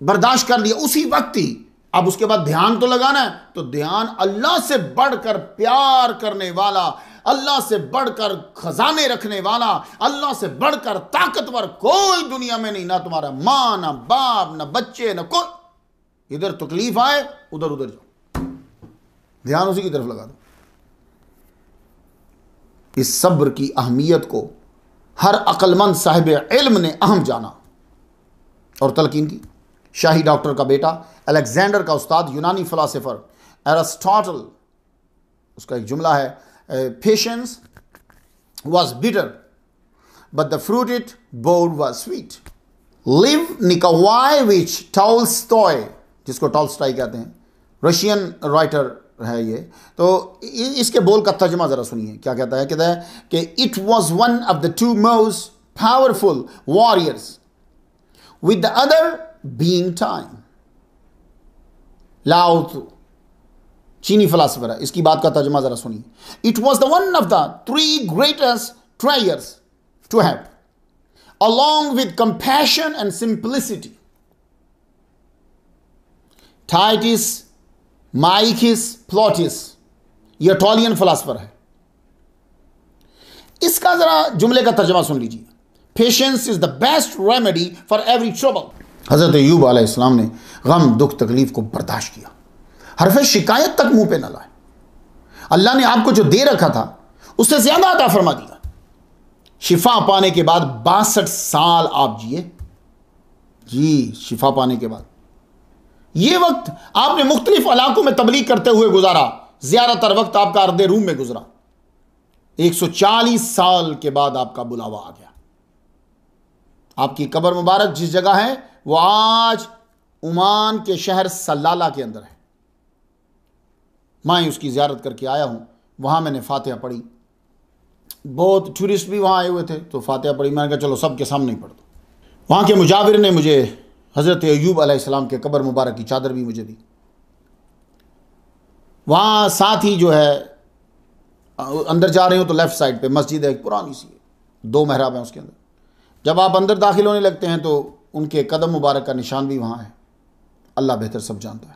बर्दाश्त कर लिया उसी वक्त ही, अब उसके बाद ध्यान तो लगाना है। तो ध्यान अल्लाह से बढ़कर प्यार करने वाला, अल्लाह से बढ़कर खजाने रखने वाला, अल्लाह से बढ़कर ताकतवर कोई दुनिया में नहीं। ना तुम्हारा माँ, ना बाप, ना बच्चे, ना कोई। इधर तकलीफ आए उधर उधर जाओ, ध्यान उसी की तरफ लगा दो। इस सब्र की अहमियत को हर अक्लमंद साहिब इल्म ने अहम जाना और तलकीन की। शाही डॉक्टर का बेटा, अलेक्जेंडर का उस्ताद, यूनानी फिलोसोफर एरिस्टोटल, उसका एक जुमला है, patience was bitter but the fruit it bore was sweet. Live Nikolayevich Tolstoy, जिसको टॉल्स्टॉय कहते हैं, रशियन राइटर है ये। तो इसके बोल का तर्जुमा जरा सुनिए, क्या कहता है कि it was one of the two most powerful warriors with the other being time. लाओ त्सु, चीनी फिलोसोफर है, इसकी बात का तर्जुमा जरा सुनिए। It was the one of the 3 greatest treasures to have, along with compassion and simplicity. Titus Maicus Plotis, ये टॉलियन फिलोसोफर है। इसका जरा जुमले का तर्जुमा सुन लीजिए। Patience is the best remedy for every trouble. हजरत अय्यूब अलैहिस्सलाम ने गम, दुख, तकलीफ को बर्दाश्त किया, हरफ शिकायत तक मुंह पे न लाए। अल्लाह ने आपको जो दे रखा था उससे ज्यादा अता फरमा दिया। शिफा पाने के बाद 62 साल आप जिए जी। शिफा पाने के बाद ये वक्त आपने मुख्तलिफ इलाकों में तबलीग करते हुए गुजारा, ज्यादातर वक्त आपका अर्दे रूम में गुजरा। 140 साल के बाद आपका बुलावा आ गया। आपकी कब्र मुबारक जिस जगह है वो आज ओमान के शहर सलाला के अंदर है। मैं उसकी ज़ियारत करके आया हूँ, वहाँ मैंने फातिहा पढ़ी। बहुत टूरिस्ट भी वहाँ आए हुए थे तो फातिहा पढ़ी। मैंने कहा चलो सबके सामने ही पढ़ दो। वहाँ के मुजाविर ने मुझे हज़रत अय्यूब अलैहिस्सलाम के कब्र मुबारक की चादर भी मुझे दी। वहाँ साथ ही जो है अंदर जा रहे हो तो लेफ़्ट साइड पे मस्जिद है, एक पुरानी सी है, 2 महराब हैं उसके अंदर। जब आप अंदर दाखिल होने लगते हैं तो उनके कदम मुबारक का निशान भी वहाँ है। अल्लाह बेहतर सब जानता है।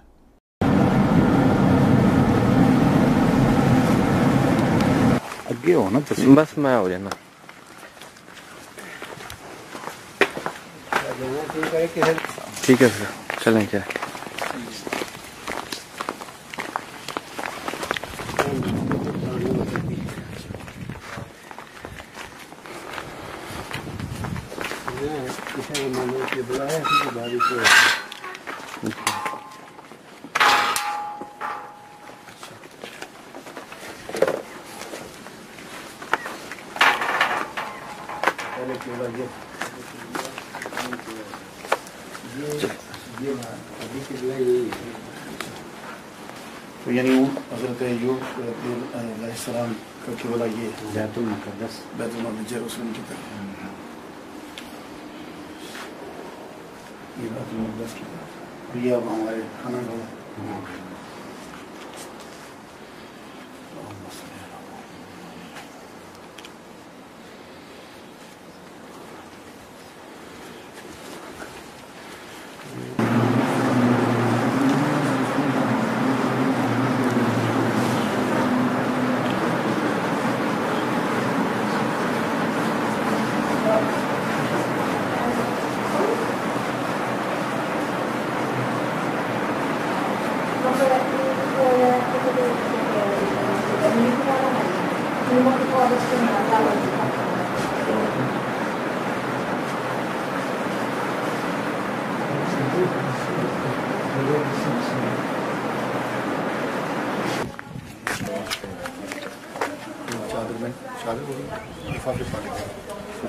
आगे हो ना बस मैं हो जाना। ठीक है फिर चलें क्या। तो यानी हज़रत अय्यूब अलैहिस्सलाम का क़िबला ये बैतुल मुक़द्दस जेरूसलम की तरफ, ये बैतुल मुक़द्दस की तरफ। ये अब हमारे खाना घर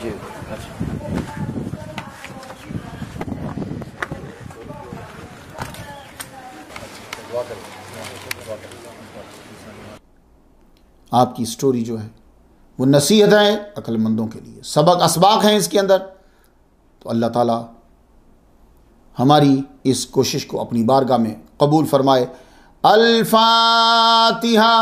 जी। आपकी स्टोरी जो है वो नसीहत है अक्लमंदों के लिए, सबक असबाक हैं इसके अंदर। तो अल्लाह ताला हमारी इस कोशिश को अपनी बारगाह में कबूल फरमाए। अल फातिहा।